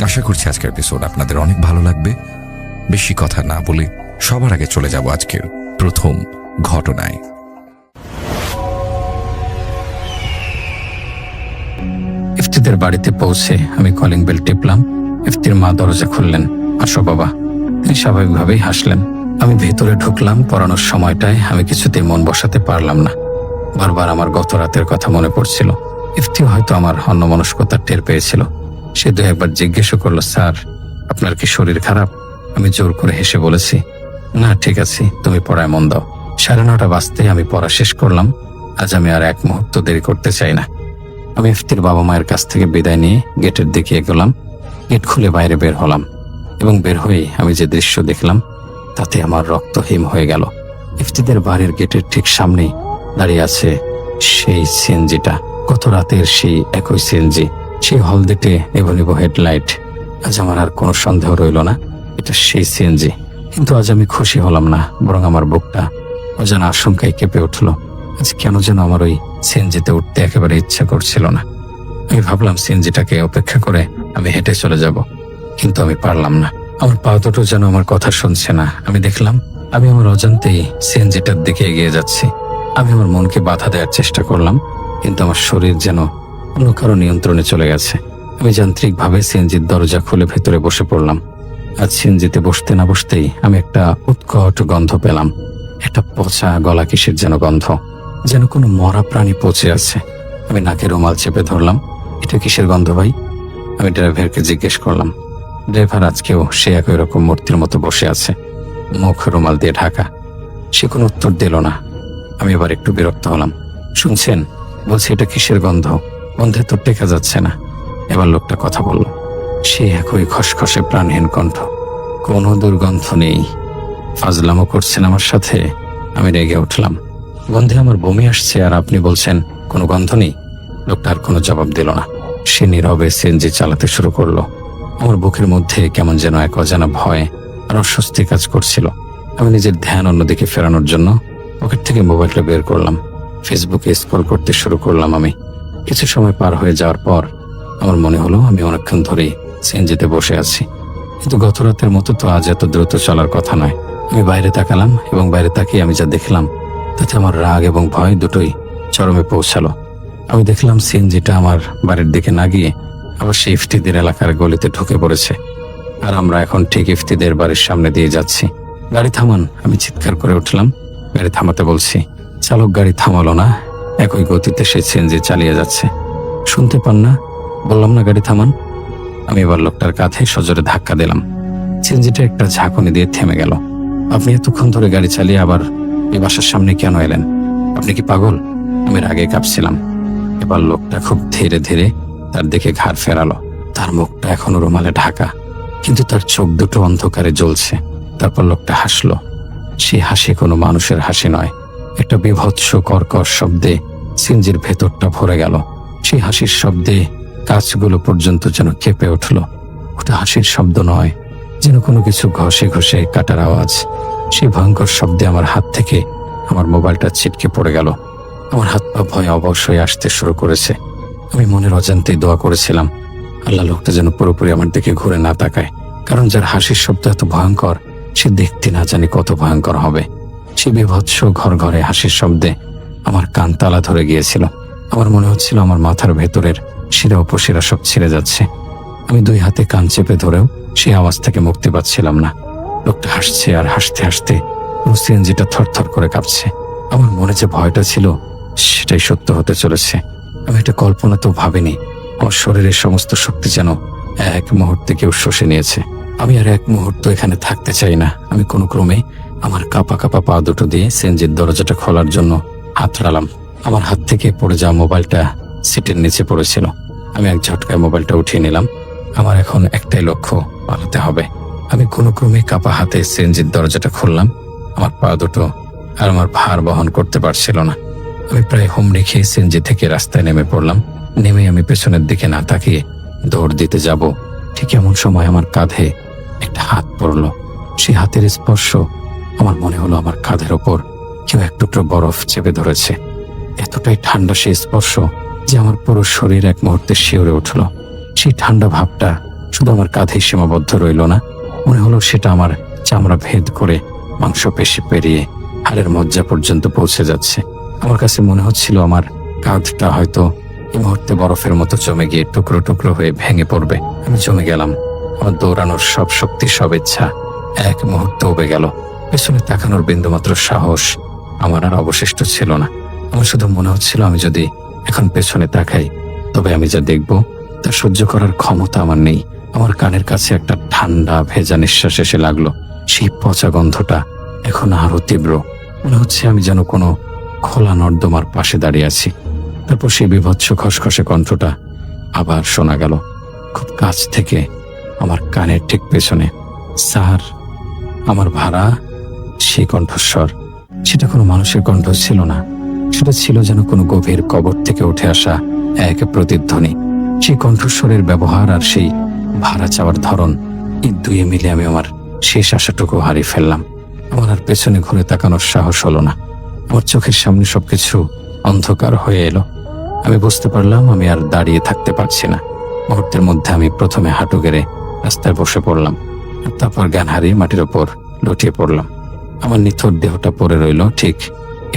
আশা করছি আজকের এপিসোড আপনাদের অনেক ভালো লাগবে। বেশি কথা না বলে সবার আগে চলে যাব আজকের প্রথম ঘটনায়। ইফতিদের বাড়িতে পৌঁছে আমি কলিং বেল টিপলাম। ইফতির মা দরজা খুললেন। আসো বাবা। তিনি স্বাভাবিকভাবেই হাসলেন। আমি ভেতরে ঢুকলাম। পড়ানোর সময়টায় আমি কিছুতেই মন বসাতে পারলাম না। বারবার আমার গত রাতের কথা মনে পড়ছিল। ইফতি হয়তো আমার অন্যমনস্কতার টের পেয়েছিল। সে দু একবার জিজ্ঞেসও করলো, স্যার আপনার কি শরীর খারাপ? আমি জোর করে হেসে বলেছি, না ঠিক আছে, তুমি পড়ায় মন দাও। 9:30 বাজতে আমি পড়া শেষ করলাম। আজ আমি আর এক মুহূর্ত দেরি করতে চাই না। আমি ইফতির বাবা মায়ের কাছ থেকে বিদায় নিয়ে গেটের দিকে এগোলাম। গেট খুলে বাইরে বের হলাম এবং বের হয়েই আমি যে দৃশ্য দেখলাম তাতে আমার রক্ত হিম হয়ে গেল। ইফতিদের বাড়ির গেটের ঠিক সামনেই দাঁড়িয়ে আছে সেই সিএনজিটা, গত রাতের সেই একই সিএনজি, সেই হলদেটে নেভো নেভো হেডলাইট। আজ আমার আর কোনো সন্দেহ রইল না, এটা সেই সিএনজি। কিন্তু আজ আমি খুশি হলাম না, বরং আমার বুকটা অজানা আশঙ্কায় কেঁপে উঠল। আজ কেন যেন আমার ওই সিএনজিতে উঠতে একেবারে ইচ্ছা করছিল না। আমি ভাবলাম সিএনজিটাকে অপেক্ষা করে আমি হেঁটে চলে যাব, কিন্তু আমি পারলাম না। আমার পা দুটো যেন আমার কথা শুনছে না। আমি দেখলাম আমি আমার অজান্তেই সিএনজিটার দিকে এগিয়ে যাচ্ছি। আমি আমার মনকে বাধা দেওয়ার চেষ্টা করলাম, কিন্তু আমার শরীর যেন অন্য কারো নিয়ন্ত্রণে চলে গেছে। আমি যান্ত্রিকভাবে সিএনজির দরজা খুলে ভেতরে বসে পড়লাম। আজ সিএনজিতে বসতে না বসতেই আমি একটা উৎকট গন্ধ পেলাম। একটা পচা গলা কিসের যেন গন্ধ, যেন কোনো মরা প্রাণী পচে আছে। আমি নাকে রুমাল চেপে ধরলাম। এটা কিসের গন্ধ ভাই? আমি ড্রাইভারকে জিজ্ঞেস করলাম। ড্রাইভার আজকেও সে একই রকম মূর্তির মতো বসে আছে, মুখ রুমাল দিয়ে ঢাকা। সে কোনো উত্তর দিল না। আমি এবার একটু বিরক্ত হলাম। শুনছেন, বলছি এটা কিসের গন্ধ? গন্ধে তো টেকা যাচ্ছে না। এবার লোকটা কথা বলল। সে একই খসখসে প্রাণহীন কণ্ঠ। কোনো দুর্গন্ধ নেই। ফাজলামো করছেন আমার সাথে? আমি রেগে উঠলাম। গন্ধে আমার বমি আসছে আর আপনি বলছেন কোনো গন্ধ নেই? লোকটা আর কোনো জবাব দিল না। সে নীরবে সিএনজি চালাতে শুরু করলো। আমার বুকের মধ্যে কেমন যেন এক অজানা ভয় আর অস্বস্তি কাজ করছিল। আমি নিজের ধ্যান অন্যদিকে ফেরানোর জন্য পকেট থেকে মোবাইলটা বের করলাম। ফেসবুকে স্ক্রল করতে শুরু করলাম। আমি কিছু সময় পার হয়ে যাওয়ার পর আমার মনে হলো আমি অনেকক্ষণ ধরেই সিএনজিতে বসে আছি, কিন্তু গত রাতের মতো তো আজ এত দ্রুত চলার কথা নয়। আমি বাইরে তাকালাম এবং বাইরে তাকিয়ে আমি যা দেখলাম তাতে আমার রাগ এবং ভয় দুটোই চরমে পৌঁছালো। আমি দেখলাম সিএনজিটা আমার বাড়ির দিকে না গিয়ে আবার সেই ইফতিদের এলাকার গলিতে ঢুকে পড়েছে, আর আমরা এখন ঠিক ইফতিদের বাড়ির সামনে দিয়ে যাচ্ছি। গাড়ি থামান, আমি চিৎকার করে উঠলাম। গাড়ি থামাতে বলছি, চালক গাড়ি থামালো না। একই গতিতে সেই সিএনজি চালিয়ে যাচ্ছে। শুনতে পান না? বললাম না গাড়ি থামান। আমি এবার লোকটার কাঁধে সজোরে ধাক্কা দিলাম। সিএনজিটা একটা ঝাঁকুনি দিয়ে থেমে গেল। আপনি এতক্ষণ ধরে গাড়ি চালিয়ে আবার এই বাসার সামনে কেন এলেন? আপনি কি পাগল? আমি রাগে কাঁপছিলাম। এবার লোকটা খুব ধীরে ধীরে তার দিকে ঘাড় ফেরালো। তার মুখটা এখনো রুমালে ঢাকা, কিন্তু তার চোখ দুটো অন্ধকারে জ্বলছে। তারপর লোকটা হাসলো। সেই হাসি কোনো মানুষের হাসি নয়। একটা বিভৎস কর্কশ শব্দে সিএনজির ভেতরটা ভরে গেল। সেই হাসির শব্দে কাঁচগুলো পর্যন্ত যেন কেঁপে উঠল। ওটা হাসির শব্দ নয়, যেন কোনো কিছু ঘষে ঘষে কাটার আওয়াজ। সেই ভয়ঙ্কর শব্দে আমার হাত থেকে আমার মোবাইলটা ছিটকে পড়ে গেল। আমার হাত পা ভয়ে অবশ হয়ে আসতে শুরু করেছে। আমি মনের অজান্তেই দোয়া করেছিলাম, আল্লাহ লোকটা যেন পুরোপুরি আমার দিকে ঘুরে না তাকায়, কারণ যার হাসির শব্দ এত ভয়ঙ্কর সে দেখতে না জানি কত ভয়ঙ্কর হবে। সে বিভৎস ঘর ঘরে হাসির শব্দে আমার কান তালা ধরে গিয়েছিল। আমার মনে হচ্ছিল আমার মাথার ভেতরের শিরা উপশিরা সব ছিঁড়ে যাচ্ছে। আমি 2 হাতে কান চেপে ধরেও সেই আওয়াজ থেকে মুক্তি পাচ্ছিলাম না। লোকটা হাসছে আর হাসতে হাসতে সিএনজিটা থরথর করে কাঁপছে। আমার মনে যে ভয়টা ছিল সেটাই সত্য হতে চলেছে। আমি এটা কল্পনাতেও ভাবিনি। আমার শরীরের সমস্ত শক্তি যেন এক মুহূর্তে কেউ শোষে নিয়েছে। আমি আর এক মুহূর্ত এখানে থাকতে চাই না। আমি কোনো ক্রমে আমার কাঁপা কাঁপা পা দুটো দিয়ে সিএনজির দরজাটা খোলার জন্য হাত নাড়ালাম। আমার হাত থেকে পড়ে যাওয়া মোবাইলটা সিটের নিচে পড়েছিল। আমি এক ঝটকায় মোবাইলটা উঠিয়ে নিলাম। আমার এখন একটাই লক্ষ্য, পালাতে হবে। আমি কোনো ক্রমে কাঁপা হাতে সিএনজির দরজাটা খুললাম। আমার পা দুটো আর আমার ভার বহন করতে পারছিল না। আমি প্রায় হুমড়ি খেয়ে সিএনজি থেকে রাস্তায় নেমে পড়লাম। নেমে আমি পেছনের দিকে না তাকিয়ে দৌড় দিতে যাব, ঠিক এমন সময় আমার কাঁধে একটা হাত পড়ল। সেই হাতের স্পর্শ আমার মনে হলো আমার কাঁধের ওপর কেউ এক টুকরো বরফ চেপে ধরেছে। এতটাই ঠান্ডা সেই স্পর্শ যে আমার পুরো শরীর এক মুহূর্তে শিউরে উঠল। সেই ঠান্ডা ভাবটা শুধু আমার কাঁধেই সীমাবদ্ধ রইল না, মনে হলো সেটা আমার চামড়া ভেদ করে মাংসপেশি পেরিয়ে হাড়ের মজ্জা পর্যন্ত পৌঁছে যাচ্ছে। আমার কাছে মনে হচ্ছিল আমার কাঁধটা হয়তো এই মুহূর্তে বরফের মতো জমে গিয়ে টুকরো টুকরো হয়ে ভেঙে পড়বে। আমি জমে গেলাম। আমার দৌড়ানোর সব শক্তি, সব ইচ্ছা এক মুহূর্তে উবে গেল। পেছনে তাকানোর বিন্দুমাত্র সাহস আমার আর অবশিষ্ট ছিল না। আমার শুধু মনে হচ্ছিল আমি যদি এখন পেছনে তাকাই তবে আমি যা দেখব তা সহ্য করার ক্ষমতা আমার নেই। আমার কানের কাছে একটা ঠান্ডা ভেজা নিঃশ্বাস এসে লাগলো। সেই পচা গন্ধটা এখন আরো তীব্র। মনে হচ্ছে আমি যেন কোনো খোলা নর্দমার পাশে দাঁড়িয়ে আছি। তারপর সেই বিভৎস খসখসে কণ্ঠটা আবার শোনা গেল, খুব কাছ থেকে, আমার কানের ঠিক পেছনে। স্যার, আমার ভাড়া। সেই কণ্ঠস্বর, সেটা কোনো মানুষের কণ্ঠ ছিল না। সেটা ছিল যেন কোনো গভীর কবর থেকে উঠে আসা এক প্রতিধ্বনি। সেই কণ্ঠস্বরের ব্যবহার আর সেই ভাড়া চাওয়ার ধরন, এই দুয়ে মিলে আমি আমার শেষ আশাটুকু হারিয়ে ফেললাম। আমার আর পেছনে ঘুরে তাকানোর সাহস হলো না। আমার চোখের সামনে সবকিছু অন্ধকার হয়ে এলো। আমি বুঝতে পারলাম আমি আর দাঁড়িয়ে থাকতে পারছি না। মুহূর্তের মধ্যে আমি প্রথমে হাঁটু গেড়ে রাস্তায় বসে পড়লাম, আর তারপর জ্ঞান হারিয়ে মাটির ওপর লুটিয়ে পড়লাম। আমার নিথর দেহটা পড়ে রইল ঠিক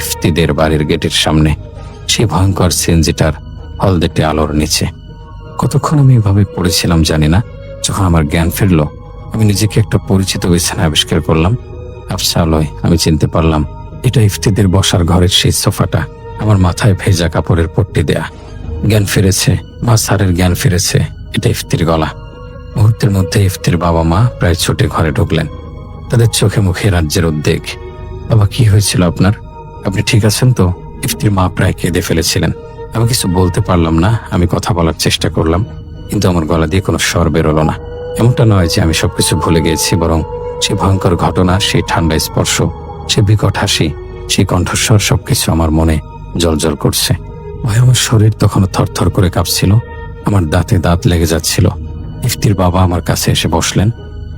ইফতিদের বাড়ির গেটের সামনে, সেই ভয়ঙ্কর সিএনজিটার হলদেটে আলোর নিচে। কতক্ষণ আমি এভাবে পড়েছিলাম জানি না। যখন আমার জ্ঞান ফিরল, আমি নিজেকে একটা পরিচিত বিছানায় আবিষ্কার করলাম। আফসালয়, আমি চিনতে পারলাম এটা ইফতিদের বসার ঘরের সেই সোফাটা। আমার মাথায় ভেজা কাপড়ের পট্টি দেয়া। জ্ঞান ফিরেছে, মা স্যারের জ্ঞান ফিরেছে। এটা ইফতির গলা। মুহূর্তের মধ্যে ইফতির বাবা মা প্রায় ছুটে ঘরে ঢুকলেন। তাদের চোখে মুখে রাজ্যের উদ্বেগ। বাবা, কি হয়েছিল আপনার? আপনি ঠিক আছেন তো? ইফতির মা প্রায় কেঁদে ফেলেছিলেন। আমি কিছু বলতে পারলাম না। আমি কথা বলার চেষ্টা করলাম, কিন্তু আমার গলা দিয়ে কোনো স্বর বেরোলো না। এমনটা নয় যে আমি সবকিছু ভুলে গিয়েছি, বরং সেই ভয়ঙ্কর ঘটনা, সেই ঠান্ডা স্পর্শ, সেই বিকট হাসি, সেই কণ্ঠস্বর সবকিছু আমার মনে জ্বলজ্বল করছে। ভয় আমার শরীর তখনও থরথর করে কাঁপছিল। আমার দাঁতে দাঁত লেগে যাচ্ছিল। ইফতির বাবা আমার কাছে এসে বসলেন।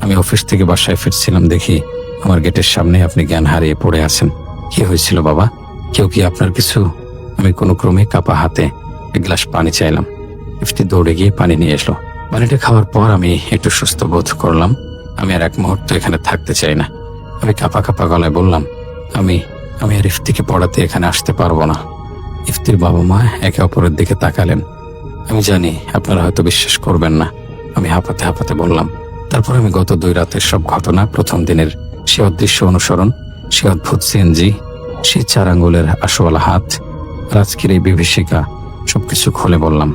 আমি অফিস থেকে বাসায় ফিরছিলাম, দেখি আমার গেটের সামনে আপনি জ্ঞান হারিয়ে পড়ে আছেন। কি হয়েছিল বাবা? কেউ কি আপনার কিছু? আমি কোনো ক্রমে কাপা হাতে এক গ্লাস পানি চাইলাম। ইফতি দৌড়ে গিয়ে পানি নিয়ে এসলো। পানিটা খাওয়ার পর আমি একটু সুস্থ বোধ করলাম। আমি আর এক মুহূর্ত এখানে থাকতে চাই না। আমি কাপা কাপা গলায় বললাম, আমি আর ইফতিকে পড়াতে এখানে আসতে পারবো না। ইফতির বাবা মা একে অপরের দিকে তাকালেন। আমি জানি আপনারা হয়তো বিশ্বাস করবেন না, আমি হাঁপাতে হাঁপাতে বললাম। তারপর আমি গত 2 রাতের সব ঘটনা, প্রথম দিনের সে অদৃশ্য অনুসরণ, সে অদ্ভুত সিএনজি, সেই 4 আঙ্গুলের আশোয়ালা হাত, আর আজকের এই বিভীষিকা সবকিছু খুলে বললাম।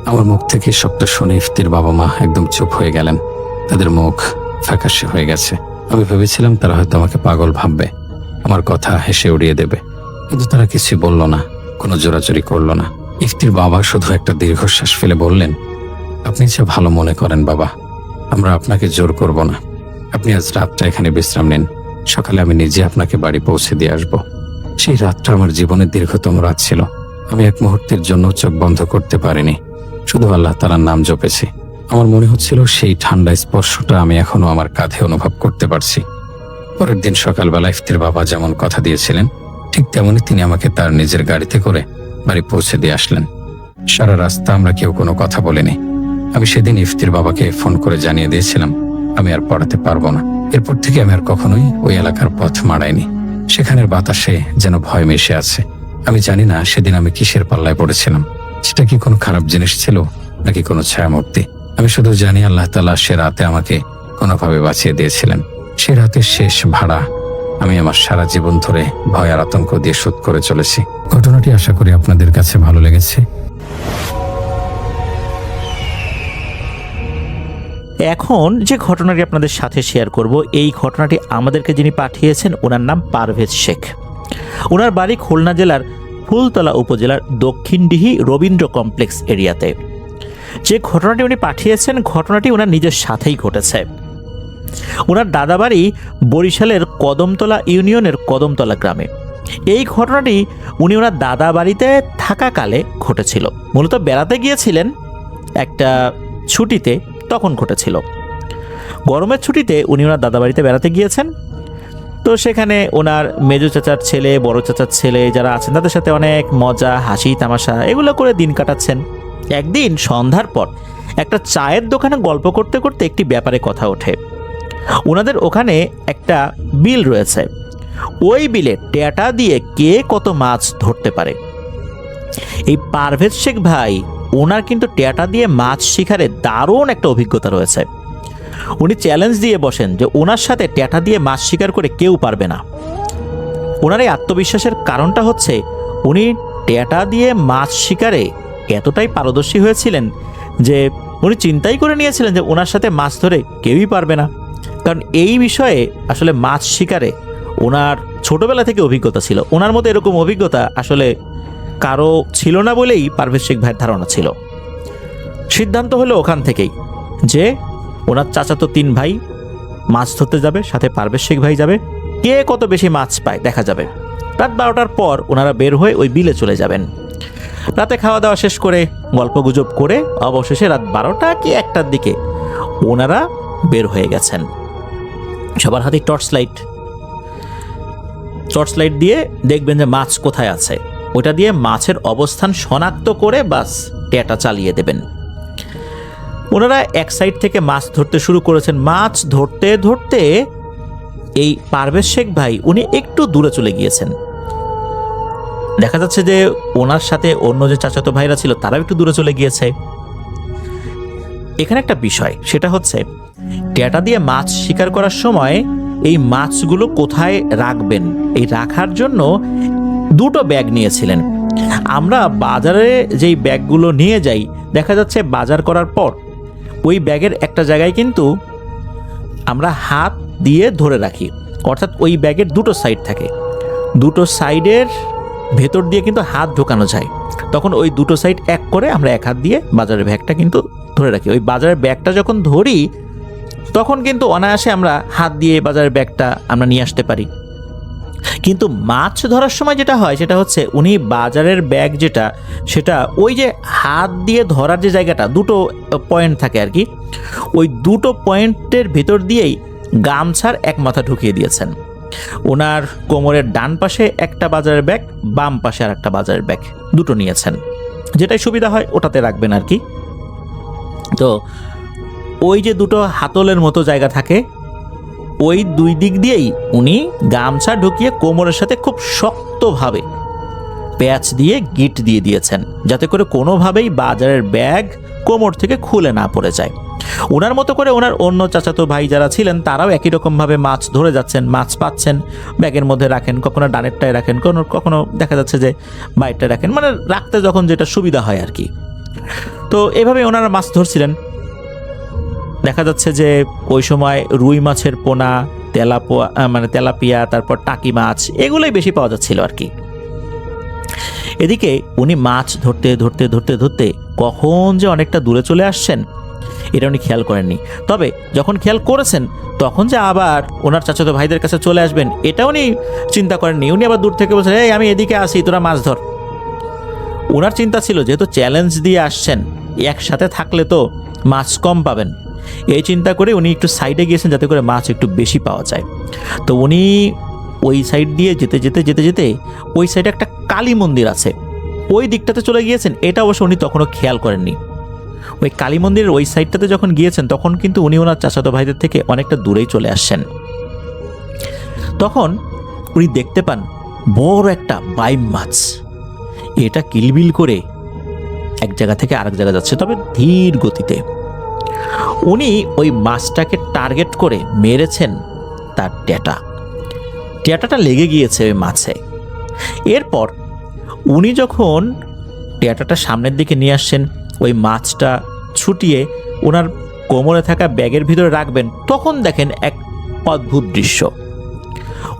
আমার মুখ থেকে সবটা শুনে ইফতির বাবা মা একদম চুপ হয়ে গেলেন। তাদের মুখ ফ্যাকাশে হয়ে গেছে। আমি ভেবেছিলাম তারা হয়তো আমাকে পাগল ভাববে, আমার কথা হেসে উড়িয়ে দেবে, কিন্তু তারা কিছুই বলল না, কোনো জোরাজুরি করলো না। ইফতির বাবা শুধু একটা দীর্ঘশ্বাস ফেলে বললেন, আপনি যা ভালো মনে করেন বাবা, আমরা আপনাকে জোর করব না। আপনি আজ রাতটা এখানে বিশ্রাম নিন, সকালে আমি নিজে আপনাকে বাড়ি পৌঁছে দিয়ে আসব। সেই রাতটা আমার জীবনের দীর্ঘতম রাত ছিল। আমি এক মুহূর্তের জন্য চোখ বন্ধ করতে পারিনি, শুধু আল্লাহ তাআলার নাম জপেছি। আমার মনে হচ্ছিল সেই ঠান্ডা স্পর্শটা আমি এখনো আমার কাঁধে অনুভব করতে পারছি। পরের দিন সকালবেলা ইফতির বাবা যেমন কথা দিয়েছিলেন, ঠিক তেমনি তিনি আমাকে তার নিজের গাড়িতে করে বাড়ি পৌঁছে দিয়ে আসলেন। সারা রাস্তা আমরা কেউ কোনো কথা বলিনি। আমি সেদিন ইফতির বাবাকে ফোন করে জানিয়ে দিয়েছিলাম আমি আর পড়াতে পারবো না। এরপর থেকে আমি আর কখনোই ওই এলাকার পথ মাড়াইনি। সেখানের বাতাসে যেন ভয় মিশে আছে। আমি জানি না সেদিন আমি কিসের পাল্লায় পড়েছিলাম। সেটা কি কোনো খারাপ জিনিস ছিল নাকি কোনো ছায়ামূর্তি? আমি শুধু জানি আল্লাহ তাআলা সে রাতে আমাকে কোনোভাবে বাঁচিয়ে দিয়েছিলেন। সে রাতের শেষ ভাড়া আমি আমার সারা জীবন ধরে ভয় আর আতঙ্ক দিয়ে শোধ করে চলেছি। ঘটনাটি আশা করি আপনাদের কাছে ভালো লেগেছে। এখন যে ঘটনাটি আপনাদের সাথে শেয়ার করব, এই ঘটনাটি আমাদেরকে যিনি পাঠিয়েছেন ওনার নাম পারভেজ শেখ। ওনার বাড়ি খুলনা জেলার ফুলতলা উপজেলার দক্ষিণডিহি রবীন্দ্র কমপ্লেক্স এরিয়াতে। যে ঘটনাটি উনি পাঠিয়েছেন, ঘটনাটি ওনার নিজের সাথেই ঘটেছে। ওনার দাদাবাড়ি বরিশালের কদমতলা ইউনিয়নের কদমতলা গ্রামে। এই ঘটনাটি উনি ওনার দাদা বাড়িতে থাকাকালে ঘটেছিল। মূলত বেড়াতে গিয়েছিলেন একটা ছুটিতে, তখন ঘটেছিল। গরমের ছুটিতে উনি ওনার দাদা বাড়িতে বেড়াতে গিয়েছেন। তো সেখানে ওনার মেজো চাচার ছেলে, বড় চাচার ছেলে যারা আছেন তাদের সাথে অনেক মজা, হাসি তামাশা এগুলো করে দিন কাটাচ্ছেন। একদিন সন্ধ্যার পর একটা চায়ের দোকানে গল্প করতে করতে একটি ব্যাপারে কথা ওঠে। ওনাদের ওখানে একটা বিল রয়েছে, ওই বিলে ট্যাটা দিয়ে কে কত মাছ ধরতে পারে। এই পারভেজ শেখ ভাই, ওনার কিন্তু ট্যাটা দিয়ে মাছ শিকারে দারুণ একটা অভিজ্ঞতা রয়েছে। উনি চ্যালেঞ্জ দিয়ে বসেন যে ওনার সাথে ট্যাটা দিয়ে মাছ শিকার করে কেউ পারবে না। ওনার এই আত্মবিশ্বাসের কারণটা হচ্ছে উনি ট্যাটা দিয়ে মাছ শিকারে এতটাই পারদর্শী হয়েছিলেন যে উনি চিন্তাই করে নিয়েছিলেন যে ওনার সাথে মাছ ধরে কেউই পারবে না। কারণ এই বিষয়ে আসলে মাছ শিকারে ওনার ছোটবেলা থেকে অভিজ্ঞতা ছিল। ওনার মতো এরকম অভিজ্ঞতা আসলে কারো ছিল না বলেই পারভেজ শেখ ভাইয়ের ধারণা ছিল। সিদ্ধান্ত হলো ওখান থেকেই যে ওনার চাচাতো 3 ভাই মাছ ধরতে যাবে, সাথে পারভেজ শেখ ভাই যাবে, কে কত বেশি মাছ পায় দেখা যাবে। রাত 12টার পর ওনারা বের হয়ে ওই বিলে চলে যাবেন। রাতে খাওয়া দাওয়া শেষ করে গল্পগুজব করে অবশেষে রাত 12টা কি 1টার দিকে ওনারা বের হয়ে গেছেন। সবার হাতে টর্চ লাইট দিয়ে দেখবেন যে মাছ কোথায় আছে, ওটা দিয়ে মাছের অবস্থান শনাক্ত করে বাস ট্যাটা চালিয়ে দেবেন। ওনারা এক সাইড থেকে মাছ ধরতে শুরু করেছেন। মাছ ধরতে ধরতে এই পারভেজ শেখ ভাই উনি একটু দূরে চলে গিয়েছেন। দেখা যাচ্ছে যে ওনার সাথে অন্য যে চাচাতো ভাইরা ছিল তারাও একটু দূরে চলে গিয়েছে। এখানে একটা বিষয়, সেটা হচ্ছে ট্যাটা দিয়ে মাছ শিকার করার সময় এই মাছগুলো কোথায় রাখবেন, এই রাখার জন্য 2টো ব্যাগ নিয়েছিলেন। আমরা বাজারে যেই ব্যাগগুলো নিয়ে যাই, দেখা যাচ্ছে বাজার করার পর ওই ব্যাগের একটা জায়গায় কিন্তু আমরা হাত দিয়ে ধরে রাখি, অর্থাৎ ওই ব্যাগের 2টো সাইড থাকে, 2টো সাইডের ভেতর দিয়ে কিন্তু হাত ঢোকানো যায়। তখন ওই 2টো সাইড এক করে আমরা এক হাত দিয়ে বাজারের ব্যাগটা কিন্তু ধরে রাখি। ওই বাজারের ব্যাগটা যখন ধরি তখন কিন্তু অনায়াসে আমরা হাত দিয়ে বাজারের ব্যাগটা আমরা নিয়ে আসতে পারি। কিন্তু মাছ ধরার সময় যেটা হয় সেটা হচ্ছে উনি বাজারের ব্যাগ যেটা, সেটা ওই যে হাত দিয়ে ধরার যে জায়গাটা 2টো পয়েন্ট থাকে আর কি, ওই 2টো পয়েন্টের ভেতর দিয়েই গামছার এক মাথা ঢুকিয়ে দিয়েছেন। ওনার কোমরের ডান পাশে একটা বাজারের ব্যাগ, বাম পাশে আর একটা বাজারের ব্যাগ, 2টো নিয়েছেন। যেটাই সুবিধা হয় ওটাতে রাখবেন আর কি। তো ওই যে 2টো হাতলের মতো জায়গা থাকে, ওই 2 দিক দিয়েই উনি গামছা ঢুকিয়ে কোমরের সাথে খুব শক্তভাবে প্যাচ দিয়ে গিট দিয়ে দিয়েছেন, যাতে করে কোনোভাবেই বাজারের ব্যাগ কোমর থেকে খুলে না পড়ে যায়। ওনার মতো করে ওনার অন্য চাচাতো ভাই যারা ছিলেন তারাও একই রকমভাবে মাছ ধরে যাচ্ছেন, মাছ পাচ্ছেন, ব্যাগের মধ্যে রাখেন, কখনো ডানেরটায় রাখেন, কখনো দেখা যাচ্ছে যে বাইরটা রাখেন, মানে রাখতে যখন যেটা সুবিধা হয় আর কি। তো এভাবে ওনারা মাছ ধরছিলেন। দেখা যাচ্ছে যে ওই সময় রুই মাছের পোনা, তেলাপিয়া, তারপর টাকি মাছ, এগুলোই বেশি পাওয়া যাচ্ছিল আর কি। এদিকে উনি মাছ ধরতে ধরতে ধরতে ধরতে কখন যে অনেকটা দূরে চলে আসছেন এটা উনি খেয়াল করেননি। তবে যখন খেয়াল করেছেন তখন যে আবার ওনার চাচাতো ভাইদের কাছে চলে আসবেন এটা উনি চিন্তা করেননি। উনি আবার দূর থেকে বলছেন, এই আমি এদিকে আসি, তোরা মাছ ধর। ওনার চিন্তা ছিল যেহেতু চ্যালেঞ্জ দিয়ে আসছেন, একসাথে থাকলে তো মাছ কম পাবেন, এই চিন্তা করে উনি একটু সাইডে গিয়েছেন যাতে করে মাছ একটু বেশি পাওয়া যায়। তো উনি ওই সাইড দিয়ে যেতে যেতে যেতে যেতে ওই সাইডে একটা কালী মন্দির আছে, ওই দিকটাতে চলে গিয়েছেন। এটা অবশ্য উনি তখনও খেয়াল করেননি। ওই কালী মন্দিরের ওই সাইডটাতে যখন গিয়েছেন তখন কিন্তু উনি ওনার চাচাতো ভাইদের থেকে অনেকটা দূরেই চলে আসছেন। তখন উনি দেখতে পান বড় একটা বাইম মাছ, এটা কিলবিল করে এক জায়গা থেকে আরেক জায়গা যাচ্ছে, তবে ধীর গতিতে। উনি ওই মাছটাকে টার্গেট করে মেরেছেন তার ট্যাটাটা লেগে গিয়েছে ওই মাছে। এরপর উনি যখন ট্যাটাটা সামনের দিকে নিয়ে আসছেন, ওই মাছটা ছুটিয়ে ওনার কোমরে থাকা ব্যাগের ভিতরে রাখবেন, তখন দেখেন এক অদ্ভুত দৃশ্য।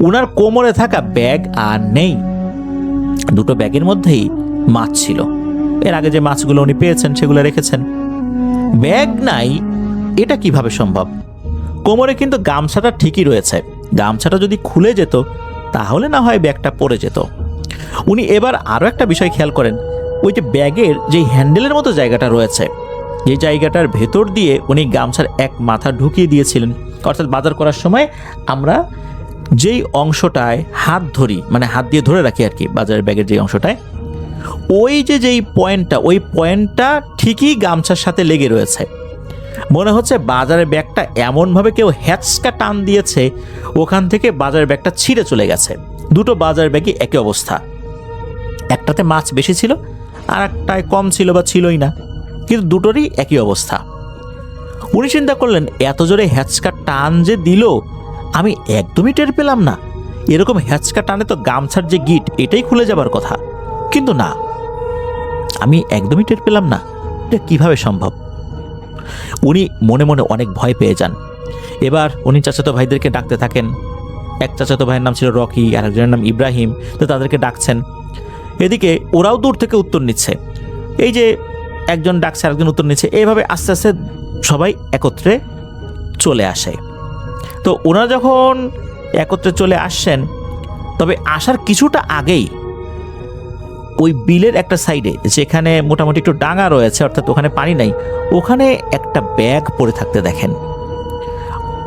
ওনার কোমরে থাকা ব্যাগ আর নেই, 2টো ব্যাগের মধ্যেই মাছ ছিল। এর আগে যে মাছগুলো উনি পেয়েছেন সেগুলো রেখেছেন, ব্যাগ নাই। এটা কিভাবে সম্ভব? কোমরে কিন্তু গামছাটা ঠিকই রয়েছে, গামছাটা যদি খুলে যেত তাহলে না হয় ব্যাগটা পড়ে যেত। উনি এবার আরও একটা বিষয় খেয়াল করেন, ওই যে ব্যাগের যে হ্যান্ডেলের মতো জায়গাটা রয়েছে, যে জায়গাটার ভেতর দিয়ে উনি গামছার এক মাথা ঢুকিয়ে দিয়েছিলেন। অর্থাৎ বাজার করার সময় আমরা যেই অংশটায় হাত ধরি, মানে হাত দিয়ে ধরে রাখি আর কি, বাজারের ব্যাগের যে অংশটায়, ওই যেই পয়েন্টটা, ওই পয়েন্টটা ঠিকই গামছার সাথে লেগে রয়েছে। মনে হচ্ছে বাজারের ব্যাগটা এমনভাবে কেউ হ্যাচকা টান দিয়েছে, ওখান থেকে বাজারের ব্যাগটা ছিঁড়ে চলে গেছে। দুটো বাজার ব্যাগই একই অবস্থা, একটাতে মাছ বেশি ছিল আর একটায় কম ছিল বা ছিলই না, কিন্তু দুটোরই একই অবস্থা। উনি চিন্তা করলেন এত জোরে হ্যাচকা টান যে দিল আমি একদমই টের পেলাম না। এরকম হ্যাচকা টানে তো গামছার যে গিট এটাই খুলে যাবার কথা, কিন্তু না, আমি একদমই টের পেলাম না। এটা কিভাবে সম্ভব? উনি মনে মনে অনেক ভয় পেয়ে যান। এবার উনি চাচাতো ভাইদেরকে ডাকতে থাকেন। এক চাচাতো ভাইয়ের নাম ছিল রকি, আর একজনের নাম ইব্রাহিম। তো তাদেরকে ডাকছেন, এদিকে ওরাও দূর থেকে উত্তর নিচ্ছে। এই যে একজন ডাকছে আরেকজন উত্তর নিচ্ছে, এইভাবে আস্তে আস্তে সবাই একত্রে চলে আসে। তো ওনারা যখন একত্রে চলে আসছেন, তবে আসার কিছুটা আগেই ওই বিলের একটা সাইডে, যেখানে মোটামুটি একটু ডাঙা রয়েছে, অর্থাৎ ওখানে পানি নাই, ওখানে একটা ব্যাগ পড়ে থাকতে দেখেন।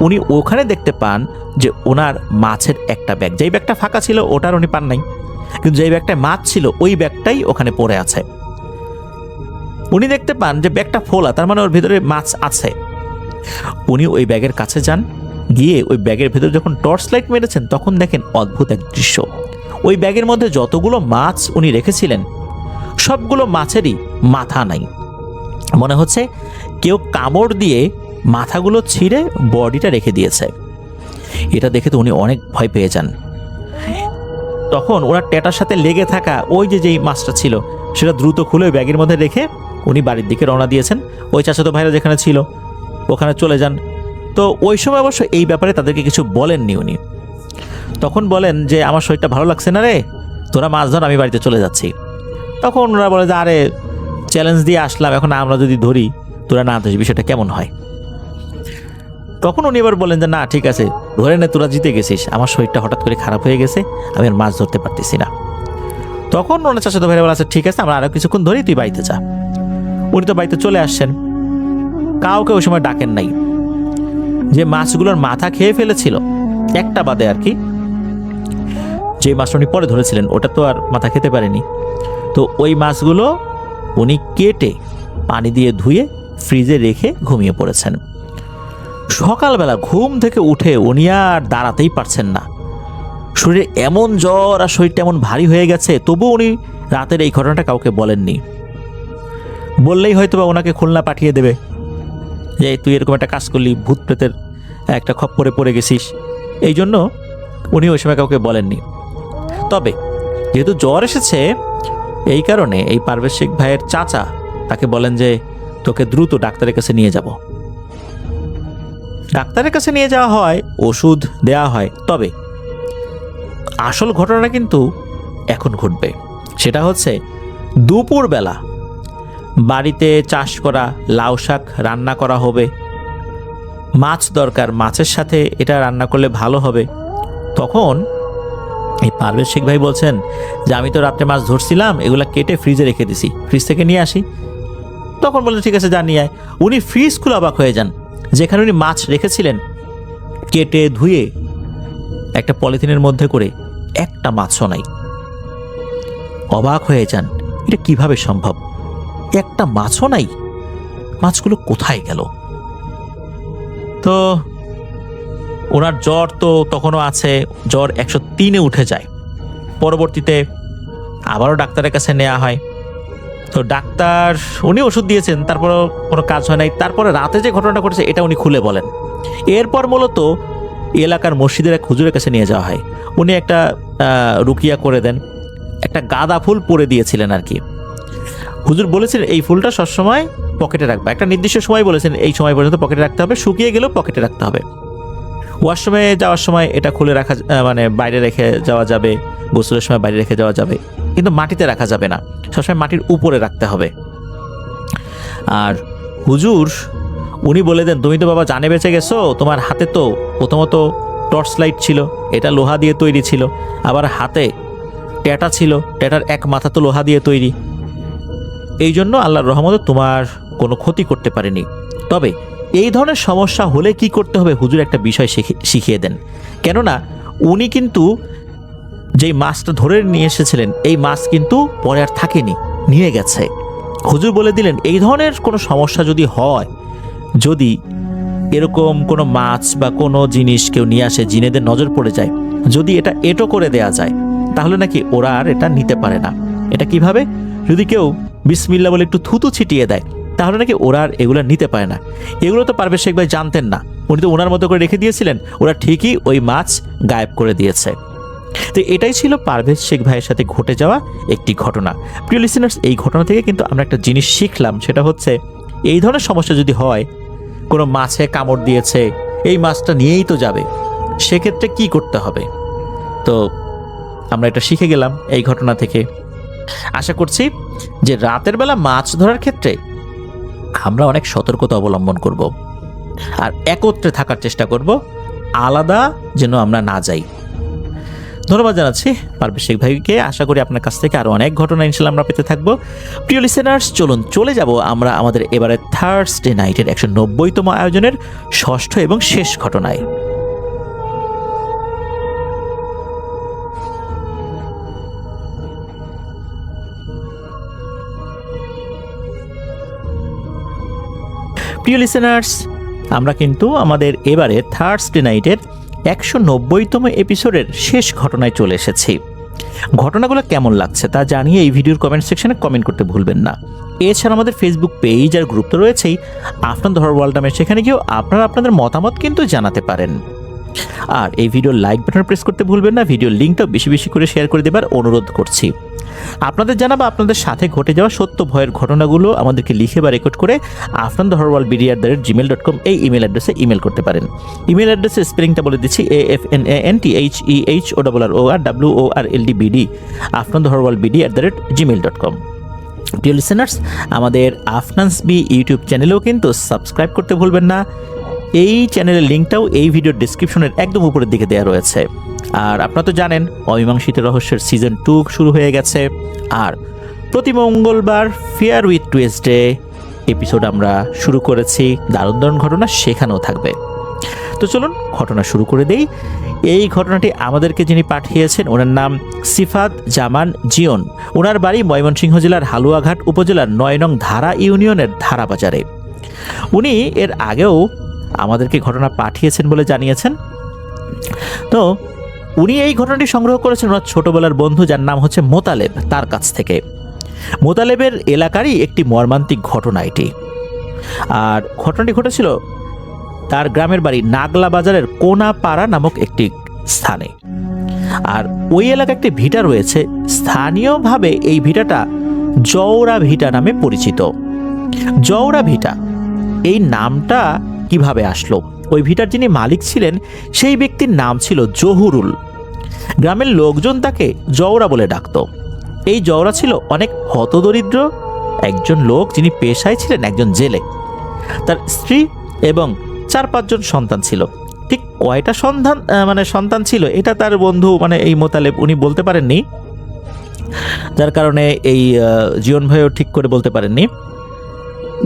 উনি ওখানে দেখতে পান যে ওনার মাছের একটা ব্যাগ, যেই ব্যাগটা ফাঁকা ছিল ওটার উনি পান নাই, কিন্তু যেই ব্যাগটায় মাছ ছিল ওই ব্যাগটাই ওখানে পড়ে আছে। উনি দেখতে পান যে ব্যাগটা ফোলা, তার মানে ওর ভিতরে মাছ আছে। উনি ওই ব্যাগের কাছে যান, গিয়ে ওই ব্যাগের ভেতরে যখন টর্চ লাইট মেরেছেন তখন দেখেন অদ্ভুত এক দৃশ্য। ওই ব্যাগের মধ্যে যতগুলো মাছ উনি রেখেছিলেন সবগুলো মাছেরই মাথা নাই। মনে হচ্ছে কেউ কামড় দিয়ে মাথাগুলো ছিঁড়ে বডিটা রেখে দিয়েছে। এটা দেখে তো উনি অনেক ভয় পেয়ে যান। তখন ওনার টেটার সাথে লেগে থাকা ওই যেই মাছটা ছিল সেটা দ্রুত খুলে ওই ব্যাগের মধ্যে রেখে উনি বাড়ির দিকে রওনা দিয়েছেন। ওই চাচাতো ভাইরা যেখানে ছিল ওখানে চলে যান। তো ওই সময় অবশ্য এই ব্যাপারে তাদেরকে কিছু বলেননি উনি। তখন বলেন যে আমার শরীরটা ভালো লাগছে না রে, তোরা মাছ ধর, আমি বাড়িতে চলে যাচ্ছি। তখন ওরা বলে যে আরে চ্যালেঞ্জ দিয়ে আসলাম, এখন আমরা যদি ধরি তোরা না ধরিস, বিষয়টা কেমন হয়? তখন উনি এবার বলেন যে না ঠিক আছে, ধরে নে, তোরা জিতে গেছিস, আমার শরীরটা হঠাৎ করে খারাপ হয়ে গেছে, আমি আর মাছ ধরতে পারতেছি না। তখন ওনার চাচাতো ভাইরা বলে আচ্ছা ঠিক আছে, আমরা আরো কিছুক্ষণ ধরি, তুই বাড়িতে যা। উনি তো বাড়িতে চলে আসছেন, কাউকে ওই সময় ডাকেন নাই। যে মাছগুলোর মাথা খেয়ে ফেলেছিল একটা বাদে আর কি, যে মাছটা উনি পরে ধরেছিলেন ওটা তো আর মাথা খেতে পারেনি। তো ওই মাছগুলো উনি কেটে পানি দিয়ে ধুয়ে ফ্রিজে রেখে ঘুমিয়ে পড়েছেন। সকালবেলা ঘুম থেকে উঠে উনি আর দাঁড়াতেই পারছেন না, শরীরে এমন জ্বর আর শরীরটা এমন ভারী হয়ে গেছে। তবু উনি রাতের এই ঘটনাটা কাউকে বলেননি। বললেই হয়তো বা ওনাকে খুলনা পাঠিয়ে দেবে যে তুই এরকম একটা কাজ করলি, ভূত প্রেতের একটা খপ্পরে পড়ে গেছিস। এই জন্য উনি ওই সময় কাউকে বলেননি। তবে যেহেতু জ্বর এসেছে, এই কারণে এই পারভেজ শেখ ভাইয়ের চাচা তাকে বলেন যে তোকে দ্রুত ডাক্তারের কাছে নিয়ে যাব। ডাক্তারের কাছে নিয়ে যাওয়া হয়, ওষুধ দেওয়া হয়। তবে আসল ঘটনা কিন্তু এখন ঘটবে। সেটা হচ্ছে দুপুরবেলা বাড়িতে চাষ করা লাউ শাক রান্না করা হবে। মাছ দরকার, মাছের সাথে এটা রান্না করলে ভালো হবে। তখন এই পারভেজ শেখ ভাই বলছেন যে আমি তো রাত্রে মাছ ধরছিলাম, এগুলা কেটে ফ্রিজে রেখে দিছি, ফ্রিজ থেকে নিয়ে আসি। তখন বললেন ঠিক আছে যা নিয়ে আয়। উনি ফ্রিজ খুলে অবাক হয়ে যান, যেখানে উনি মাছ রেখেছিলেন কেটে ধুয়ে একটা পলিথিনের মধ্যে করে একটা মাছও নাই। অবাক হয়ে যান, এটা কিভাবে সম্ভব? একটা মাছও নাই, মাছগুলো কোথায় গেল? তো ওনার জ্বর তো তখনও আছে, জ্বর 103-এ উঠে যায়। পরবর্তীতে আবারও ডাক্তারের কাছে নেওয়া হয়। তো ডাক্তার উনি ওষুধ দিয়েছেন, তারপরও কোনো কাজ হয় নাই। তারপরে রাতে যে ঘটনাটা ঘটেছে এটা উনি খুলে বলেন। এরপর মূলত এলাকার মসজিদের এক হুজুরের কাছে নিয়ে যাওয়া হয়। উনি একটা রুকিয়া করে দেন, একটা গাঁদা ফুল পরে দিয়েছিলেন আর কি। হুজুর বলেছেন এই ফুলটা সবসময় পকেটে রাখবে, একটা নির্দিষ্ট সময় বলেছেন এই সময় পর্যন্ত পকেটে রাখতে হবে, শুকিয়ে গেলেও পকেটে রাখতে হবে। ওয়াশরুমে যাওয়ার সময় এটা খুলে রাখা, মানে বাইরে রেখে যাওয়া যাবে, গোসলের সময় বাইরে রেখে যাওয়া যাবে, কিন্তু মাটিতে রাখা যাবে না, সবসময় মাটির উপরে রাখতে হবে। আর হুজুর উনি বলে দেন তুমি তো বাবা জানে বেঁচে গেছো, তোমার হাতে তো প্রথমত টর্চ লাইট ছিল, এটা লোহা দিয়ে তৈরি ছিল, আবার হাতে ট্যাটা ছিল, ট্যাটার এক মাথা তো লোহা দিয়ে তৈরি, এই জন্য আল্লাহর রহমতে তোমার কোনো ক্ষতি করতে পারেনি। তবে এই ধরনের সমস্যা হলে কি করতে হবে হুজুর একটা বিষয় শিখিয়ে দেন। কেননা উনি কিন্তু যেই মাছটা ধরে নিয়ে এসেছিলেন এই মাছ কিন্তু পরে আর থাকেনি, নিয়ে গেছে। হুজুর বলে দিলেন এই ধরনের কোনো সমস্যা যদি হয়, যদি এরকম কোনো মাছ বা কোনো জিনিস কেউ নিয়ে আসে, জিনেদের নজর পড়ে যায়, যদি এটা এটো করে দেয়া যায় তাহলে নাকি ওরা আর এটা নিতে পারে না। এটা কিভাবে? যদি কেউ বিসমিল্লাহ বলে একটু থুতু ছিটিয়ে দেয় তাহলে নাকি ওরা আর এগুলো নিতে পারে না। এগুলো তো পারভেজ শেখ ভাই জানতেন না, উনি তো ওনার মতো করে রেখে দিয়েছিলেন, ওরা ঠিকই ওই মাছ গায়েব করে দিয়েছে। তো এটাই ছিল পারভেজ শেখ ভাইয়ের সাথে ঘটে যাওয়া একটি ঘটনা। প্রিয় লিসেনার্স, এই ঘটনা থেকে কিন্তু আমরা একটা জিনিস শিখলাম, সেটা হচ্ছে এই ধরনের সমস্যা যদি হয়, কোনো মাছে কামড় দিয়েছে, এই মাছটা নিয়েই তো যাবে, সেক্ষেত্রে কি করতে হবে। তো আমরা এটা শিখে গেলাম এই ঘটনা থেকে। আশা করছি যে রাতের বেলা মাছ ধরার ক্ষেত্রে আমরা অনেক সতর্কতা অবলম্বন করব আর একত্রে থাকার চেষ্টা করব, আলাদা যেন আমরা না যাই। ধন্যবাদ জানাচ্ছি পারভেজ শেখ ভাইকে। আশা করি আপনার কাছ থেকে আরও অনেক ঘটনা ইনশাল্লাহ আমরা পেতে থাকবো। প্রিয় লিসেনার্স, চলুন চলে যাব আমরা আমাদের এবারে থার্সডে নাইটের 190তম আয়োজনের ষষ্ঠ এবং শেষ ঘটনায়। প্রিয় লিসেনার্স, আমরা কিন্তু আমাদের এবারে থার্সডে নাইটের 190তম এপিসোডের শেষ ঘটনায় চলে এসেছি। ঘটনাগুলো কেমন লাগছে তা জানিয়ে এই ভিডিওর কমেন্ট সেকশনে কমেন্ট করতে ভুলবেন না। এছাড়া আমাদের ফেসবুক পেজ আর গ্রুপ তো রয়েছেই, আফনান ধর ওয়ার্ল্ড নামে, সেখানে গিয়েও আপনারা আপনাদের মতামত কিন্তু জানাতে পারেন। আর এই ভিডিওর লাইক বাটন প্রেস করতে ভুলবেন না, ভিডিওর লিঙ্কটা বেশি বেশি করে শেয়ার করে দেবার অনুরোধ করছি। আপনাদের জানাবো আপনাদের সাথে ঘটে যাওয়া সত্য ভয়ের ঘটনাগুলো আমাদেরকে লিখে বা রেকর্ড করে afnanthorwalbd@gmail.com এই ইমেল অ্যাড্রেসে ইমেল করতে পারেন। ইমেল অ্যাড্রেসের স্পেলিংটা বলে দিচ্ছি, AFNANTHEHORRORWORLDBD afnanthorwalbd@gmail.com। প্রিয় লিসেনার্স, আমাদের আফনান্স বি ইউটিউব চ্যানেলেও কিন্তু সাবস্ক্রাইব করতে ভুলবেন না। এই চ্যানেলের লিঙ্কটাও এই ভিডিওর ডেসক্রিপশনের একদম উপরের দিকে দেওয়া রয়েছে। আর আপনারা তো জানেন অমীমাংসিত রহস্যের সিজন 2 শুরু হয়ে গেছে, আর প্রতি মঙ্গলবার ফেয়ার উইথ টুয়েসডে এপিসোড আমরা শুরু করেছি। দারুণ দারুণ ঘটনা সেখানেও থাকবে। তো চলুন ঘটনা শুরু করে দেই। এই ঘটনাটি আমাদেরকে যিনি পাঠিয়েছেন ওনার নাম সিফাত জামান জিয়ন। ওনার বাড়ি ময়মনসিংহ জেলার হালুয়াঘাট উপজেলার 9 নং ধারা ইউনিয়নের ধারা বাজারে। উনি এর আগেও আমাদেরকে ঘটনা পাঠিয়েছেন বলে জানিয়েছেন। তো উনি এই ঘটনাটি সংগ্রহ করেছেন ওনার ছোটবেলার বন্ধু, যার নাম হচ্ছে মোতালেব, তার কাছ থেকে। মোতালেবের এলাকারই একটি মর্মান্তিক ঘটনা এটি। আর ঘটনাটি ঘটেছিল তার গ্রামের বাড়ি নাগলা বাজারের কোনাপাড়া নামক একটি স্থানে। আর ওই এলাকায় একটি ভিটা রয়েছে, স্থানীয়ভাবে এই ভিটাটা জওরা ভিটা নামে পরিচিত। জওরা ভিটা এই নামটা কিভাবে আসলো? ওই ভিটার যিনি মালিক ছিলেন সেই ব্যক্তির নাম ছিল জহুরুল। গ্রামের লোকজন তাকে জওরা বলে ডাকত। এই জওরা ছিল অনেক হতদরিদ্র একজন লোক, যিনি পেশায় ছিলেন একজন জেলে। তার স্ত্রী এবং 4-5 জন সন্তান ছিল। ঠিক কয়টা সন্তান ছিল এটা তার বন্ধু এই মোতালেব উনি বলতে পারেননি, যার কারণে এই জীবন ভাইও ঠিক করে বলতে পারেননি।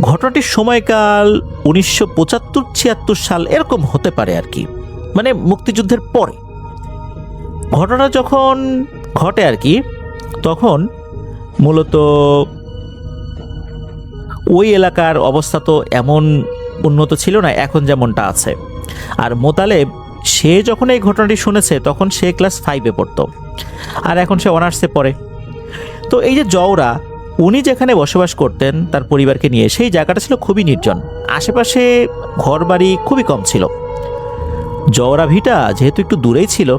ঘটনাটির সময়কাল 1975-76 সাল এরকম হতে পারে আর কি, মুক্তিযুদ্ধের পরে ঘটনা যখন ঘটে আর কি। তখন মূলত ওই এলাকার অবস্থা তো এমন উন্নত ছিল না এখন যেমনটা আছে। আর মোতালেব সে যখন এই ঘটনাটি শুনেছে তখন সে ক্লাস 5-এ পড়তো, আর এখন সে অনার্সে পড়ে। তো এই যে জওরা, উনি যেখানে বসবাস করতেন তার পরিবারকে নিয়ে, সেই জায়গাটা ছিল খুবই নির্জন, আশেপাশে ঘরবাড়ি খুবই কম ছিল। জওরা ভিটা যেহেতু একটু দূরেই ছিল,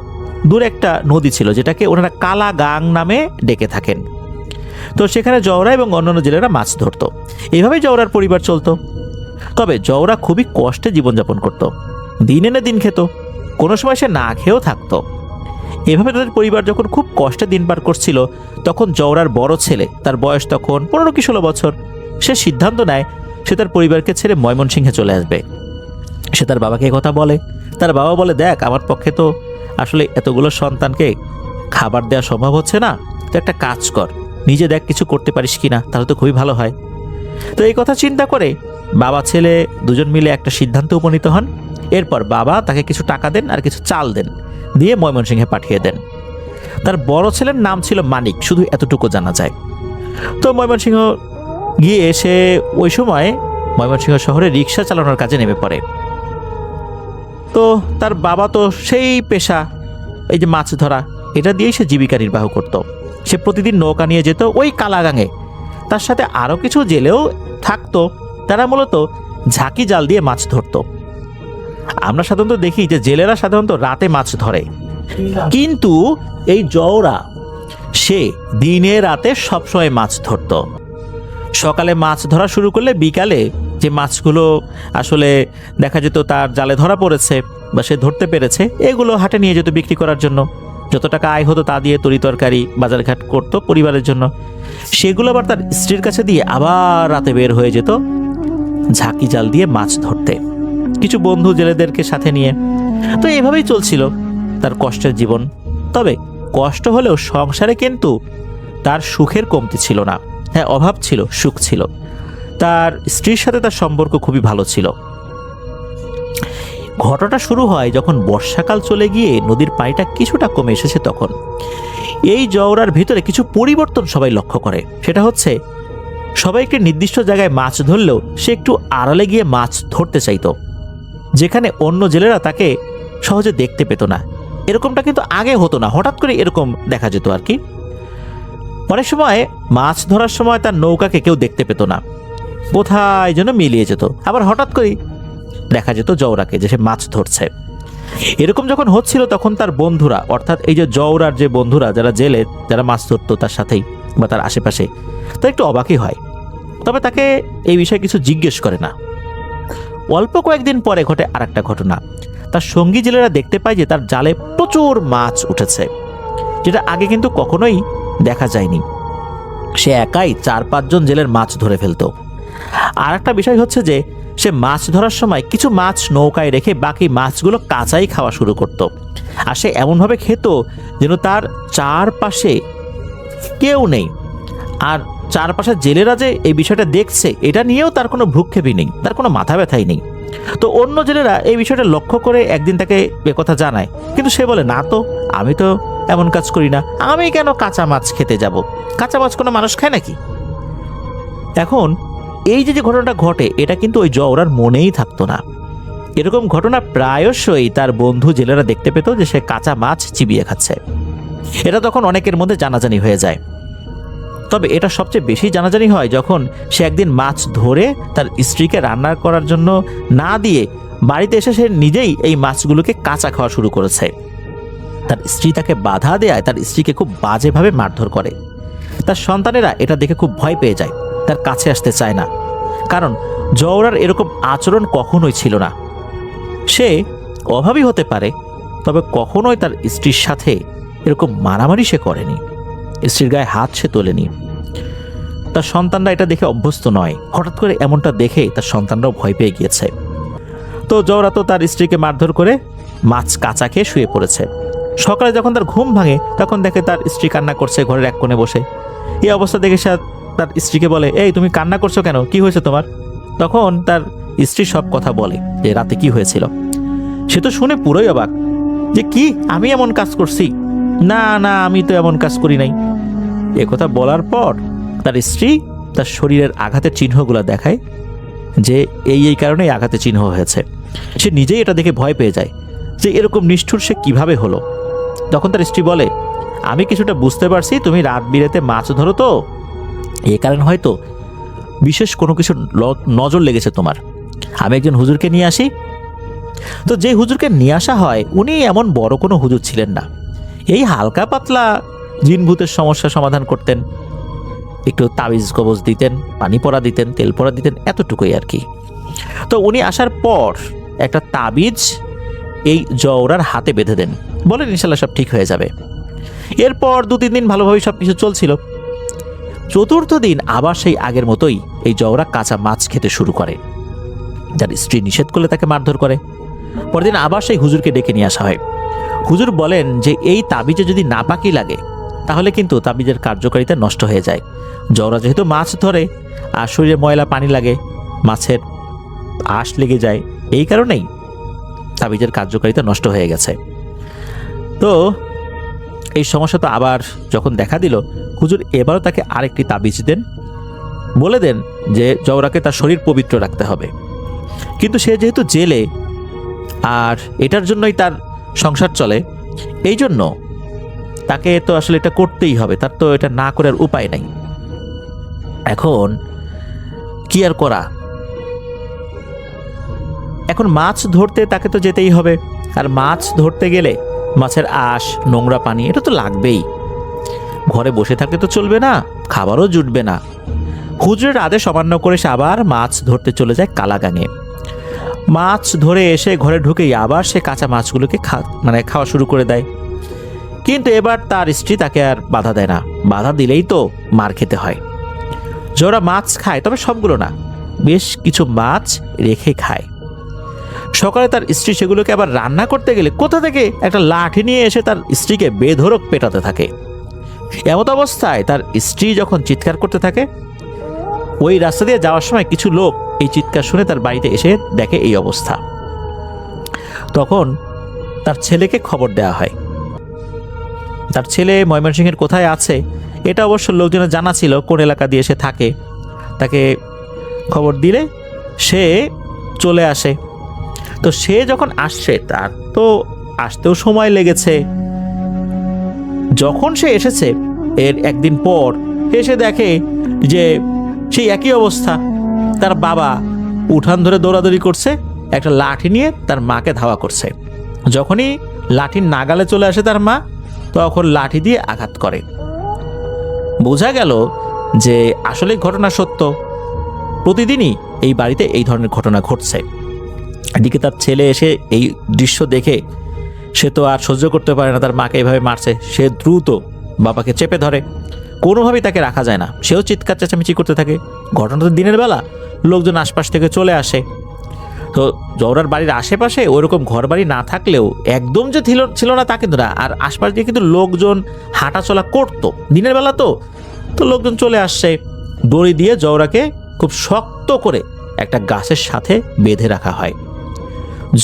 দূরে একটা নদী ছিল যেটাকে ওনারা কালা গাং নামে ডেকে থাকেন। তো সেখানে জওরা এবং অন্যান্য জেলেরা মাছ ধরতো। এইভাবেই জওরার পরিবার চলতো। তবে জওরা খুবই কষ্টে জীবনযাপন করত, দিন এনে দিন খেত, কোনো সময় সে না খেয়েও থাকতো। এভাবে তাদের পরিবার যখন খুব কষ্টে দিন পার করছিল, তখন জওরার বড় ছেলে, তার বয়স তখন 15 কি 16 বছর, সে সিদ্ধান্ত নেয় সে তার পরিবারকে ছেড়ে ময়মনসিংহে চলে আসবে। সে তার বাবাকে কথা বলে। তার বাবা বলে, দেখ আমার পক্ষে তো আসলে এতগুলো সন্তানকে খাবার দেওয়া সম্ভব হচ্ছে না, তো একটা কাজ কর, নিজে দেখ কিছু করতে পারিস কিনা, তাহলে তো খুবই ভালো হয়। তো এই কথা চিন্তা করে বাবা ছেলে দুজন মিলে একটা সিদ্ধান্তে উপনীত হন। এরপর বাবা তাকে কিছু টাকা দেন আর কিছু চাল দেন, দিয়ে ময়মনসিংহে পাঠিয়ে দেন। তার বড় ছেলের নাম ছিল মানিক, শুধু এতটুকু জানা যায়। তো ময়মনসিংহ গিয়ে সে ওই সময় ময়মনসিংহ শহরে রিক্সা চালানোর কাজে নেমে পড়ে। তো তার বাবা তো সেই পেশা, এই যে মাছ ধরা, এটা দিয়েই সে জীবিকা নির্বাহ করত। সে প্রতিদিন নৌকা নিয়ে যেত ওই কালাগাঙে। তার সাথে আরও কিছু জেলেও থাকতো, তারা মূলত ঝাঁকি জাল দিয়ে মাছ ধরতো। আমরা সাধারণত দেখি যে জেলেরা সাধারণত রাতে মাছ ধরে, কিন্তু এই জওরা সে দিনে রাতে সবসময় মাছ ধরতো। সকালে মাছ ধরা শুরু করলে বিকালে যে মাছগুলো আসলে দেখা যেত তার জালে ধরা পড়েছে বা সে ধরতে পেরেছে, এগুলো হাটে নিয়ে যেত বিক্রি করার জন্য। যত টাকা আয় হতো তা দিয়ে তরি তরকারি বাজারঘাট করতো পরিবারের জন্য। সেগুলো আবার তার স্ত্রীর কাছে দিয়ে আবার রাতে বের হয়ে যেত ঝাঁকি জাল দিয়ে মাছ ধরতে, কিছু বন্ধু জেলেদেরকে সাথে নিয়ে। তো এভাবেই চলছিল তার কষ্টের জীবন। তবে কষ্ট হলেও সংসারে কিন্তু তার সুখের কমতি ছিল না। হ্যাঁ, অভাব ছিল, সুখ ছিল। তার স্ত্রীর সাথে তার সম্পর্ক খুবই ভালো ছিল। ঘটনাটা শুরু হয় যখন বর্ষাকাল চলে গিয়ে নদীর পানিটা কিছুটা কমে এসেছে। তখন এই জওরার ভিতরে কিছু পরিবর্তন সবাই লক্ষ্য করে। সেটা হচ্ছে, সবাই একটি নির্দিষ্ট জায়গায় মাছ ধরলেও সে একটু আড়ালে গিয়ে মাছ ধরতে চাইতো, যেখানে অন্য জেলেরা তাকে সহজে দেখতে পেত না। এরকমটা কিন্তু আগে হতো না, হঠাৎ করে এরকম দেখা যেত আর কি। অনেক সময় মাছ ধরার সময় তার নৌকাকে কেউ দেখতে পেত না, কোথায় যেন মিলিয়ে যেত। আবার হঠাৎ করেই দেখা যেত জওরাকে যে সে মাছ ধরছে। এরকম যখন হচ্ছিল তখন তার বন্ধুরা, অর্থাৎ এই যে জওরার যে বন্ধুরা যারা জেলে, যারা মাছ ধরতো তার সাথেই বা তার আশেপাশে, তা একটু অবাকই হয়। তবে তাকে এই বিষয়ে কিছু জিজ্ঞেস করে না। অল্প কয়েকদিন পরে ঘটে আর একটা ঘটনা। তার সঙ্গী জেলেরা দেখতে পায় যে তার জালে প্রচুর মাছ উঠেছে, যেটা আগে কিন্তু কখনোই দেখা যায়নি। সে একাই 4-5 জন জেলের মাছ ধরে ফেলতো। আর একটা বিষয় হচ্ছে যে সে মাছ ধরার সময় কিছু মাছ নৌকায় রেখে বাকি মাছগুলো কাঁচাই খাওয়া শুরু করত। আর সে এমনভাবে খেত যেন তার চারপাশে কেউ নেই। আর চারপাশের জেলেরা যে এই বিষয়টা দেখছে, এটা নিয়েও তার কোনো ভ্রুক্ষেপই নেই, তার কোনো মাথা ব্যথাই নেই। তো অন্য জেলেরা এই বিষয়টা লক্ষ্য করে একদিন তাকে কথা জানায়, কিন্তু সে বলে, না তো, আমি তো এমন কাজ করি না, আমি কেন কাঁচা মাছ খেতে যাব? কাঁচা মাছ কোনো মানুষ খায় নাকি? এখন এই যে ঘটনাটা ঘটে, এটা কিন্তু ওই জওরার মনেই থাকতো না। এরকম ঘটনা প্রায়শই তার বন্ধু জেলেরা দেখতে পেত যে সে কাঁচা মাছ চিবিয়ে খাচ্ছে। এটা তখন অনেকের মধ্যে জানাজানি হয়ে যায়। তবে এটা সবচেয়ে বেশি জানাজানি হয় যখন সে একদিন মাছ ধরে তার স্ত্রীকে রান্না করার জন্য না দিয়ে বাড়িতে এসে সে নিজেই এই মাছগুলোকে কাঁচা খাওয়া শুরু করেছে। তার স্ত্রী তাকে বাধা দেয়, তার স্ত্রীকে খুব বাজেভাবে মারধর করে। তার সন্তানেরা এটা দেখে খুব ভয় পেয়ে যায়, তার কাছে আসতে চায় না, কারণ জওরার এরকম আচরণ কখনোই ছিল না। সে অভাবী হতে পারে, তবে কখনোই তার স্ত্রীর সাথে এরকম মারামারি সে করেনি, স্ত্রীর গায়ে হাত সে তোলেনি। তার সন্তানরা এটা দেখে অভ্যস্ত নয়। হঠাৎ করে এমনটা দেখে তার সন্তানরাও ভয় পেয়ে গিয়েছে। তো জওরা তো তার স্ত্রীকে মারধর করে মাছ কাঁচা খেয়ে শুয়ে পড়েছে। সকালে যখন তার ঘুম ভাঙে তখন দেখে তার স্ত্রী কান্না করছে ঘরের এক কোণে বসে। এই অবস্থা দেখে সে তার স্ত্রীকে বলে, এই তুমি কান্না করছো কেন, কি হয়েছে তোমার? তখন তার স্ত্রী সব কথা বলে যে রাতে কি হয়েছিল। সে তো শুনে পুরোই অবাক, যে কি, আমি এমন কাজ করছি? না না, আমি তো এমন কাজ করি নাই। একথা বলার পর তার স্ত্রী তার শরীরের আঘাতের চিহ্নগুলো দেখায় যে এই কারণেই আঘাতের চিহ্ন হয়েছে। সে নিজেই এটা দেখে ভয় পেয়ে যায় যে এরকম নিষ্ঠুর সে কিভাবে হলো। তখন তার স্ত্রী বলে, আমি কিছুটা বুঝতে পারছি, তুমি রাত বিরেতে মাছ ধরো, তো এ কারণে হয়তো বিশেষ কোনো কিছু নজর লেগেছে তোমার। আমি একজন হুজুরকে নিয়ে আসি। তো যে হুজুরকে নিয়ে আসা হয় উনি এমন বড় কোনো হুজুর ছিলেন না, এই হালকা পাতলা জিনভূতের সমস্যা সমাধান করতেন, একটু তাবিজ কবজ দিতেন, পানি পড়া দিতেন, তেল পড়া দিতেন, এতটুকুই আর কি। তো উনি আসার পর একটা তাবিজ এই জওরার হাতে বেঁধে দেন, বলেন ইনশাল্লাহ সব ঠিক হয়ে যাবে। এরপর 2-3 দিন ভালোভাবেই সব কিছু চলছিল। চতুর্থ দিন আবার সেই আগের মতোই এই জওরা কাঁচা মাছ খেতে শুরু করে। যার স্ত্রী নিষেধ করলে তাকে মারধর করে। পরদিন আবার সেই হুজুরকে ডেকে নিয়ে আসা হয়। হুজুর বলেন যে এই তাবিজে যদি নাপাকি লাগে তাহলে কিন্তু তাবিজের কার্যকারিতা নষ্ট হয়ে যায়। জওরা যেহেতু মাছ ধরে আর শরীরে ময়লা পানি লাগে, মাছের আঁশ লেগে যায়, এই কারণেই তাবিজের কার্যকারিতা নষ্ট হয়ে গেছে। তো এই সমস্যা তো আবার যখন দেখা দিল, হুজুর এবারও তাকে আরেকটি তাবিজ দেন, বলে দেন যে জওরাকে তার শরীর পবিত্র রাখতে হবে। কিন্তু সে যেহেতু জেলে আর এটার জন্যই তার সংসার চলে, এই জন্য তাকে তো আসলে এটা করতেই হবে, তার তো এটা না করার উপায় নাই। এখন কি আর করা, এখন মাছ ধরতে তাকে তো যেতেই হবে, আর মাছ ধরতে গেলে মাছের আঁশ, নোংরা পানি এটা তো লাগবেই। ঘরে বসে থাকলে তো চলবে না, খাবারও জুটবে না। হুজুরের আদেশ অমান্য করে সে আবার মাছ ধরতে চলে যায় কালাগাঙে। মাছ ধরে এসে ঘরে ঢুকেই আবার সে কাঁচা মাছগুলোকে খাওয়া শুরু করে দেয়। কিন্তু এবার তার স্ত্রী তাকে আর বাধা দেয় না, বাধা দিলেই তো মার খেতে হয়। জওরা মাছ খায়, তবে সবগুলো না, বেশ কিছু মাছ রেখে খায়। সকালে তার স্ত্রী সেগুলোকে আবার রান্না করতে গেলে কোথা থেকে একটা লাঠি নিয়ে এসে তার স্ত্রীকে বেধড়ক পেটাতে থাকে। এমত অবস্থায় তার স্ত্রী যখন চিৎকার করতে থাকে, ওই রাস্তা দিয়ে যাওয়ার সময় কিছু লোক এই চিৎকার শুনে তার বাড়িতে এসে দেখে এই অবস্থা। তখন তার ছেলেকে খবর দেওয়া হয়। তার ছেলে ময়মনসিংহের কোথায় আছে এটা অবশ্য লোকজনের জানা ছিল, কোন এলাকা দিয়ে সে থাকে। তাকে খবর দিলে সে চলে আসে। তো সে যখন আসছে, তার তো আসতেও সময় লেগেছে। যখন সে এসেছে এর একদিন পর, এসে দেখে যে সেই একই অবস্থা। তার বাবা উঠান ধরে দৌড়াদৌড়ি করছে, একটা লাঠি নিয়ে তার মাকে ধাওয়া করছে। যখনই লাঠির নাগালে চলে আসে তার মা, তখন লাঠি দিয়ে আঘাত করে। বোঝা গেল যে আসলে ঘটনা সত্য, প্রতিদিনই এই বাড়িতে এই ধরনের ঘটনা ঘটছে। এদিকে তার ছেলে এসে এই দৃশ্য দেখে সে তো আর সহ্য করতে পারে না, তার মাকে এইভাবে মারছে। সে দ্রুত বাবাকে চেপে ধরে, কোনোভাবেই তাকে রাখা যায় না। সেও চিৎকার চেঁচামেচি করতে থাকে। ঘটনা তো দিনের বেলা, লোকজন আশপাশ থেকে চলে আসে। তো জওরার বাড়ির আশেপাশে ওইরকম ঘর বাড়ি না থাকলেও একদম যে ছিল না তা কিন্তু না, আর আশপাশ দিয়ে কিন্তু লোকজন হাঁটাচলা করতো দিনের বেলা। তো লোকজন চলে আসছে। দড়ি দিয়ে জওরাকে খুব শক্ত করে একটা গাছের সাথে বেঁধে রাখা হয়।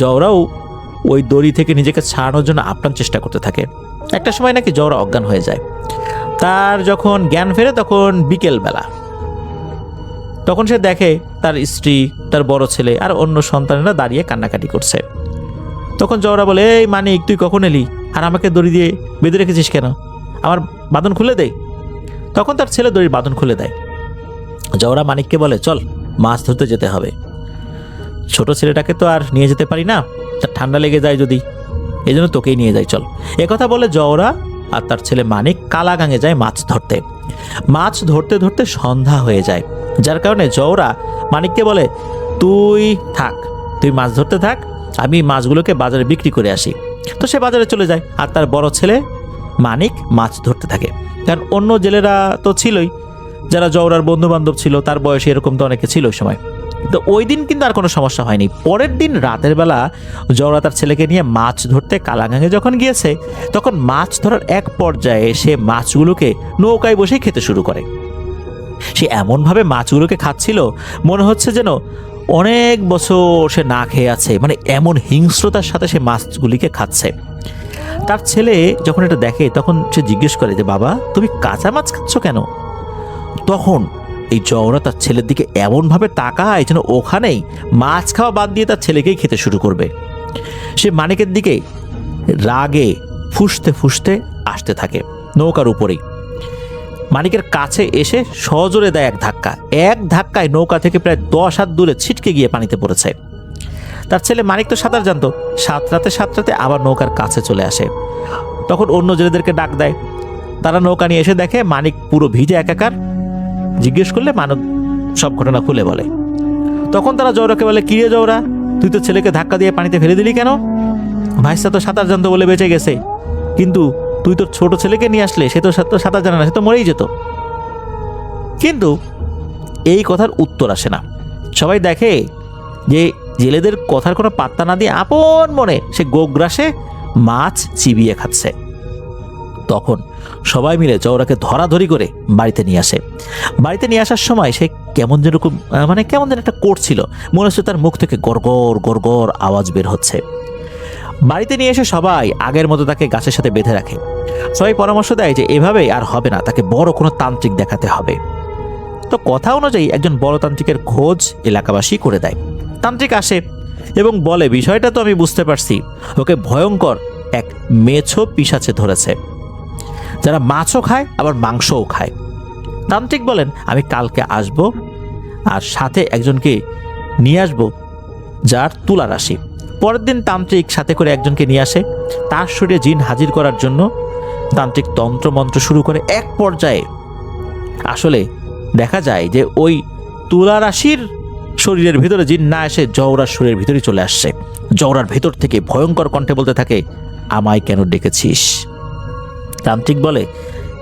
জওরাও ওই দড়ি থেকে নিজেকে ছাড়ানোর জন্য আপ্রাণ চেষ্টা করতে থাকে। একটা সময় নাকি জওরা অজ্ঞান হয়ে যায়। তার যখন জ্ঞান ফেরে তখন বিকেলবেলা। তখন সে দেখে তার স্ত্রী, তার বড় ছেলে আর অন্য সন্তানেরা দাঁড়িয়ে কান্নাকাটি করছে। তখন জওরা বলে, এই মানিক, তুই কখন এলি? আর আমাকে দড়ি দিয়ে বেঁধে রেখেছিস কেন? আমার বাঁধন খুলে দে। তখন তার ছেলে দড়ির বাঁধন খুলে দেয়। জওরা মানিককে বলে, চল মাছ ধরতে যেতে হবে। ছোট ছেলেটাকে তো আর নিয়ে যেতে পারি না, তার ঠান্ডা লেগে যায় যদি, এই জন্য তোকেই নিয়ে যাই, চল। একথা বলে জওরা আর তার ছেলে মানিক কালাগাঙে যায় মাছ ধরতে। মাছ ধরতে ধরতে সন্ধ্যা হয়ে যায়, যার কারণে জওরা মানিককে বলে, তুই থাক, তুই মাছ ধরতে থাক, আমি মাছগুলোকে বাজারে বিক্রি করে আসি। তো সে বাজারে চলে যায়, আর তার বড় ছেলে মানিক মাছ ধরতে থাকে। কারণ অন্য জেলেরা তো ছিলই, যারা জওরার বন্ধু বান্ধব ছিল, তার বয়সে এরকম তো অনেকে ছিল ওই সময়। তো ওই দিন কিন্তু আর কোনো সমস্যা হয়নি। পরের দিন রাতের বেলা জওরা তার ছেলেকে নিয়ে মাছ ধরতে কালাগাঙে যখন গিয়েছে, তখন মাছ ধরার এক পর্যায়ে সে মাছগুলোকে নৌকায় বসেই খেতে শুরু করে। সে এমনভাবে মাছগুলোকে খাচ্ছিল, মনে হচ্ছে যেন অনেক বছর সে না খেয়ে আছে, মানে এমন হিংস্রতার সাথে সে মাছগুলিকে খাচ্ছে। তার ছেলে যখন এটা দেখে, তখন সে জিজ্ঞেস করে যে, বাবা, তুমি কাঁচা মাছ খাচ্ছ কেন? তখন এই জওরা তার ছেলের দিকে এমনভাবে তাকায় যেন ওখানেই মাছ খাওয়া বাদ দিয়ে তার ছেলেকেই খেতে শুরু করবে। সে মানিকের দিকে রাগে ফুঁসতে ফুঁসতে আসতে থাকে নৌকার উপরেই। মানিকের কাছে এসে সজোরে দেয় এক ধাক্কায় নৌকা থেকে প্রায় 10 হাত দূরে ছিটকে গিয়ে পানিতে পড়েছে। তার ছেলে মানিক তো সাঁতার জানতো, সাঁতরাতে আবার নৌকার কাছে চলে আসে। তখন অন্য জেলেদেরকে ডাক দেয়, তারা নৌকা নিয়ে এসে দেখে মানিক পুরো ভিজে একাকার। জিজ্ঞেস করলে মানব সব ঘটনা খুলে বলে। তখন তারা জওরাকে বলে, কি রে জওরা, তুই তো ছেলেকে ধাক্কা দিয়ে পানিতে ফেলে দিলি কেন? ভাইসা তো সাঁতার জানতো বলে বেঁচে গেছে, কিন্তু তুই তোর ছোট ছেলেকে নিয়ে আসলে সে তো সাঁতার জানে না, সে তো মরেই যেত। কিন্তু এই কথার উত্তর আসে না। সবাই দেখে যে জেলেদের কথার কোনো পাত্তা না দিয়ে আপন মনে সে গোগ্রাসে মাছ চিবিয়ে খাচ্ছে। তখন সবাই মিলে জওরাকে ধরাধরি করে বাড়িতে নিয়ে আসে। বাড়িতে নিয়ে আসার সময় সে কেমন যেন একটা করছিল, মনে হচ্ছে তার মুখ থেকে গড়গড় গড়গড় আওয়াজ বের হচ্ছে। বাড়িতে নিয়ে এসে সবাই আগের মতো তাকে গাছের সাথে বেঁধে রাখে। সবাই পরামর্শ দেয় যে এভাবেই আর হবে না, তাকে বড় কোনো তান্ত্রিক দেখাতে হবে। তো কথা অনুযায়ী একজন বড় তান্ত্রিকের খোঁজ এলাকাবাসী করে দেয়। তান্ত্রিক আসে এবং বলে, বিষয়টা তো আমি বুঝতে পারছি, ওকে ভয়ঙ্কর এক মেছো পিশাচে ধরেছে, যারা মাছও খায় আবার মাংসও খায়। তান্ত্রিক বলেন, আমি কালকে আসব আর সাথে একজনকে নিয়ে আসব যার তুলা রাশি। পরের দিন তান্ত্রিক সাথে করে একজনকে নিয়ে আসে। তার শরীরে জিন হাজির করার জন্য তান্ত্রিক তন্ত্রমন্ত্র শুরু করে। এক পর্যায়ে আসলে দেখা যায় যে ওই তুলা রাশির শরীরের ভিতরে জিন না এসে জওরার শরীরের ভিতরে চলে আসছে। জওরার ভেতর থেকে ভয়ঙ্কর কণ্ঠে বলতে থাকে, আমায় কেন ডেকেছিস? তান্ত্রিক বলে,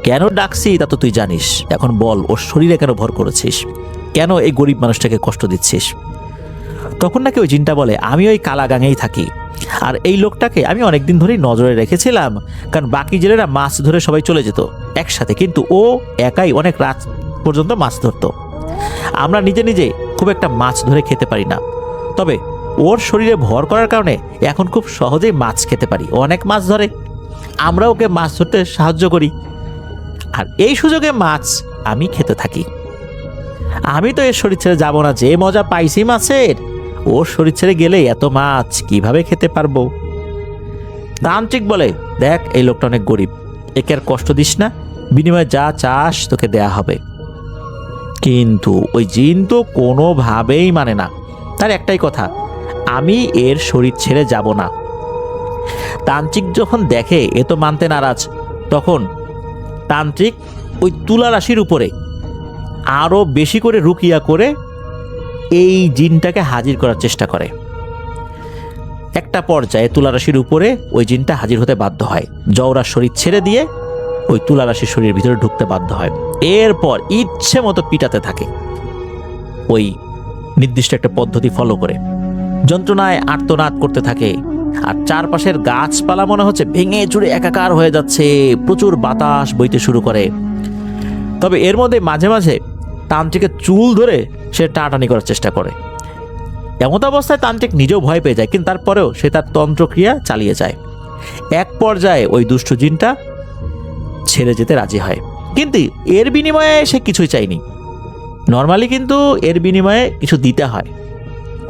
কেন ডাকছি তা তো তুই জানিস, এখন বল ওর শরীরে কেন ভর করেছিস, কেন এই গরিব মানুষটাকে কষ্ট দিচ্ছিস? তখন নাকি ওই জিনটা বলে, আমি ওই কালাগাঙেই থাকি, আর এই লোকটাকে আমি অনেকদিন ধরেই নজরে রেখেছিলাম, কারণ বাকি জেলেরা মাছ ধরে সবাই চলে যেত একসাথে, কিন্তু ও একাই অনেক রাত পর্যন্ত মাছ ধরতো। আমরা নিজে নিজে খুব একটা মাছ ধরে খেতে পারি না, তবে ওর শরীরে ভর করার কারণে এখন খুব সহজেই মাছ খেতে পারি। ও অনেক মাছ ধরে, আমরা ওকে মাছ ধরতে সাহায্য করি, আর এই সুযোগে মাছ আমি খেতে থাকি। আমি তো এর শরীর ছেড়ে যাবো না, যে মজা পাইছি মাছের, ওর শরীর ছেড়ে গেলে এত মাছ কিভাবে খেতে পারবো? তান্ত্রিক বলে, দেখ এই লোকটা অনেক গরিব, একে আর কষ্ট দিস না, বিনিময়ে যা চাস তোকে দেয়া হবে। কিন্তু ওই জিন তো কোনোভাবেই মানে না, তার একটাই কথা, আমি এর শরীর ছেড়ে যাব না। তান্ত্রিক যখন দেখে এ তো মানতে নারাজ, তখন তান্ত্রিক ওই তুলা রাশির উপরে আরো বেশি করে রুকিয়া করে এই জিনটাকে হাজির করার চেষ্টা করে। একটা পর্যায়ে তুলা রাশির উপরে ওই জিনটা হাজির হতে বাধ্য হয়, জওরার শরীর ছেড়ে দিয়ে ওই তুলা রাশির শরীরের ভিতরে ঢুকতে বাধ্য হয়। এরপর ইচ্ছে মতো পিটাতে থাকে ওই নির্দিষ্ট একটা পদ্ধতি ফলো করে, যন্ত্রণায় আর্তনাদ করতে থাকে, আর চারপাশের গাছপালা মনে হচ্ছে ভেঙে চুরে একাকার হয়ে যাচ্ছে, প্রচুর বাতাস বইতে শুরু করে। তবে এর মধ্যে মাঝে মাঝে তান্ত্রিকের চুল ধরে সে টানাটানি করার চেষ্টা করে। এমত অবস্থায় তান্ত্রিক নিজেও ভয় পেয়ে যায়, কিন্তু তারপরেও সে তার তন্ত্রক্রিয়া চালিয়ে যায়। এক পর্যায়ে ওই দুষ্ট জিনটা ছেড়ে যেতে রাজি হয়, কিন্তু এর বিনিময়ে সে কিছুই চায়নি। নর্মালি কিন্তু এর বিনিময়ে কিছু দিতে হয়,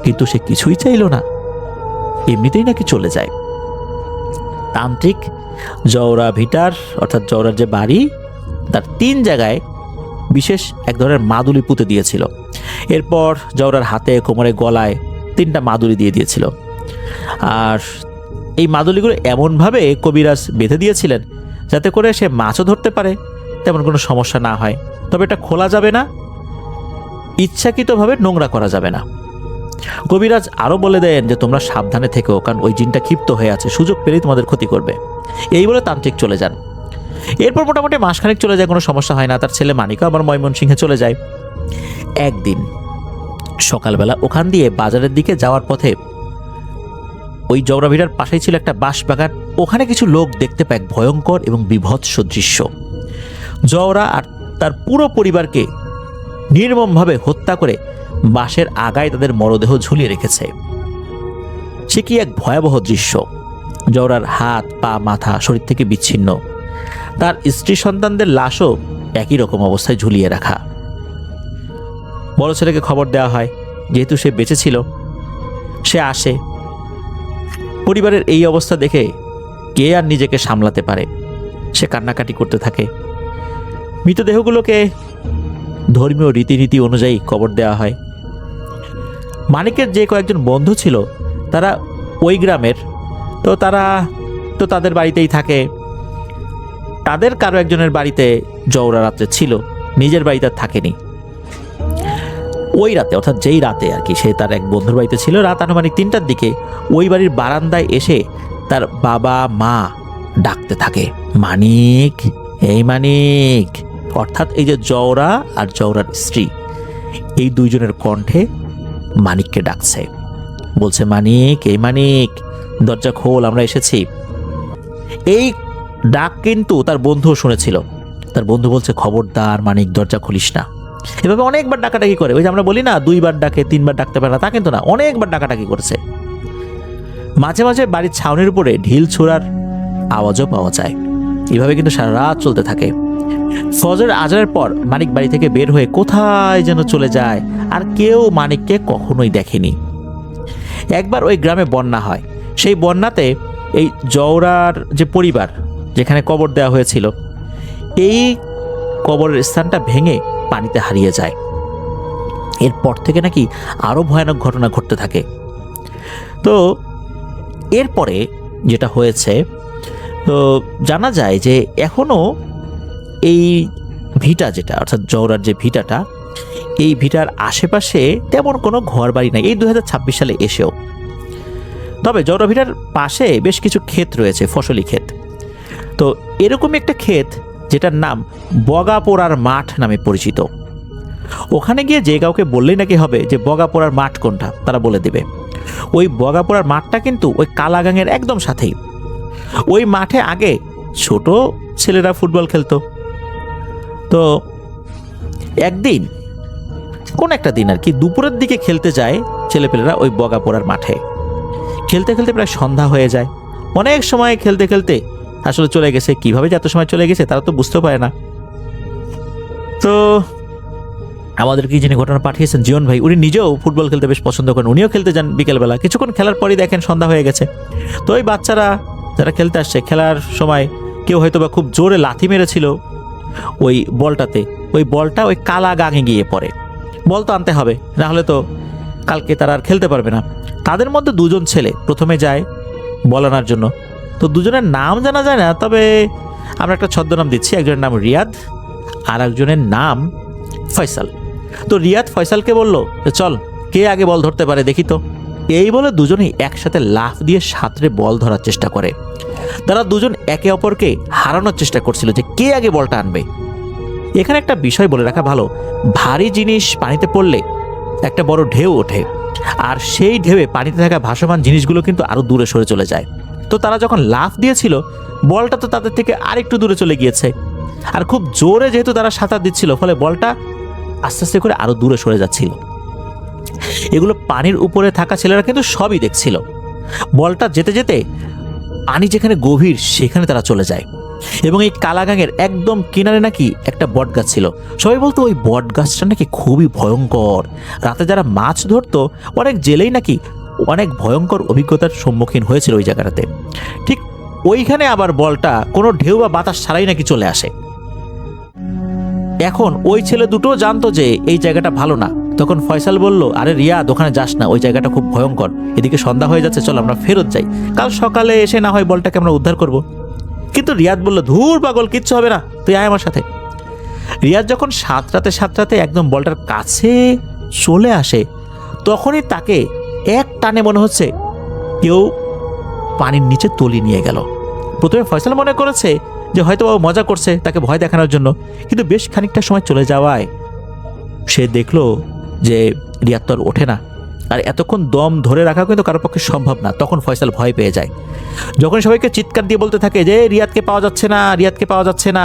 কিন্তু সে কিছুই চাইল না, এমনিতেই নাকি চলে যায়। তান্ত্রিক জওরা ভিটার অর্থাৎ জওরার যে বাড়ি, তার 3 জায়গায় বিশেষ এক ধরনের মাদুলি পুঁতে দিয়েছিল। এরপর জওরার হাতে, কোমরে, গলায় 3টা মাদুলি দিয়ে দিয়েছিল। আর এই মাদুলিগুলো এমনভাবে কবিরাজ বেঁধে দিয়েছিলেন যাতে করে সে মাছও ধরতে পারে, তেমন কোনো সমস্যা না হয়। তবে এটা খোলা যাবে না, ইচ্ছাকৃতভাবে নোংরা করা যাবে না। কবিরাজ আরও বলে দেন যে তোমরা সাবধানে থেকো, কারণ ওই জিনটা ক্ষিপ্ত হয়ে আছে, সুযোগ পেলেই তোমাদের ক্ষতি করবে। এই বলে তান্ত্রিক চলে যান। এরপর মোটামুটি মাসখানেক চলে যায়, কোনো সমস্যা হয় না। তার ছেলে মানিকও আবার ময়মনসিংহে চলে যায়। একদিন সকালবেলা ওখান দিয়ে বাজারের দিকে যাওয়ার পথে ওই জওরাভিটার পাশেই ছিল একটা বাঁশ বাগান। ওখানে কিছু লোক দেখতে পায় ভয়ঙ্কর এবং বিভৎস দৃশ্য। জওরা আর তার পুরো পরিবারকে নির্মমভাবে হত্যা করে বাঁশের আগায় তাদের মরদেহ ঝুলিয়ে রেখেছে। সে কি এক ভয়াবহ দৃশ্য! জওরার হাত, পা, মাথা শরীর থেকে বিচ্ছিন্ন, তার স্ত্রী সন্তানদের লাশও একই রকম অবস্থায় ঝুলিয়ে রাখা। বড় ছেলেকে খবর দেওয়া হয়, যেহেতু সে বেঁচে ছিল। সে আসে। পরিবারের এই অবস্থা দেখে কে আর নিজেকে সামলাতে পারে, সে কান্নাকাটি করতে থাকে। মৃতদেহগুলোকে ধর্মীয় রীতিনীতি অনুযায়ী কবর দেওয়া হয়। মানিকের যে কয়েকজন বন্ধু ছিল তারা ওই গ্রামের, তো তারা তো তাদের বাড়িতেই থাকে। তাদের কারো একজনের বাড়িতে জওরা রাত্রে ছিল, নিজের বাড়িতে থাকেনি। ওই রাতে, অর্থাৎ যেই রাতে আর কি সে তার এক বন্ধুর বাড়িতে ছিল, রাত আনুমানিক 3টার দিকে ওই বাড়ির বারান্দায় এসে তার বাবা মা ডাকতে থাকে, মানিক, এই মানিক। অর্থাৎ এই যে জওরা আর জওরার স্ত্রী, এই দুইজনের কণ্ঠে মানিককে ডাকছে, বলছে, মানিক, এই মানিক, দরজা খোল, আমরা এসেছি। এই ডাক কিন্তু তার বন্ধুও শুনেছিল। তার বন্ধু বলছে, খবরদার মানিক, দরজা খুলিস না। এভাবে অনেকবার ডাকাডাকি করে। ওই যে আমরা বলি না 2বার ডাকে 3বার ডাকতে পারে না, তা কিন্তু না, অনেকবার ডাকাডাকি করেছে। মাঝে মাঝে বাড়ির ছাউনির উপরে ঢিল ছোড়ার আওয়াজও পাওয়া যায়। এভাবে কিন্তু সারা রাত চলতে থাকে। ফজর আজানের পর মানিক বাড়ি থেকে বের হয়ে কোথায় যেন চলে যায়, আর কেউ মানিককে কখনোই দেখেনি। একবার ওই গ্রামে বন্যা হয়। সেই বন্যাতে এই জওরার যে পরিবার যেখানে কবর দেওয়া হয়েছিল, এই কবরের স্থানটা ভেঙে পানিতে হারিয়ে যায়। এরপর থেকে নাকি আরো ভয়ানক ঘটনা ঘটতে থাকে। তো এরপরে যেটা হয়েছে, তো জানা যায় যে এখনো এই ভিটা যেটা অর্থাৎ জওরার যে ভিটাটা, এই ভিটার আশেপাশে তেমন কোনো ঘর বাড়ি নাই এই 2026 সালে এসেও। তবে জওরা ভিটার পাশে বেশ কিছু ক্ষেত রয়েছে, ফসলি ক্ষেত। তো এরকমই একটা ক্ষেত যেটার নাম বগাপোড়ার মাঠ নামে পরিচিত। ওখানে গিয়ে যে কাউকে বললেই নাকি হবে যে বগাপোড়ার মাঠ কোনটা, তারা বলে দিবে। ওই বগাপোড়ার মাঠটা কিন্তু ওই কালাগাঙের একদম সাথেই। ওই মাঠে আগে ছোট ছেলেরা ফুটবল খেলতো। তো একদিন কোন একটা দিন আর কি দুপুরের দিকে খেলতে যায় ছেলেপেলেরা ওই বগাপোড়ার মাঠে। খেলতে খেলতে প্রায় সন্ধ্যা হয়ে যায়। অনেক সময় খেলতে খেলতে আসলে চলে গেছে। কিভাবে যে এত সময় চলে গেছে তারা তো বুঝতে পারে না। তো আমাদের কি যিনি ঘটনা পাঠিয়েছেন জীবন ভাই, উনি নিজেও ফুটবল খেলতে বেশ পছন্দ করেন। উনিও খেলতে যান বিকেলবেলা। কিছুক্ষণ খেলার পরই দেখেন সন্ধ্যা হয়ে গেছে। তো ওই বাচ্চারা যারা খেলতে আসছে, খেলার সময় কেউ হয়তো বা খুব জোরে লাথি মেরেছিল ওই বলটাতে। ওই বলটা ওই কালা গাঙে গিয়ে পড়ে। বল তো আনতে হবে, না হলে তো কালকে তারা আর খেলতে পারবে না। তাদের মধ্যে দুজন ছেলে প্রথমে যায় বল আনার জন্য। তো দুজনের নাম জানা যায় না, তবে আমরা একটা ছদ্মনাম দিচ্ছি। একজনের নাম রিয়াদ আর একজনের নাম ফয়সাল। তো রিয়াদ ফয়সালকে বলল যে চল, কে আগে বল ধরতে পারে দেখি তো। এই বলে দুজনেই একসাথে লাফ দিয়ে সাঁতরে বল ধরার চেষ্টা করে। তারা দুজন একে অপরকে হারানোর চেষ্টা করছিল যে কে আগে বলটা আনবে। এখানে একটা বিষয় বলে রাখা ভালো, ভারী জিনিস পানিতে পড়লে একটা বড় ঢেউ ওঠে, আর সেই ঢেউয়ে পানিতে থাকা ভাসমান জিনিসগুলো কিন্তু আরো দূরে সরে চলে যায়। তো তারা যখন লাফ দিয়েছিল, বলটা তো তাদের থেকে আরেকটু দূরে চলে গিয়েছে। আর খুব জোরে যেহেতু তারা সাঁতার দিচ্ছিল, ফলে বলটা আস্তে আস্তে করে আরো দূরে সরে যাচ্ছিল। এগুলো পানির উপরে থাকা ছেলেরা কিন্তু সবই দেখছিল। বলটা যেতে যেতে পানি যেখানে গভীর সেখানে তারা চলে যায়। এবং এই কালাগাঙের একদম কিনারে নাকি একটা বট গাছ ছিল। সবাই বলতো ওই বট গাছটা নাকি খুবই ভয়ঙ্কর। রাতে যারা মাছ ধরতো, অনেক জেলেই নাকি অনেক ভয়ঙ্কর অভিজ্ঞতার সম্মুখীন হয়েছিল ওই জায়গাটাতে। ঠিক ওইখানে আবার বলটা কোনো ঢেউ বা বাতাস ছাড়াই নাকি চলে আসে। এখন ওই ছেলে দুটো জানতো যে এই জায়গাটা ভালো না। তখন ফয়সাল বলল, আরে রিয়াদ, ওখানে যাস না, ওই জায়গাটা খুব ভয়ঙ্কর। এদিকে সন্ধ্যা হয়ে যাচ্ছে, চল আমরা ফেরত যাই, কাল সকালে এসে না হয় বলটাকে আমরা উদ্ধার করব। কিন্তু রিয়াদ বলল, ধুর পাগল, কিচ্ছু হবে না, তুই আয় আমার সাথে। রিয়াদ যখন সাঁতরাতে একদম বলটার কাছে চলে আসে, তখনই তাকে এক টানে মনে হচ্ছে কেউ পানির নিচে তলিয়ে নিয়ে গেল। প্রথমে ফয়সাল মনে করেছে যে হয়তো ও মজা করছে, তাকে ভয় দেখানোর জন্য। কিন্তু বেশ খানিকটা সময় চলে যাওয়ায় সে দেখলো যে রিয়াদ তো আর ওঠে না। আর এতক্ষণ দম ধরে রাখা কিন্তু কারোর পক্ষে সম্ভব না। তখন ফয়সাল ভয় পেয়ে যায়। যখন সবাইকে চিৎকার দিয়ে বলতে থাকে যে রিয়াদকে পাওয়া যাচ্ছে না, রিয়াদকে পাওয়া যাচ্ছে না,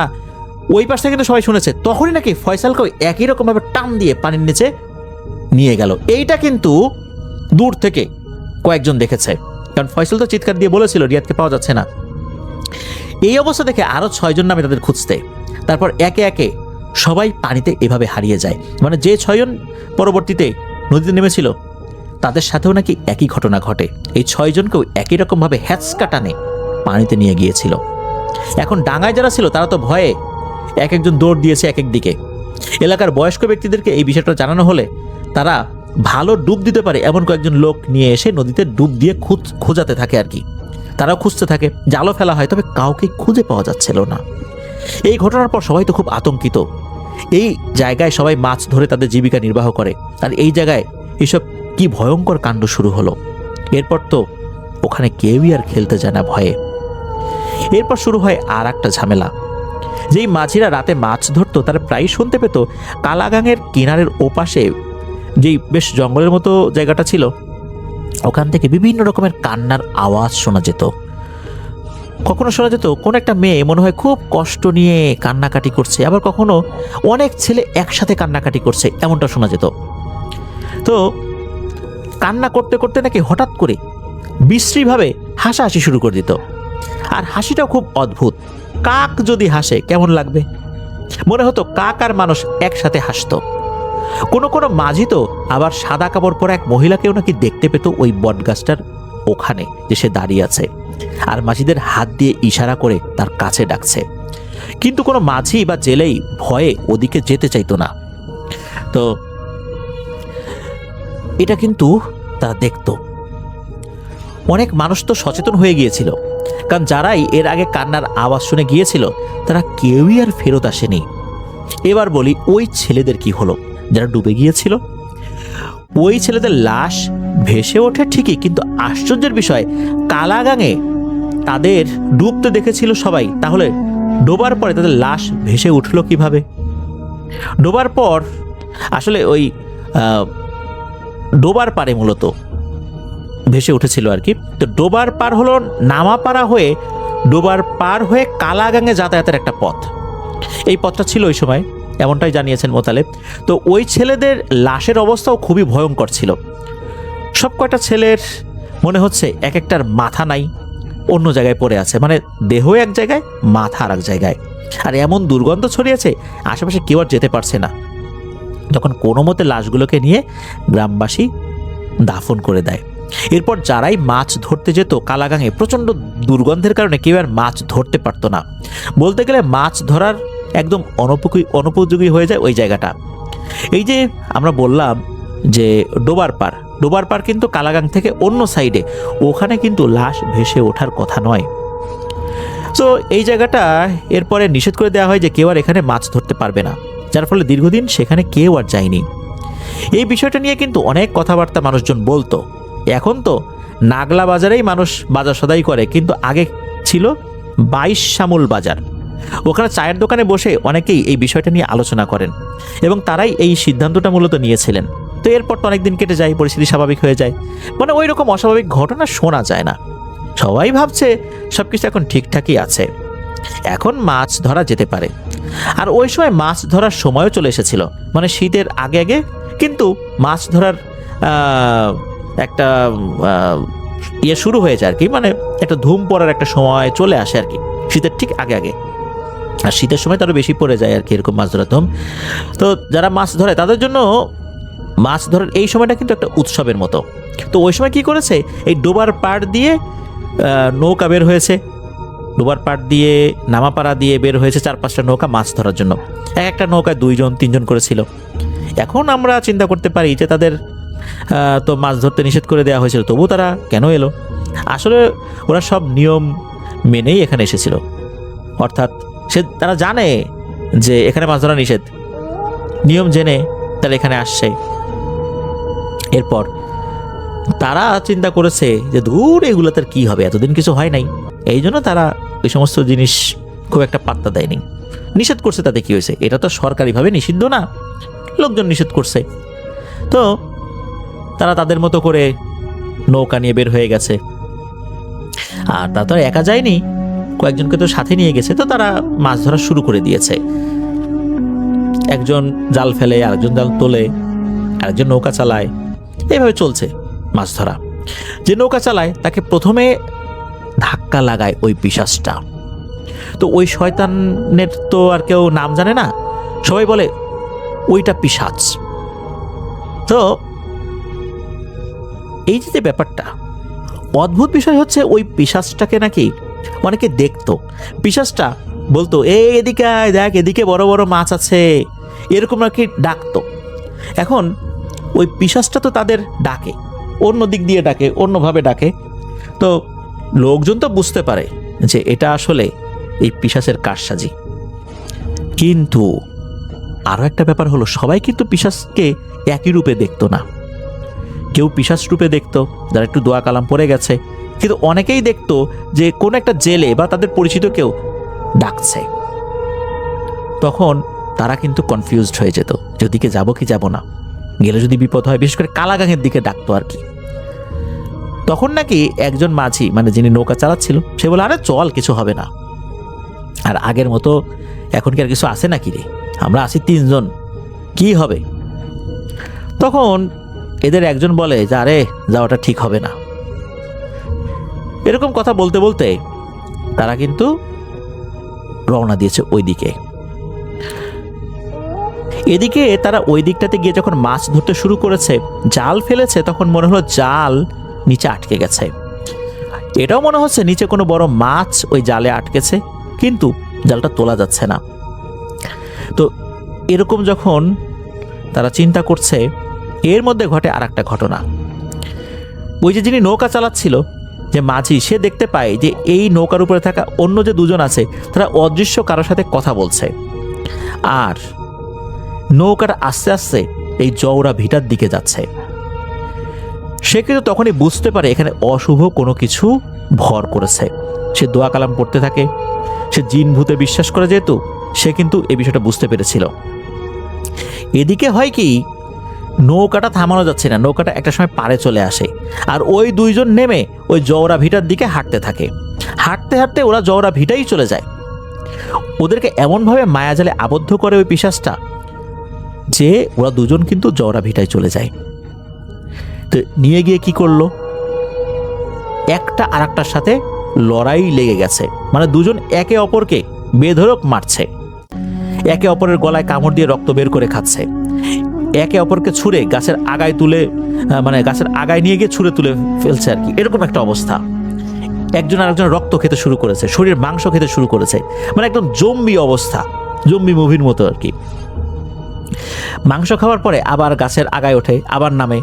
ওই পাশে কিন্তু সবাই শুনেছে। তখনই নাকি ফয়সালকে একই রকমভাবে টান দিয়ে পানির নিচে নিয়ে গেল। এইটা কিন্তু দূর থেকে কয়েকজন দেখেছে, কারণ ফয়সাল তো চিৎকার দিয়ে বলেছিল রিয়াদকে পাওয়া যাচ্ছে না। এই অবস্থা দেখে আরো 6 জন নামে তাদের খুঁজতে। তারপর একে একে সবাই পানিতে এভাবে হারিয়ে যায়। মানে যে 6 জন পরবর্তীতে নদীতে নেমেছিল, তাদের সাথেও নাকি একই ঘটনা ঘটে। এই 6 জনকেও একই রকমভাবে হ্যাচকা টানে পানিতে নিয়ে গিয়েছিল। এখন ডাঙায় যারা ছিল তারা তো ভয়ে এক একজন দৌড় দিয়েছে এক এক দিকে। এলাকার বয়স্ক ব্যক্তিদেরকে এই বিষয়টা জানানো হলে তারা ভালো ডুব দিতে পারে এমন কয়েকজন লোক নিয়ে এসে নদীতে ডুব দিয়ে খোঁজাতে থাকে আর কি। তারাও খুঁজতে থাকে, জালও ফেলা হয়, তবে কাউকে খুঁজে পাওয়া যাচ্ছিল না। এই ঘটনার পর সবাই তো খুব আতঙ্কিত। এই জায়গায় সবাই মাছ ধরে তাদের জীবিকা নির্বাহ করে, আর এই জায়গায় এসব কি ভয়ঙ্কর কাণ্ড শুরু হলো। এরপর তো ওখানে কেউই আর খেলতে যায় না ভয়ে। এরপর শুরু হয় আর একটা ঝামেলা। যেই মাঝিরা রাতে মাছ ধরতো তারা প্রায় শুনতে পেত কালাগাঙের কিনারের ওপাশে যেই বেশ জঙ্গলের মতো জায়গাটা ছিল, ওখান থেকে বিভিন্ন রকমের কান্নার আওয়াজ শোনা যেত। কখনো শোনা যেত কোন একটা মেয়ে মনে হয় খুব কষ্ট নিয়ে কান্নাকাটি করছে, আবার কখনো অনেক ছেলে একসাথে কান্নাকাটি করছে, এমনটা শোনা যেত। তো কান্না করতে করতে নাকি হঠাৎ করে বিশ্রীভাবে হাসাহাসি শুরু করে দিত। আর হাসিটাও খুব অদ্ভুত। কাক যদি হাসে কেমন লাগবে? মনে হতো কাক আর মানুষ একসাথে হাসতো। কোনো কোনো মাঝি তো আবার সাদা কাপড় পরা এক মহিলাকেও নাকি দেখতে পেত ওই বটগাছটার ওখানে, যে সে দাঁড়িয়ে আছে আর মাঝিদের হাত দিয়ে ইশারা করে তার কাছে ডাকছে। কিন্তু কোনো মাঝি বা জেলেই ভয়ে ওদিকে যেতে চাইতো না। তো এটা কিন্তু তারা দেখতো। অনেক মানুষ তো সচেতন হয়ে গিয়েছিল, কারণ যারাই এর আগে কান্নার আওয়াজ শুনে গিয়েছিল তারা কেউই আর ফেরত আসেনি। এবার বলি ওই ছেলেদের কি হলো যারা ডুবে গিয়েছিল? ওই ছেলেদের লাশ ভেসে ওঠে ঠিকই, কিন্তু আশ্চর্যের বিষয় কালাগাঙে তাদের ডুবতে দেখেছিল সবাই। তাহলে ডোবার পরে তাদের লাশ ভেসে উঠলো কিভাবে? ডোবার পর আসলে ওই ডোবার পারে মূলত ভেসে উঠেছিল আর কি। তো ডোবার পার হলো নামাপাড়া হয়ে, ডোবার পার হয়ে কালাগাঙে যাতায়াতের একটা পথ। এই পথটা ছিল ওই সময়, এমনটাই জানিয়েছেন মোতালেব। তো ওই ছেলেদের লাশের অবস্থাও খুবই ভয়ঙ্কর ছিল। সব কয়টা ছেলের মনে হচ্ছে এক একটার মাথা নাই, অন্য জায়গায় পড়ে আছে, মানে দেহ এক জায়গায়, মাথা আর এক জায়গায়। আর এমন দুর্গন্ধ ছড়িয়েছে আশেপাশে কেউ আর যেতে পারছে না। তখন কোনো মতে লাশগুলোকে নিয়ে গ্রামবাসী দাফন করে দেয়। এরপর যারাই মাছ ধরতে যেত কালাগাঙে, প্রচণ্ড দুর্গন্ধের কারণে কেউ আর মাছ ধরতে পারতো না। বলতে গেলে মাছ ধরার একদম অনুপযোগী হয়ে যায় ওই জায়গাটা। এই যে আমরা বললাম যে ডোবার পার কিন্তু কালাগাং থেকে অন্য সাইডে, ওখানে কিন্তু লাশ ভেসে ওঠার কথা নয়। তো এই জায়গাটা এরপরে নিষেধ করে দেওয়া হয় যে কেউ আর এখানে মাছ ধরতে পারবে না, যার ফলে দীর্ঘদিন সেখানে কেউ আর যায়নি। এই বিষয়টা নিয়ে কিন্তু অনেক কথাবার্তা মানুষজন বলতো। এখন তো নাগলা বাজারেই মানুষ বাজার সদাই করে, কিন্তু আগে ছিল 22 শামুল বাজার। ওখানে চায়ের দোকানে বসে অনেকেই এই বিষয়টা নিয়ে আলোচনা করেন এবং তারাই এই সিদ্ধান্তটা মূলত নিয়েছিলেন। তো এরপর তো অনেকদিন কেটে যায়, পরিস্থিতি স্বাভাবিক হয়ে যায়, মানে ওই রকম অস্বাভাবিক ঘটনা শোনা যায় না। সবাই ভাবছে সবকিছু এখন ঠিকঠাকই আছে, এখন মাছ ধরা যেতে পারে। আর ওই সময় মাছ ধরার সময়ও চলে এসেছিল, মানে শীতের আগে আগে কিন্তু মাছ ধরার একটা ইয়ে শুরু হয়েছে আর কি, মানে একটা ধুম পড়ার একটা সময় চলে আসে আর কি, শীতের ঠিক আগে আগে। আর শীতের সময় তারও বেশি পড়ে যায় আর কি এরকম মাছ ধরা ধুম। তো যারা মাছ ধরে তাদের জন্য মাছ ধরার এই সময়টা কিন্তু একটা উৎসবের মতো। তো ওই সময় কি করেছে, এই ডোবার পাড় দিয়ে নৌকা বের হয়েছে, ডোবার পাড় দিয়ে নামাপাড়া দিয়ে বের হয়েছে 4-5টা নৌকা মাছ ধরার জন্য। এক একটা নৌকায় 2-3 করেছিল। এখন আমরা চিন্তা করতে পারি যে তাদের তো মাছ ধরতে নিষেধ করে দেওয়া হয়েছিল, তবু তারা কেন এলো? আসলে ওরা সব নিয়ম মেনেই এখানে এসেছিল। অর্থাৎ তারা জানে যে এখানে মাছ ধরা নিষেধ, নিয়ম জেনে তারা এখানে আসছে। এরপর তারা চিন্তা করেছে যে দূর এগুলো তার কি হবে, এতদিন কিছু হয় নাই, এই জন্য তারা ওই সমস্ত জিনিস খুব একটা পাত্তা দেয়নি। নিষেধ করছে তাতে কি হয়েছে, এটা তো সরকারিভাবে নিষিদ্ধ না, লোকজন নিষেধ করছে। তো তারা তাদের মতো করে নৌকা নিয়ে বের হয়ে গেছে। আর তা তো একা যায়নি, কয়েকজনকে তো সাথে নিয়ে গেছে। তো তারা মাছ ধরা শুরু করে দিয়েছে। একজন জাল ফেলে, আরেকজন জাল তোলে, আরেকজন নৌকা চালায়, এইভাবে চলছে মাছ ধরা। যে নৌকা চালায় তাকে প্রথমে ধাক্কা লাগায় ওই পিশাচটা। তো ওই শয়তানের তো আর কেউ নাম জানে না, সবাই বলে ওইটা পিশাচ। তো এই যে ব্যাপারটা অদ্ভুত বিষয় হচ্ছে, ওই পিশাচটাকে নাকি অনেকে দেখতো। পিশাচটা বলতো এদিকে আয়, দেখ এদিকে বড় বড় মাছ আছে, এরকম নাকি ডাকতো। এখন ওই পিশাচটা তো তাদের ডাকে, অন্য দিক দিয়ে ডাকে, অন্যভাবে ডাকে। তো লোকজন তো বুঝতে পারে যে এটা আসলে এই পিশাচের কারসাজি। কিন্তু আরও একটা ব্যাপার হলো, সবাই কিন্তু পিশাচকে একই রূপে দেখতো না। কেউ পিশাচ রূপে দেখতো যারা একটু দোয়া কালাম পড়ে গেছে, কিন্তু অনেকেই দেখতো যে কোন একটা জেলে বা তাদের পরিচিত কেউ ডাকছে। তখন তারা কিন্তু কনফিউজড হয়ে যেত যে ওদিকে যাবো কি যাব না, গেলে যদি বিপদ হয়। বিশেষ করে কালাগাঙের দিকে ডাকতো আর কি। তখন নাকি একজন মাঝি, মানে যিনি নৌকা চালাচ্ছিল, সে বলে আরে চল, কিছু হবে না। আর আগের মতো এখন কি আর কিছু আছে নাকি রে, আমরা আছি 3 জন, কি হবে? তখন এদের একজন বলে যে আরে যাওয়াটা ঠিক হবে না। এরকম কথা বলতে বলতে তারা কিন্তু রওনা দিয়েছে ওই দিকে। এদিকে তারা ওই দিকটাতে গিয়ে যখন মাছ ধরতে শুরু করেছে, জাল ফেলেছে, তখন মনে হলো জাল নিচে আটকে গেছে। এটাও মনে হচ্ছে নিচে কোনো বড় মাছ ওই জালে আটকেছে, কিন্তু জালটা তোলা যাচ্ছে না। তো এরকম যখন তারা চিন্তা করছে, এর মধ্যে ঘটে আর একটা ঘটনা। ওই যে যিনি নৌকা চালাচ্ছিল, যে মাঝি, সে দেখতে পায় যে এই নৌকার উপরে থাকা অন্য যে দুজন আছে তারা অদৃশ্য কারোর সাথে কথা বলছে, আর নৌকাটা আস্তে আস্তে এই জওড়া ভিটার দিকে যাচ্ছে। সে কিন্তু তখনই বুঝতে পারে এখানে অশুভ কোনো কিছু ভর করেছে। সে দোয়া কালাম পড়তে থাকে, সে জিন ভূতে বিশ্বাস করে, যেহেতু সে কিন্তু এই বিষয়টা বুঝতে পেরেছিল। এদিকে হয় কি, নৌকাটা থামানো যাচ্ছে না, নৌকাটা একটা সময় পাড়ে চলে আসে, আর ওই দুইজন নেমে ওই জওড়া ভিটার দিকে হাঁটতে থাকে। হাঁটতে হাঁটতে ওরা জওড়া ভিটাই চলে যায়। ওদেরকে এমনভাবে মায়াজালে আবদ্ধ করে ওই পিশাচটা যে ওরা দুজন কিন্তু জওড়া ভিটায় চলে যায়। তো নিয়ে গিয়ে কি করলো, একটা আর একটার সাথে লড়াই লেগে গেছে, মানে দুজন একে অপরকে বেধড়ক মারছে, একে অপরের গলায় কামড় দিয়ে রক্ত বের করে খাচ্ছে, একে অপরকে ছুঁড়ে গাছের আগায় তুলে, মানে গাছের আগায় নিয়ে গিয়ে ছুঁড়ে তুলে ফেলছে আর কি, এরকম একটা অবস্থা। একজন আরেকজন রক্ত খেতে শুরু করেছে, শরীর মাংস খেতে শুরু করেছে, মানে একদম জম্বি অবস্থা, জম্বি মুভির মতো আর কি। মাংস খাওয়ার পরে আবার গাছের আগায় ওঠে, আবার নামে,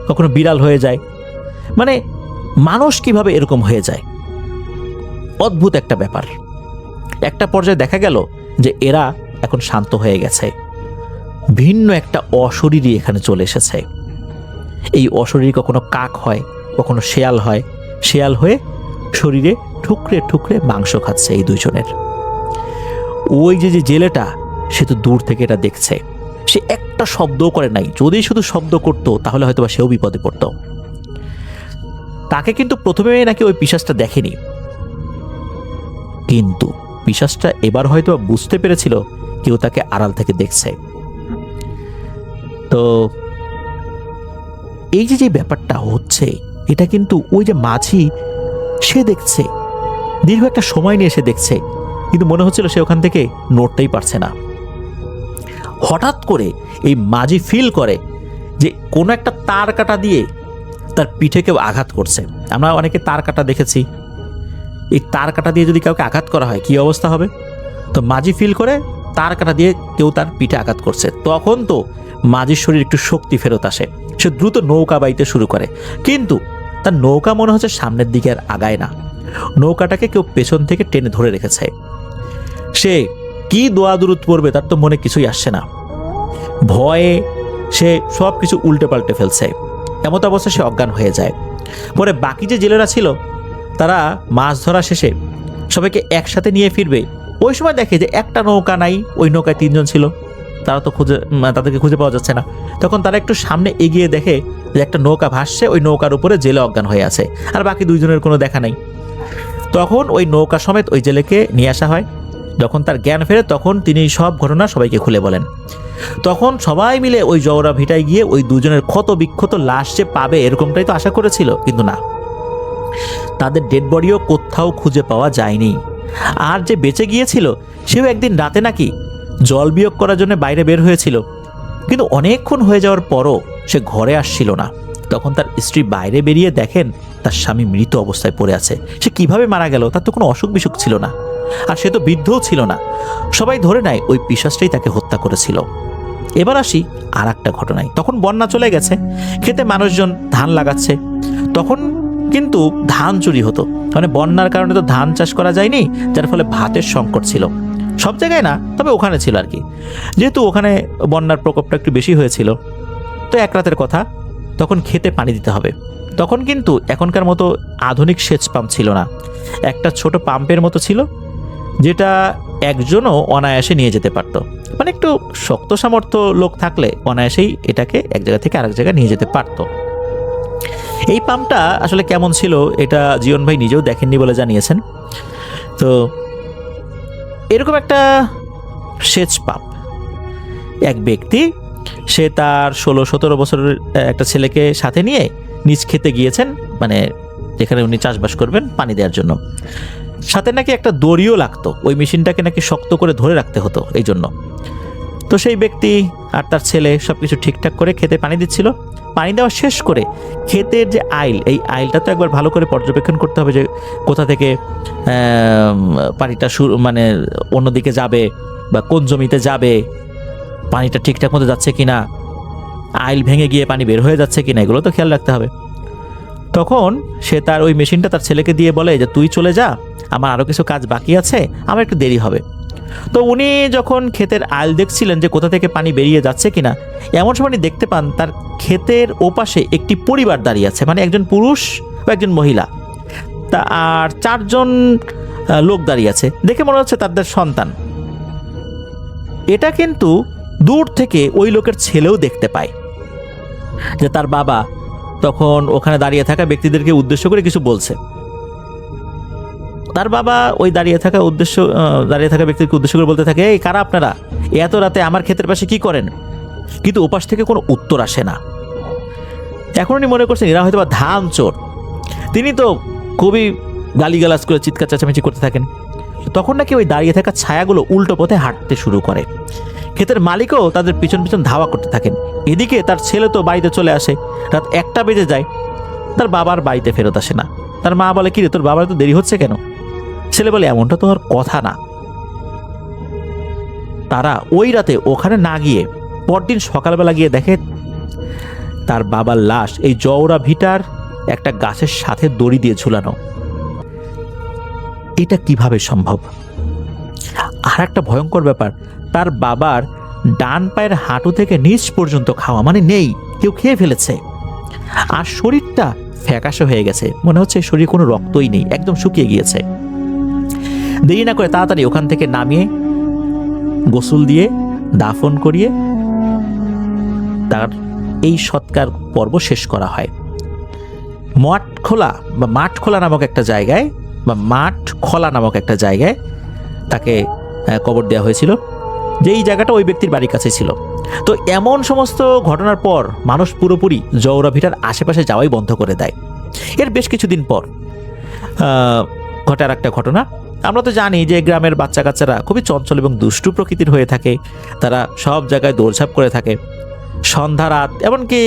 কখনো বিড়াল হয়ে যায়। মানে মানুষ কিভাবে এরকম হয়ে যায়, অদ্ভুত একটা ব্যাপার। একটা পর্যায়ে দেখা গেল যে এরা এখন শান্ত হয়ে গেছে, ভিন্ন একটা অশরীরী এখানে চলে এসেছে। এই অশরীরী কখনো কাক হয়, কখনো শেয়াল হয়, শেয়াল হয়ে শরীরে ঠুকরে ঠুকরে মাংস খাচ্ছে এই দুইজনের। ওই যে যে জেলেটা, সে তো দূর থেকে এটা দেখছে, সে একটা শব্দও করে নাই। যদি শুধু শব্দ করতো তাহলে হয়তো বা সেও বিপদে পড়তো। তাকে কিন্তু প্রথমে নাকি ওই পিশাচটা দেখেনি, কিন্তু পিশাচটা এবার হয়তো বুঝতে পেরেছিল কেউ তাকে আড়াল থেকে দেখছে। তো এই যে যে ব্যাপারটা হচ্ছে, এটা কিন্তু ওই যে মাঝি, সে দেখছে, দীর্ঘ একটা সময় নিয়ে সে দেখছে, কিন্তু মনে হচ্ছিল সে ওখান থেকে নড়তেই পারছে না। হঠাৎ করে এই মাঝি ফিল করে যে কোনো একটা তার কাটা দিয়ে তার পিঠে কেউ আঘাত করছে। আমরা অনেকে তার কাটা দেখেছি, এই তার কাটা দিয়ে যদি কাউকে আঘাত করা হয় কি অবস্থা হবে। তো মাঝি ফিল করে তার কাটা দিয়ে কেউ তার পিঠে আঘাত করছে। তখন তো মাঝির শরীর একটু শক্তি ফেরত আসে, সে দ্রুত নৌকা বাইতে শুরু করে, কিন্তু তার নৌকা মনে হচ্ছে সামনের দিকে আর আগায় না, নৌকাটাকে কেউ পেছন থেকে টেনে ধরে রেখেছে। সে কি দোয়া দুরুদ পড়বে তার তো মনে কিছুই আসছে না, ভয়ে সে সব কিছু উল্টে পাল্টে ফেলছে। এমত অবস্থা সে অজ্ঞান হয়ে যায়। পরে বাকি যে জেলেরা ছিল তারা মাছ ধরা শেষে সবাইকে একসাথে নিয়ে ফিরবে, ওই সময় দেখে যে একটা নৌকা নাই, ওই নৌকায় তিনজন ছিল, তারা তো তাদেরকে খুঁজে পাওয়া যাচ্ছে না। তখন তারা একটু সামনে এগিয়ে দেখে যে একটা নৌকা ভাসছে, ওই নৌকার উপরে জেলে অজ্ঞান হয়ে আছে, আর বাকি দুইজনের কোনো দেখা নাই। তখন ওই নৌকা সমেত ওই জেলেকে নিয়ে আসা হয়। যখন তার জ্ঞান ফেরে তখন তিনি সব ঘটনা সবাইকে খুলে বলেন। তখন সবাই মিলে ওই জওড়া ভিটায় গিয়ে ওই দুজনের ক্ষত বিক্ষত লাশ যে পাবে এরকমটাই তো আশা করেছিল, কিন্তু না, তাদের ডেড বডিও কোথাও খুঁজে পাওয়া যায়নি। আর যে বেঁচে গিয়েছিল সেও একদিন রাতে নাকি জল বিয়োগ করার জন্য বাইরে বের হয়েছিল, কিন্তু অনেকক্ষণ হয়ে যাওয়ার পরও সে ঘরে আসছিল না। তখন তার স্ত্রী বাইরে বেরিয়ে দেখেন তার স্বামী মৃত অবস্থায় পড়ে আছে। সে কিভাবে মারা গেল, তার তো কোনো অসুখ বিসুখ ছিল না, আর সে তো বৃদ্ধও ছিল না। সবাই ধরে নেয় ওই পিশাচটাই তাকে হত্যা করেছিল। এবার আসি আর একটা ঘটনায়। তখন বন্যা চলে গেছে, খেতে মানুষজন ধান লাগাচ্ছে। তখন কিন্তু ধান চুরি হতো, মানে বন্যার কারণে তো ধান চাষ করা যায়নি, যার ফলে ভাতের সংকট ছিল। সব জায়গায় না, তবে ওখানে ছিল আর কি, যেহেতু ওখানে বন্যার প্রকোপটা একটু বেশি হয়েছিল। তো এক রাতের কথা, তখন খেতে পানি দিতে হবে। তখন কিন্তু এখনকার মতো আধুনিক সেচ পাম্প ছিল না, একটা ছোট পাম্পের মতো ছিল, যেটা একজনও অনায়াসে নিয়ে যেতে পারত। মানে একটু শক্ত সামর্থ্য লোক থাকলে অনায়াসেই এটাকে এক জায়গা থেকে আরেক জায়গায় নিয়ে যেতে পারত। এই পাম্পটা আসলে কেমন ছিল এটা জীবন ভাই নিজেও দেখেননি বলে জানিয়েছেন। তো এরকম একটা সেচ পাম্প, এক ব্যক্তি, সে তার 16-17 বছরের একটা ছেলেকে সাথে নিয়ে নিজ খেতে গিয়েছেন, মানে যেখানে উনি চাষবাস করবেন, পানি দেওয়ার জন্য। সাথে নাকি একটা দড়িও লাগতো, ওই মেশিনটাকে নাকি শক্ত করে ধরে রাখতে হতো এই জন্য। তো সেই ব্যক্তি আর তার ছেলে সব কিছু ঠিকঠাক করে খেতে পানি দিচ্ছিল। পানি দেওয়া শেষ করে ক্ষেতের যে আইল, এই আইলটা তো একবার ভালো করে পর্যবেক্ষণ করতে হবে যে কোথা থেকে পানিটা মানে অন্যদিকে যাবে বা কোন জমিতে যাবে, পানিটা ঠিকঠাক মতো যাচ্ছে কিনা, আইল ভেঙে গিয়ে পানি বের হয়ে যাচ্ছে কিনা, এগুলো তো খেয়াল রাখতে হবে। তখন সে তার ওই মেশিনটা তার ছেলেকে দিয়ে বলে যে তুই চলে যা, আমার আরও কিছু কাজ বাকি আছে, আমার একটু দেরি হবে। তো উনি যখন ক্ষেতের আইল দেখছিলেন যে কোথা থেকে পানি বেরিয়ে যাচ্ছে কিনা, এমন সময় উনি দেখতে পান তার ক্ষেতের ওপাশে একটি পরিবার দাঁড়িয়ে আছে, মানে একজন পুরুষ বা একজন মহিলা তা আর 4 জন লোক দাঁড়িয়ে আছে, দেখে মনে হচ্ছে তাদের সন্তান। এটা কিন্তু দূর থেকে ওই লোকের ছেলেও দেখতে পায় যে তার বাবা তখন ওখানে দাঁড়িয়ে থাকা ব্যক্তিদেরকে উদ্দেশ্য করে কিছু বলছে। তার বাবা ওই দাঁড়িয়ে থাকা ব্যক্তিকে উদ্দেশ্য করে বলতে থাকে, এই কারা আপনারা, এত রাতে আমার ক্ষেতের পাশে কি করেন? কিন্তু ওপাশ থেকে কোনো উত্তর আসে না। এখন উনি মনে করছেন এরা হয়তো বা ধান চোর। তিনি তো খুবই গালিগালাজ করে চিৎকার চেঁচামেচি করতে থাকেন। তখন নাকি ওই দাঁড়িয়ে থাকা ছায়াগুলো উল্টো পথে হাঁটতে শুরু করে। ক্ষেতের মালিকও তাদের পিছন পিছন ধাওয়া করতে থাকেন। এদিকে তার ছেলে তো বাড়িতে চলে আসে, রাত 1টা বেজে যায়, তার বাবার বাড়িতে ফেরত আসে না। তার মা বলে, কি রে তোর বাবার তো দেরি হচ্ছে কেন? ছেলে বলে, এমনটা তো আর কথা না। তারা ওই রাতে ওখানে না গিয়ে পরদিন সকালবেলা গিয়ে দেখে তার বাবার লাশ এই জওড়া ভিটার একটা গাছের সাথে দড়ি দিয়ে ঝুলানো। এটা কিভাবে সম্ভব? আর একটা ভয়ঙ্কর ব্যাপার, তার বাবার ডান পায়ের হাঁটু থেকে নিচ পর্যন্ত খাওয়া, মানে নেই, কেউ খেয়ে ফেলেছে। আর শরীরটা ফ্যাকাশে হয়ে গেছে, মনে হচ্ছে শরীরে কোনো রক্তই নেই, একদম শুকিয়ে গিয়েছে। দেরি না করে তাড়াতাড়ি ওখান থেকে নামিয়ে গোসল দিয়ে দাফন করিয়ে তার এই সৎকার পর্ব শেষ করা হয়। মাঠখোলা নামক একটা জায়গায় তাকে কবর দেওয়া হয়েছিল, যেই জায়গাটা ওই ব্যক্তির বাড়ির কাছে ছিল। তো এমন সমস্ত ঘটনার পর মানুষ পুরোপুরি জওড়া ভিটার আশেপাশে যাওয়াই বন্ধ করে দেয়। এর বেশ কিছুদিন পর ঘটে আর একটা ঘটনা। আমরা তো জানি যে গ্রামের বাচ্চা কাচ্চারা খুবই চঞ্চল এবং দুষ্টু প্রকৃতির হয়ে থাকে, তারা সব জায়গায় দৌড়ঝাঁপ করে থাকে। সন্ধ্যা রাত এমনকি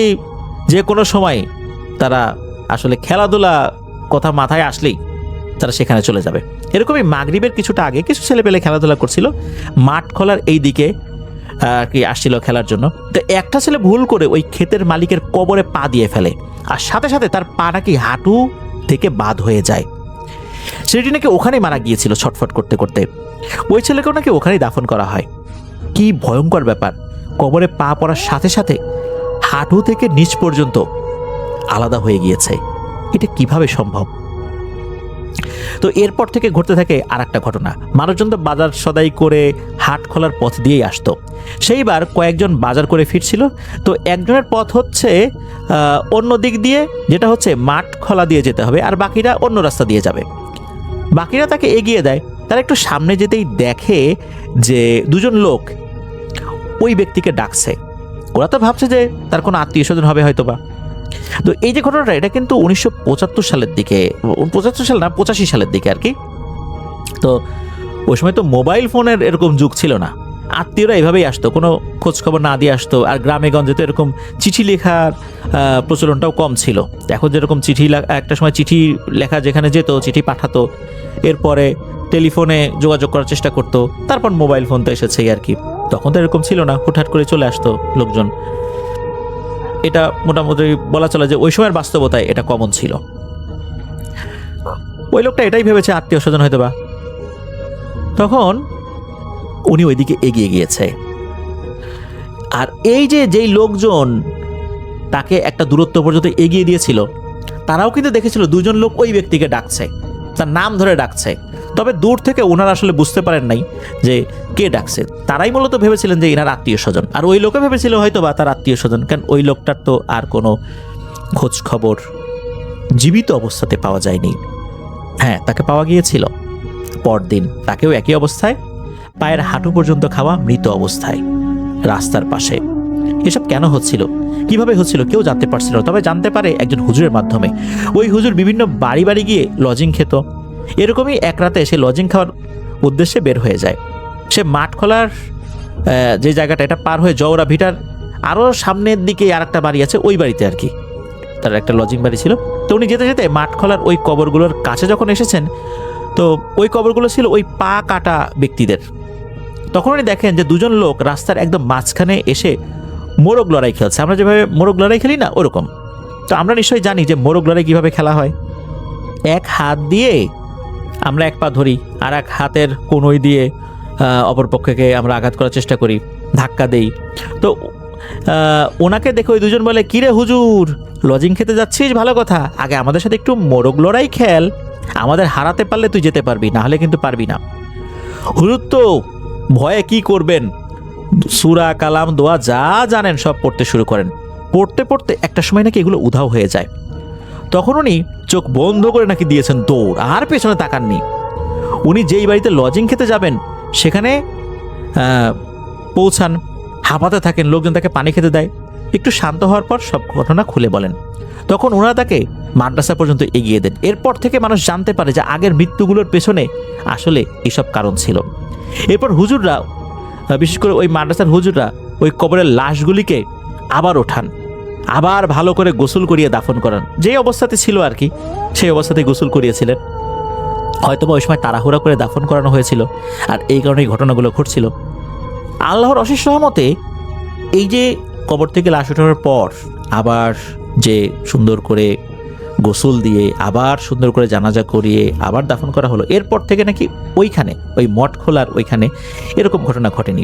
যে কোনো সময় তারা আসলে খেলাধুলা কথা মাথায় আসলেই তারা সেখানে চলে যাবে। এরকমই মাগরিবের কিছুটা আগে কিছু ছেলেপেলে খেলাধুলা করছিল, মাঠ খোলার এই দিকে আর কি আসছিল খেলার জন্য। তো একটা ছেলে ভুল করে ওই ক্ষেতের মালিকের কবরে পা দিয়ে ফেলে, আর সাথে সাথে তার পা নাকি হাঁটু থেকে বাদ হয়ে যায়। ছেলেটি নাকি ওখানেই মারা গিয়েছিল ছটফট করতে করতে। ওই ছেলেকেও নাকি ওখানেই দাফন করা হয়। কি ভয়ঙ্কর ব্যাপার, কবরে পা পড়ার সাথে সাথে হাঁটু থেকে নিচ পর্যন্ত আলাদা হয়ে গিয়েছে। এটা কিভাবে সম্ভব? তো এরপর থেকে ঘটতে থাকে আর একটা ঘটনা। মানুষজন তো বাজার সদাই করে হাট খোলার পথ দিয়েই আসতো। সেইবার কয়েকজন বাজার করে ফিরছিল, তো একজনের পথ হচ্ছে অন্য দিক দিয়ে, যেটা হচ্ছে মাঠ খোলা দিয়ে যেতে হবে, আর বাকিরা অন্য রাস্তা দিয়ে যাবে। বাকিরা তাকে এগিয়ে দেয়। তারা একটু সামনে যেতেই দেখে যে 2 জন লোক ওই ব্যক্তিকে ডাকছে। ওরা তো ভাবছে যে তার কোনো আত্মীয় স্বজন হবে হয়তোবা। তো এই যে ঘটনাটা, এটা কিন্তু 1975 সালের দিকে, 75 সাল না 85 সালের দিকে আর কি। তো ওই সময় তো মোবাইল ফোনের এরকম যুগ ছিল না, আত্মীয়রা এভাবেই আসতো, কোনো খোঁজ খবর না দিয়ে আসতো। আর গ্রামে গঞ্জে তো এরকম চিঠি লেখার প্রচলনটাও কম ছিল। এখন যেরকম একটা সময় চিঠি লেখা যেখানে যেত, চিঠি পাঠাতো, এরপরে টেলিফোনে যোগাযোগ করার চেষ্টা করতো, তারপর মোবাইল ফোন তো এসেছেই আর কি। তখন তো এরকম ছিল না, হুটহাট করে চলে আসতো লোকজন। এটা মোটামুটি বলা চলে যে ওই সময়ের বাস্তবতায় এটা কমন ছিল। ওই লোকটা এটাই ভেবেছে আত্মীয় স্বজন হয়তো বা। তখন উনি ওইদিকে এগিয়ে গিয়েছে, আর এই যে যেই লোকজন তাকে একটা দূরত্ব পর্যন্ত এগিয়ে দিয়েছিল, তারাও কিন্তু দেখেছিল 2 জন লোক ওই ব্যক্তিকে ডাকছে, তার নাম ধরে ডাকছে। তবে দূর থেকে ওনারা আসলে বুঝতে পারেন নাই যে কে ডাকছে। তারাই মূলত ভেবেছিলেন যে এনার আত্মীয় স্বজন, আর ওই লোকে ভেবেছিল হয়তো বা তার আত্মীয় স্বজন, কারণ ওই লোকটার তো আর কোনো খোঁজ খবর জীবিত অবস্থাতে পাওয়া যায়নি। হ্যাঁ, তাকে পাওয়া গিয়েছিল পরদিন, তাকেও একই অবস্থায়, পায়ের হাঁটু পর্যন্ত খাওয়া, মৃত অবস্থায় রাস্তার পাশে। এসব কেন হচ্ছিল, কিভাবে হচ্ছিল, কেউ জানতে পারছিল না। তবে জানতে পারে একজন হুজুরের মাধ্যমে। ওই হুজুর বিভিন্ন বাড়ি বাড়ি গিয়ে লজিং খেত, এরকমই এক রাতে সে লজিং খাওয়ার উদ্দেশ্যে বের হয়ে যায়। সে মাঠখোলার যে জায়গাটা, এটা পার হয়ে জওরা ভিটার আরও সামনের দিকে আর একটা বাড়ি আছে, ওই বাড়িতে আর কি তার একটা লজিং বাড়ি ছিল। তো উনি যেতে যেতে মাঠখোলার ওই কবরগুলোর কাছে যখন এসেছেন, তো ওই কবরগুলো ছিল ওই পা কাটা ব্যক্তিদের। তখন উনি দেখেন যে দুজন লোক রাস্তার একদম মাঝখানে এসে মোরগ লড়াই খেলছে। আমরা যেভাবে মোরগ লড়াই খেলি না, ওরকম। তো আমরা নিশ্চয়ই জানি যে মোরগ লড়াই কীভাবে খেলা হয়। এক হাত দিয়ে আমরা এক পা ধরি, আর এক হাতের কনুই দিয়ে অপর পক্ষকে আমরা আঘাত করার চেষ্টা করি, ধাক্কা দেই। তো ওনাকে দেখে ওই দুজন বলে, কিরে হুজুর, লজিং খেতে যাচ্ছিস, ভালো কথা, আগে আমাদের সাথে একটু মোরগ লড়াই খেল, আমাদের হারাতে পারলে তুই যেতে পারবি, না হলে কিন্তু পারবি না। হুজুর তো ভয়ে কি করবেন, সূরা কালাম দোয়া যা জানেন সব পড়তে শুরু করেন। পড়তে পড়তে একটা সময় নাকি এগুলো উধাও হয়ে যায়। তখন উনি চোখ বন্ধ করে নাকি দিয়েছেন দৌড়, আর পেছনে তাকাননি। উনি যেই বাড়িতে লজিং খেতে যাবেন সেখানে পৌঁছান, হাঁপাতে থাকেন, লোকজন তাকে পানি খেতে দেয়। একটু শান্ত হওয়ার পর সব ঘটনা খুলে বলেন। তখন ওনারা তাকে মাদ্রাসা পর্যন্ত এগিয়ে দেন। এরপর থেকে মানুষ জানতে পারে যে আগের মৃত্যুগুলোর পেছনে আসলে এসব কারণ ছিল। এরপর হুজুররা, বিশেষ করে ওই মাদ্রাসার হুজুররা, ওই কবরের লাশগুলিকে আবার ওঠান, আবার ভালো করে গোসল করিয়ে দাফন করান। যেই অবস্থাতে ছিল আর কি, সেই অবস্থাতে গোসল করিয়েছিলেন। হয়তো ওই সময় তাড়াহুড়া করে দাফন করানো হয়েছিল, আর এই কারণেই ঘটনাগুলো ঘটছিল। আল্লাহর অশেষ রহমতে এই যে কবর থেকে লাশ ওঠানোর পর আবার যে সুন্দর করে গোসল দিয়ে, আবার সুন্দর করে জানাজা করিয়ে আবার দাফন করা হলো, এরপর থেকে নাকি ওইখানে, ওই মঠ খোলার ওইখানে এরকম ঘটনা ঘটেনি।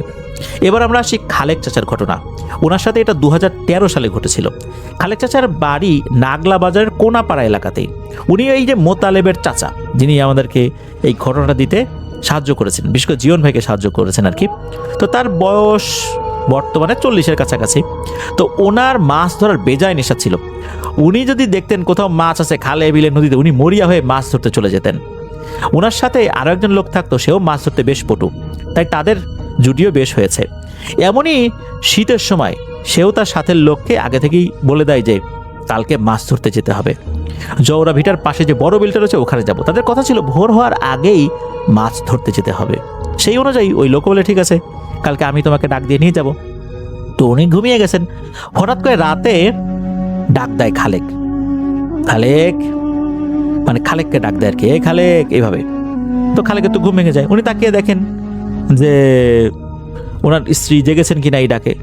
এবার আমরা আসি খালেক চাচার ঘটনা। ওনার সাথে এটা 2013 সালে ঘটেছিল। খালেক চাচার বাড়ি নাগলা বাজারের কোনাপাড়া এলাকাতেই। উনি এই যে মোতালেবের চাচা, যিনি আমাদেরকে এই ঘটনাটা দিতে সাহায্য করেছেন, বিশেষ করে জীবন ভাইকে সাহায্য করেছেন আর কি। তো তার বয়স বর্তমানে 40-এর কাছাকাছি। তো ওনার মাছ ধরার বেজায় নেশা ছিল। উনি যদি দেখতেন কোথাও মাছ আছে খালে বিলে নদীতে, উনি মরিয়া হয়ে মাছ ধরতে চলে যেতেন। ওনার সাথে আরও একজন লোক থাকতো, সেও মাছ ধরতে বেশ পটু, তাই তাদের জুটিও বেশ হয়েছে। এমনই শীতের সময় সেও তার সাথের লোককে আগে থেকেই বলে দেয় যে কালকে মাছ ধরতে যেতে হবে, জওরা ভিটার পাশে যে বড় বিলটা রয়েছে ওখানে যাব। তাদের কথা ছিল ভোর হওয়ার আগেই মাছ ধরতে যেতে হবে। সেই অনুযায়ী ওই লোক বলে, ঠিক আছে, কালকে আমি তোমাকে ডাক দিয়ে নিয়ে যাব। তো উনি ঘুমিয়ে গেছেন। হঠাৎ করে রাতে ডাক দেয় খালেক। খালেক মানে খালেককে ডাক দেয় আর কি, এই খালেক, এইভাবে। তো খালেকের তো ঘুম ভেঙে যায়। উনি তাকিয়ে দেখেন যে ওনার স্ত্রী জেগেছেন কিনা এই ডাকে।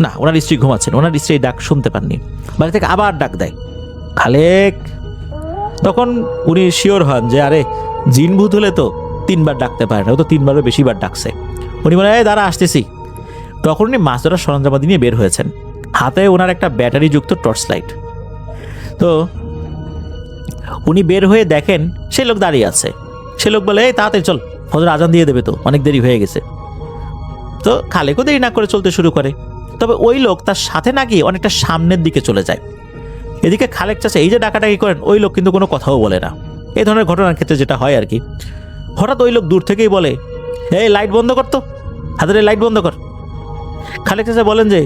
না, ওনার স্ত্রী ঘুমাচ্ছেন, ওনার স্ত্রী ডাক শুনতে পাননি। বাড়ি থেকে আবার ডাক দেয়, খালেক। তখন উনি শিওর হন যে আরে জিন ভূত হলে তো 3 বার ডাকতে পারে না, ও তো 3 বারও বেশি বার ডাকছে। উনি বলে, এই দাঁড়া, আসতেছি। তখন উনি মাছ ধরার সরঞ্জামাদি নিয়ে বের হয়েছেন। হাতে ওনার একটা ব্যাটারিযুক্ত টর্চ লাইট। তো উনি বের হয়ে দেখেন সে লোক দাঁড়িয়ে আছে। সে লোক বলে, এই তাড়াতাড়ি চল, ফজর আজান দিয়ে দেবে তো, অনেক দেরি হয়ে গেছে। তো খালেকও দেরি না করে চলতে শুরু করে। তবে ওই লোক তার সাথে না গিয়ে অনেকটা সামনের দিকে চলে যায়। এদিকে খালেক চাচা এই যে ডাকাডাকি করেন, ওই লোক কিন্তু কোনো কথাও বলে না। এই ধরনের ঘটনার ক্ষেত্রে যেটা হয় আর কি। হঠাৎ ওই লোক দূর থেকেই বলে, এই লাইট বন্ধ কর তো, হাতের লাইট বন্ধ কর। খালেক চাচা বলেন যে,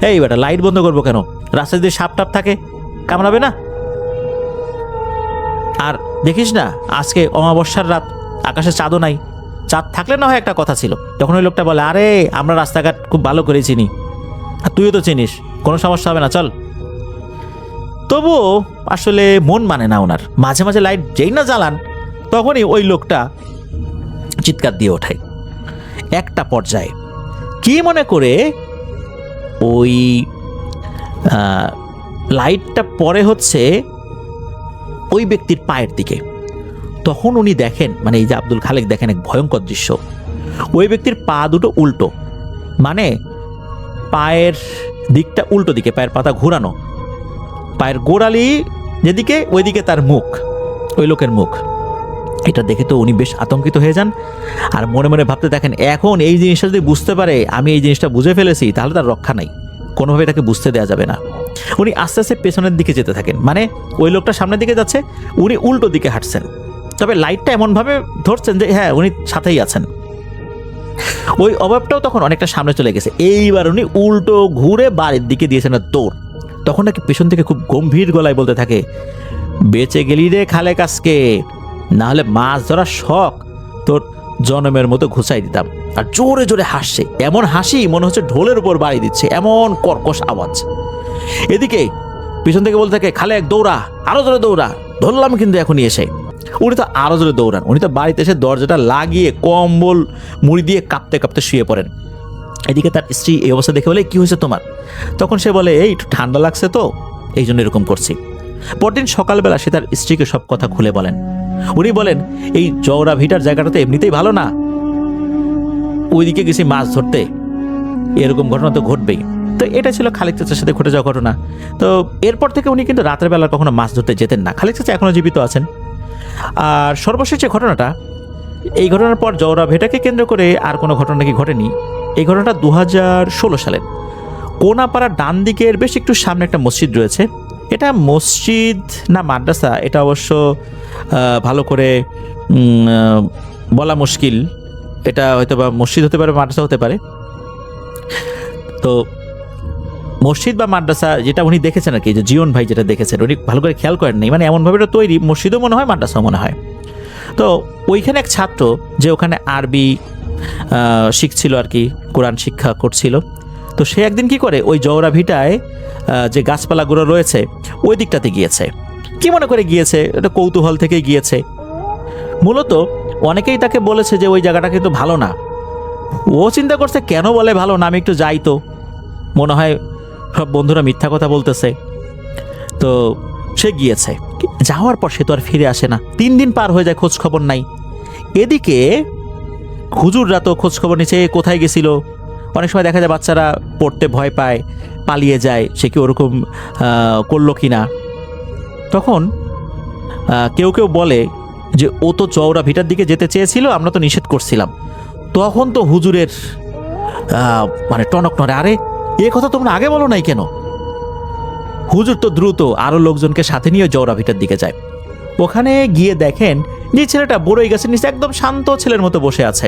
এই বেটা, লাইট বন্ধ করবো কেন? রাস্তায় যদি সাপ টাপ থাকে কামড়াবে না? আর দেখিস না আজকে অমাবস্যার রাত, আকাশে চাঁদও নাই, চাঁদ থাকলে না হয় একটা কথা ছিল। তখন ওই লোকটা বলে, আরে আমরা রাস্তাঘাট খুব ভালো করে চিনি, আর তুইও তো চিনিস, কোনো সমস্যা হবে না, চল। তবুও আসলে মন মানে না ওনার। মাঝে মাঝে লাইট যেই না জ্বালান তখনই ওই লোকটা চিৎকার দিয়ে ওঠে। একটা পর্যায়ে কি মনে করে ওই লাইটটা পরে হচ্ছে ওই ব্যক্তির পায়ের দিকে। তখন উনি দেখেন, মানে এই যে আব্দুল খালেক দেখেন এক ভয়ঙ্কর দৃশ্য। ওই ব্যক্তির পা দুটো উল্টো, মানে পায়ের দিকটা উল্টো দিকে, পায়ের পাতা ঘোরানো, পায়ের গোড়ালি যেদিকে ওইদিকে তার মুখ, ওই লোকের মুখ। এটা দেখে তো উনি বেশ আতঙ্কিত হয়ে যান, আর মনে মনে ভাবতে দেখেন এখন এই জিনিসটা যদি বুঝতে পারে আমি এই জিনিসটা বুঝে ফেলেছি, তাহলে তার রক্ষা নাই, কোনোভাবে তাকে বুঝতে দেওয়া যাবে না। উনি আস্তে আস্তে পেছনের দিকে যেতে থাকেন, মানে ওই লোকটা সামনের দিকে যাচ্ছে, উনি উল্টো দিকে হাঁটছেন। তবে লাইটটা এমনভাবে ধরছেন যে হ্যাঁ উনি সাথেই আছেন। ওই অভাবটাও তখন অনেকটা সামনে চলে গেছে। এইবার উনি উল্টো ঘুরে বাড়ির দিকে দিয়েছেন দৌড়। তখন নাকি পেছন থেকে খুব গম্ভীর গলায় বলতে থাকে, বেঁচে গেলি রে খালেক আজকে, না হলে মাছ ধরার শখ তোর জনমের মতো ঘুষাই দিতাম। আর জোরে জোরে হাসছে, এমন হাসি মনে হচ্ছে ঢোলের উপর বাড়ি দিচ্ছে, এমন কর্কশ আওয়াজ। এদিকে পিছন থেকে বলতে থাকে, খালেক দৌড়া, আরো জোরে দৌড়া, ধরলাম কিন্তু এখনই এসে। উনি তো আরো জোরে দৌড়ান, উনি তো বাড়িতে এসে দরজাটা লাগিয়ে কম্বল মুড়ি দিয়ে কাঁপতে কাঁপতে শুয়ে পড়েন। এদিকে তার স্ত্রী এই অবস্থা দেখে বলে, কি হয়েছে তোমার? তখন সে বলে, এই একটু ঠান্ডা লাগছে তো, এই জন্য এরকম করছি। পরদিন সকালবেলা সে তার স্ত্রীকে সব কথা খুলে বলেন। উনি বলেন, এই জওড়া ভিটার জায়গাটা তো এমনিতেই ভালো না, ওইদিকে গেছি মাছ ধরতে, এরকম ঘটনা তো ঘটবেই। তো এটা ছিল খালেক চাচার সাথে ঘটে যাওয়া ঘটনা। তো এরপর থেকে উনি কিন্তু রাতের বেলা কখনো মাছ ধরতে যেতেন না। খালেক চাচা এখনো জীবিত আছেন। আর সর্বশেষ যে ঘটনাটা, এই ঘটনার পর জওড়া ভেটাকে কেন্দ্র করে আর কোনো ঘটনা কি ঘটেনি। এই ঘটনাটা 2016 সালের কোনাপাড়া ডান দিকের বেশ একটু সামনে একটা মসজিদ রয়েছে। এটা মসজিদ না মাদ্রাসা এটা অবশ্য ভালো করে বলা মুশকিল। এটা হয়তো বা মসজিদ হতে পারে, মাদ্রাসা হতে পারে। তো মসজিদ বা মাদ্রাসা যেটা উনি দেখেছেন আর কি, যে জীবন ভাই যেটা দেখেছেন, উনি ভালো করে খেয়াল করেন নাই, মানে এমনভাবে এটা তৈরি, মসজিদও মনে হয় মাদ্রাসাও মনে হয়। তো ওইখানে এক ছাত্র যে ওখানে আরবি শিখছিল আর কি, কোরআন শিক্ষা করছিল। তো সে একদিন কি করে, ওই জওড়া ভিটায় যে গাছপালাগুলো রয়েছে ওই দিকটাতে গিয়েছে। কি মনে করে গিয়েছে, এটা কৌতূহল থেকেই গিয়েছে। মূলত অনেকেই তাকে বলেছে যে ওই জায়গাটা কিন্তু ভালো না। ও চিন্তা করছে, কেন বলে ভালো না, আমি একটু যাই তো, মনে হয় সব বন্ধুরা মিথ্যা কথা বলতেছে। তো সে গিয়েছে, যাওয়ার পর সে তো আর ফিরে আসে না। 3 দিন পার হয়ে যায়, খোঁজ খবর নাই। এদিকে হুজুররা তো খোঁজ খবর নিচ্ছে কোথায় গেছিল। অনেক সময় দেখা যায় বাচ্চারা পড়তে ভয় পায়, পালিয়ে যায়, সে কি ওরকম করলো কি না। তখন কেউ কেউ বলে যে ও তো চওড়া ভিটার দিকে যেতে চেয়েছিল, আমরা তো নিষেধ করছিলাম। তখন তো হুজুরের মানে টনক নড়ে, আরে এ কথা তোমরা আগে বলো নাই কেন? হুজুর তো দ্রুত আরো লোকজনকে সাথে নিয়ে জওড়া ভিটার দিকে যায়। ওখানে গিয়ে দেখেন যে ছেলেটা বড়ই গাছের নিচে একদম শান্ত ছেলের মতো বসে আছে।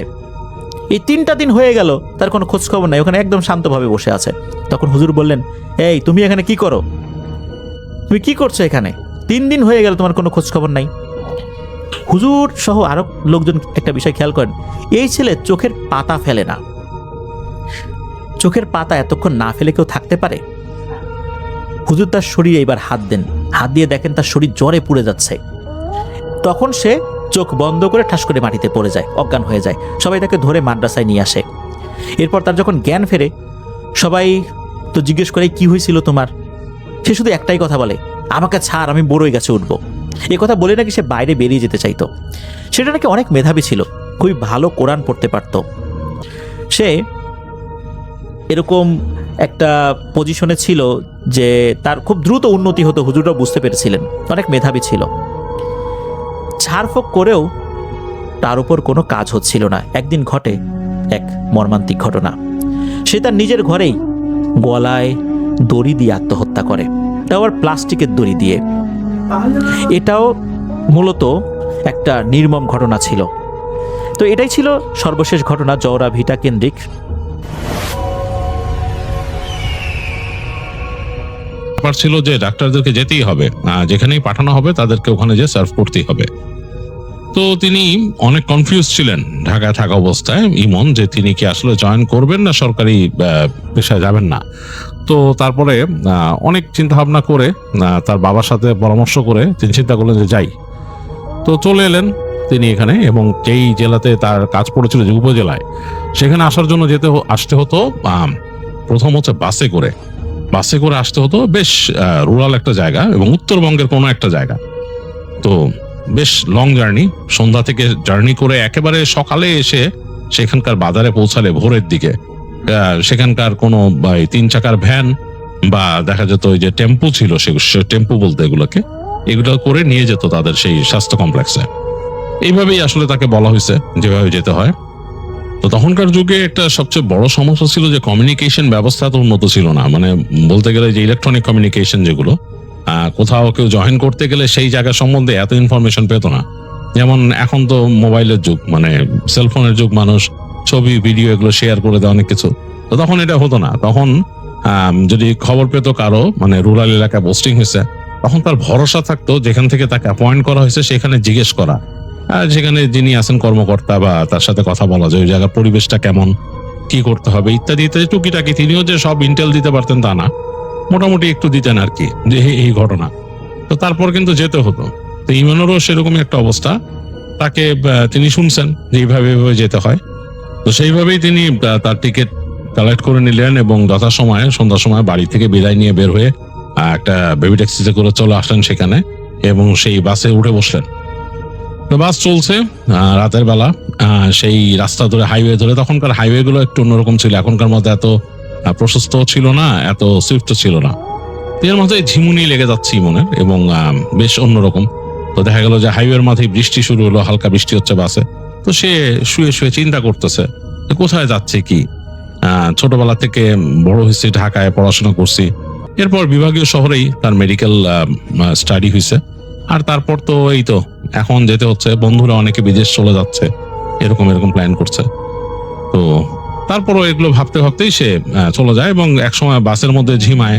এই 3টা দিন হয়ে গেল, তার কোনো খোঁজ খবর নাই, ওখানে একদম শান্তভাবে বসে আছে। তখন হুজুর বললেন, এই তুমি এখানে কি করো, তুমি কি করছো এখানে? 3 দিন হয়ে গেল, তোমার কোনো খোঁজ খবর নাই। হুজুর সহ আরো লোকজন একটা বিষয় খেয়াল করেন, এই ছেলে চোখের পাতা ফেলে না। চোখের পাতা এতক্ষণ না ফেলে কেউ থাকতে পারে? হুজুর তার শরীরে এবার হাত দেন, হাত দিয়ে দেখেন তার শরীর জ্বরে পুড়ে যাচ্ছে। তখন সে চোখ বন্ধ করে ঠাস করে মাটিতে পড়ে যায়, অজ্ঞান হয়ে যায়। সবাই তাকে ধরে মাদ্রাসায় নিয়ে আসে। এরপর তার যখন জ্ঞান ফেরে, সবাই তো জিজ্ঞেস করে, কি হয়েছিল তোমার? সে শুধু একটাই কথা বলে, আমাকে ছাড়, আমি বড়ই গাছে উঠবো। এ কথা বলে নাকি সে বাইরে বেরিয়ে যেতে চাইতো। সেটা নাকি অনেক মেধাবী ছিল, খুবই ভালো কোরআন পড়তে পারত। সে এরকম একটা পজিশনে ছিল যে তার খুব দ্রুত উন্নতি হতো, হুজুররা বুঝতে পেরেছিলেন, অনেক মেধাবী ছিল। ছাড়ফোক করেও তার উপর কোনো কাজ হচ্ছিল না। একদিন ঘটে এক মর্মান্তিক ঘটনা। সে তার নিজের ঘরেই গলায় দড়ি দিয়ে আত্মহত্যা করে, তাও আবার প্লাস্টিকের দড়ি দিয়ে। এটাও মূলত একটা নির্মম ঘটনা ছিল। তো এটাই ছিল সর্বশেষ ঘটনা জওড়া ভিটা কেন্দ্রিক। ব্যাপার ছিল যে ডাক্তারদেরকে যেতেই হবে, যেখানেই পাঠানো হবে তাদেরকে ওখানে যে সার্ভ করতেই হবে। তো তিনি অনেক কনফিউজ ছিলেন ঢাকায় থাকা অবস্থায়, ইমন, যে তিনি কি আসলে জয়েন করবেন না সরকারি পেশায় যাবেন না। তো তারপরে অনেক চিন্তা ভাবনা করে তার বাবার সাথে পরামর্শ করে তিনি চিন্তা করলেন যে যাই। তো চলে এলেন তিনি এখানে, এবং যেই জেলাতে তার কাজ পড়েছিল, যে উপজেলায়, সেখানে আসার জন্য আসতে হতো প্রথম হচ্ছে বাসে করে আসতে হতো। বেশ রুরাল একটা জায়গা এবং উত্তরবঙ্গের কোনো একটা জায়গা। তো বেশ লং জার্নি, সন্ধ্যা থেকে জার্নি করে একেবারে সকালে এসে সেখানকার বাজারে পৌঁছালে ভোরের দিকে সেখানকার কোনো 3 চাকার ভ্যান বা দেখা যেত ওই যে টেম্পু ছিল, সে টেম্পু বলতে এগুলো করে নিয়ে যেত তাদের সেই স্বাস্থ্য কমপ্লেক্সে। এইভাবেই আসলে তাকে বলা হয়েছে যেভাবে যেতে হয়। তো তখনকার যুগে একটা সবচেয়ে বড় সমস্যা ছিল যে কমিউনিকেশন ব্যবস্থা তো উন্নত ছিল না। মানে বলতে গেলে যে ইলেকট্রনিক কমিউনিকেশন যেগুলো, কোথাও কেউ জয়েন করতে গেলে সেই জায়গা সম্বন্ধে এত ইনফরমেশন পেত না। যেমন এখন তো মোবাইলের যুগ, মানে সেলফোনের যুগ, মানুষ ছবি ভিডিও এগুলো শেয়ার করে দেয় অনেক কিছু। তো তখন এটা হতো না। তখন যদি খবর পেত কারো মানে রুরাল এলাকায় পোস্টিং হয়েছে, তখন তার ভরসা থাকতো যেখান থেকে তাকে অ্যাপয়েন্ট করা হয়েছে সেখানে জিজ্ঞেস করা আর যেখানে যিনি আছেন কর্মকর্তা বা তার সাথে কথা বলা যায় ওই জায়গার পরিবেশটা কেমন, কি করতে হবে ইত্যাদি ইত্যাদি টুকিটাকি। তিনিও যে সব ইন্টেল দিতে পারতেন তা না, মোটামুটি একটু দিতেন আর কি, যে এই ঘটনা। তো তারপর কিন্তু যেতে হতো। তো ইমনেরও সেরকমই একটা অবস্থা, তাকে তিনি শুনছেন যে এইভাবে এইভাবে যেতে হয়। তো সেইভাবেই তিনি তার টিকিট কালেক্ট করে নিলেন এবং যথাসময়ে সন্ধ্যার সময় বাড়ি থেকে বিদায় নিয়ে বের হয়ে একটা বেবি ট্যাক্সিতে করে চলে আসলেন সেখানে এবং সেই বাসে উঠে বসলেন। তো বাস চলছে রাতের বেলা, সেই রাস্তা ধরে হাইওয়ে ধরে। তখনকার হাইওয়ে গুলো একটু অন্যরকম ছিল, এখনকার মধ্যে এত প্রশস্ত ছিল না, এত সুইফট ছিল না। এর মধ্যে ঝিমুনি লেগে যাচ্ছে ইমনের এবং বেশ অন্যরকম। তো দেখা গেল যে হাইওয়ের মাথায় বৃষ্টি শুরু হলো, হালকা বৃষ্টি হচ্ছে বাসে। তো সে শুয়ে শুয়ে চিন্তা করতেছে কোথায় যাচ্ছে কি। ছোটবেলা থেকে বড় হয়েছি, ঢাকায় পড়াশোনা করছি, এরপর বিভাগীয় শহরেই তার মেডিকেল স্টাডি হয়েছে। আর তারপর তো এই তো এখন যেতে হচ্ছে, বন্ধুরা অনেকে বিদেশ চলে যাচ্ছে, এরকম এরকম প্ল্যান করছে। তো তারপরও এগুলো ভাবতে ভাবতেই সে চলে যায় এবং একসময় বাসের মধ্যে ঝিমায়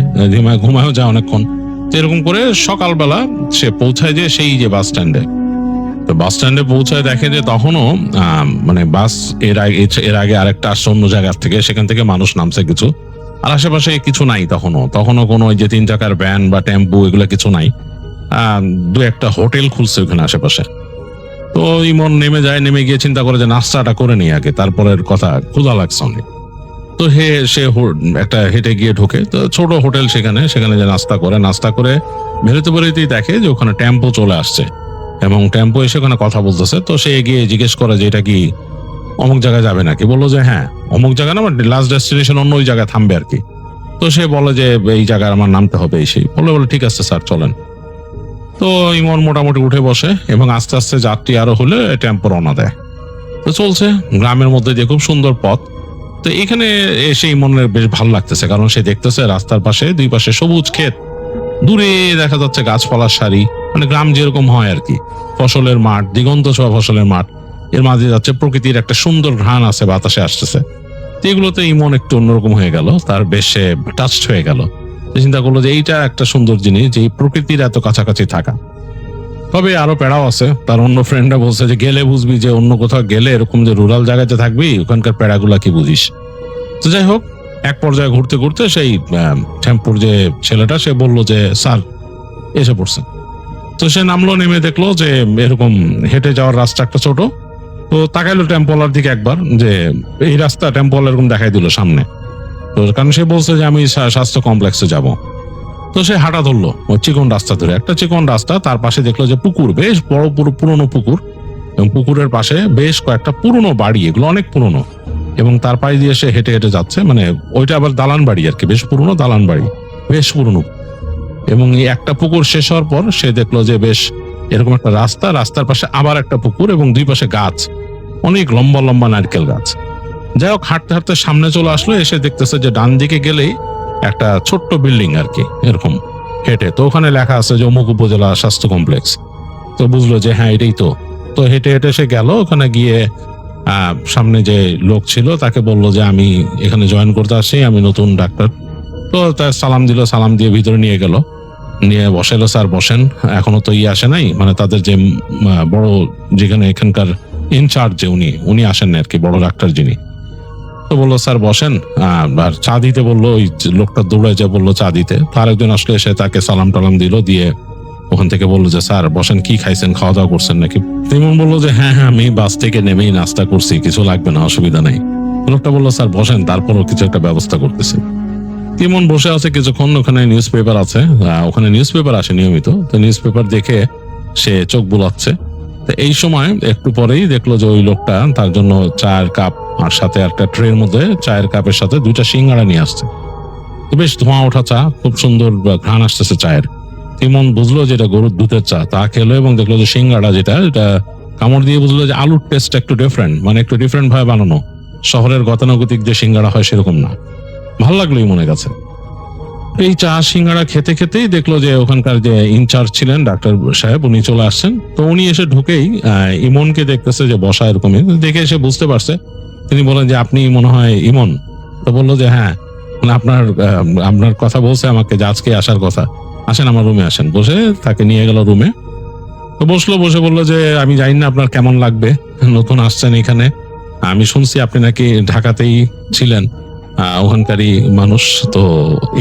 ঘুমায়ও যায় অনেকক্ষণ। এরকম করে সকালবেলা সে পৌঁছায় যে সেই যে বাস স্ট্যান্ডে। তো বাস স্ট্যান্ডে পৌঁছায় দেখে যে তখনও মানে বাস এর আগে আরেকটা আসছে অন্য জায়গার থেকে, সেখান থেকে মানুষ নামছে কিছু, আর আশেপাশে কিছু নাই। তখনও কোনো ওই যে 3 চাকার ভ্যান বা টেম্পু এগুলো কিছু নাই। দু একটা হোটেল খুলছে ওখানে আশেপাশে। তো ইমন নেমে যায়, নেমে গিয়ে চিন্তা করে যে নাস্তাটা করে নিই আগে, তারপরের কথা, ক্ষুধা লাগছে অনেক। তো সে একটা হেঁটে গিয়ে ঢোকে, তো ছোট হোটেল সেখানে যে নাস্তা করে বেরোতে বেরোতেই দেখে যে ওখানে টেম্পো চলে আসছে এবং টেম্পো এসে ওখানে কথা বলতেছে। তো সে গিয়ে জিজ্ঞেস করে যে এটা কি অমুক জায়গায় যাবে নাকি। বললো যে হ্যাঁ অমুক জায়গা না, লাস্ট ডেস্টিনেশন অন্য ওই জায়গায় থামবে আর কি। তো সে বলে যে এই জায়গায় আমার নামতে হবে, এই সেই বলে ঠিক আছে স্যার চলেন। তো ইমন মোটামুটি উঠে বসে এবং আস্তে আস্তে যাত্রী আরো হলে টেম্পো রওনা দেয়। তো চলছে গ্রামের মধ্যে দিয়ে, খুব সুন্দর পথ। তো এখানে এসে ইমনের বেশ ভালো লাগতেছে, কারণ সে দেখতেছে রাস্তার পাশে দুই পাশে সবুজ ক্ষেত, দূরে দেখা যাচ্ছে গাছপালার সারি, মানে গ্রাম যেরকম হয় আর কি, ফসলের মাঠ, দিগন্ত ছোঁয়া ফসলের মাঠ, এর মাঝে যাচ্ছে প্রকৃতির একটা সুন্দর ঘ্রাণ আছে, বাতাসে আসতেছে। তো এগুলোতে ইমন একটু অন্যরকম হয়ে গেল, তার বেশ টাচড হয়ে গেল। চিন্তা করলো যে এইটা একটা সুন্দর জিনিস, যে এই প্রকৃতির এত কাছাকাছি থাকা। তবে আরো প্যাড়াও আছে, তার অন্য ফ্রেন্ডরা বলছে যে গেলে বুঝবি, যে অন্য কোথাও গেলে এরকম যে রুরাল জায়গাতে থাকবি ওখানকার প্যাড়াগুলা কি বুঝিস। তো যাই হোক, এক পর্যায়ে ঘুরতে ঘুরতে সেই টেম্পুর যে ছেলেটা সে বলল যে স্যার এসে পড়ছে। তো সে নামলো, নেমে দেখলো যে এরকম হেঁটে যাওয়ার রাস্তা একটা ছোট। তো তাকাইলো টেম্পোলার দিকে একবার, যে এই রাস্তা টেম্পোলার এরকম দেখাই দিল সামনে। তো কারণ সে বলছে যে আমি স্বাস্থ্য কমপ্লেক্সে যাব। তো সে হাঁটা ধরলো ওই চিকন রাস্তা ধরে, একটা চিকন রাস্তা, তার পাশে দেখলো যে পুকুর, বেশ বড় পুরনো পুকুর, এবং পুকুরের পাশে বেশ কয়েকটা পুরনো বাড়ি, এগুলো অনেক পুরনো, এবং তার পাশ দিয়ে সে হেঁটে হেঁটে যাচ্ছে। মানে ওইটা আবার দালান বাড়ি আর কি, বেশ পুরনো দালান বাড়ি, বেশ পুরনো। এবং এই একটা পুকুর শেষ হওয়ার পর সে দেখলো যে বেশ এরকম একটা রাস্তা, রাস্তার পাশে আবার একটা পুকুর এবং দুই পাশে গাছ, অনেক লম্বা লম্বা নারকেল গাছ। যাই হোক, হাঁটতে হাঁটতে সামনে চলে আসলো, এসে দেখতেছে যে ডান দিকে গেলেই একটা ছোট্ট বিল্ডিং আর কি, এরকম হেঁটে। তো ওখানে লেখা আছে যে অমুক উপজেলা স্বাস্থ্য কমপ্লেক্স। তো বুঝলো যে হ্যাঁ এটাই তো। তো হেঁটে হেঁটে সে গেল, ওখানে গিয়ে সামনে যে লোক ছিল তাকে বললো যে আমি এখানে জয়েন করতে আসছি, আমি নতুন ডাক্তার। তো তার সালাম দিল, সালাম দিয়ে ভিতরে নিয়ে গেল, নিয়ে বসাইলো, স্যার বসেন, এখনো তো আসে নাই, মানে তাদের যে বড় যেখানে এখানকার ইনচার্জ যে উনি আসেন না আর কি, বড় ডাক্তার যিনি। তো বললো স্যার বসেন, আর চা দিতে বললো, ওই লোকটা দৌড়ে যা বললো চা দিতে। তো আরেকজন আসলে এসে তাকে সালাম টালাম দিল, দিয়ে ওখান থেকে বললো যে স্যার বসেন, কি খাইছেন, খাওয়া দাওয়া করছেন নাকি। তেমন বললো যে হ্যাঁ আমি বাস থেকে নেমেই নাস্তা করছি, কিছু লাগবে না, অসুবিধা নাই। লোকটা বললো স্যার বসেন, তারপরও কিছু একটা ব্যবস্থা করতেছি। তেমন বসে আছে কিছুক্ষণ, ওখানে নিউজ পেপার আছে, ওখানে নিউজ পেপার আসে নিয়মিত। তো নিউজ পেপার দেখে সে চোখ বুলাচ্ছে। তো এই সময় একটু পরেই দেখলো যে ওই লোকটা তার জন্য চায়ের কাপ আর সাথে একটা ট্রের মধ্যে চায়ের কাপের সাথে 2টা সিঙ্গাড়া নিয়ে আসছে। বেশ ধোঁয়া ওঠা চা, খুব সুন্দর ঘ্রাণ আসতেছে চায়ের। তিমন বুঝলো যে এটা গরুর দুধের চা। তা খেলো এবং দেখলো যে সিঙ্গাড়া যেটা, এটা কামড় দিয়ে বুঝলো যে আলুর টেস্ট একটু ডিফারেন্ট, মানে একটু ডিফারেন্ট ভাবে বানানো, শহরের গতানুগতিক যে সিঙ্গাড়া হয় সেরকম না। ভালো লাগলো মনে কাছে। এই চা সিঙ্গাড়া খেতে খেতেই দেখলো যে ওখানকার যে ইনচার্জ ছিলেন ডাক্তার সাহেব, উনি চলে আসছেন। তো উনি এসে ঢুকেই ইমনকে দেখতেছে যে বসা এরকমই, দেখে এসে বুঝতে পারছে। তিনি বলেন যে আপনি মনে হয় ইমন। তো বললো যে হ্যাঁ, মানে আপনার কথা বলছে আমাকে যে আজকে আসার কথা, আসেন আমার রুমে আসেন। বসে তাকে নিয়ে গেল রুমে। তো তো বসলো, বসে বললো যে আমি জানি না আপনার কেমন লাগবে, নতুন আসছেন এখানে, আমি শুনছি আপনি নাকি ঢাকাতেই ছিলেন, ওখানকারই মানুষ। তো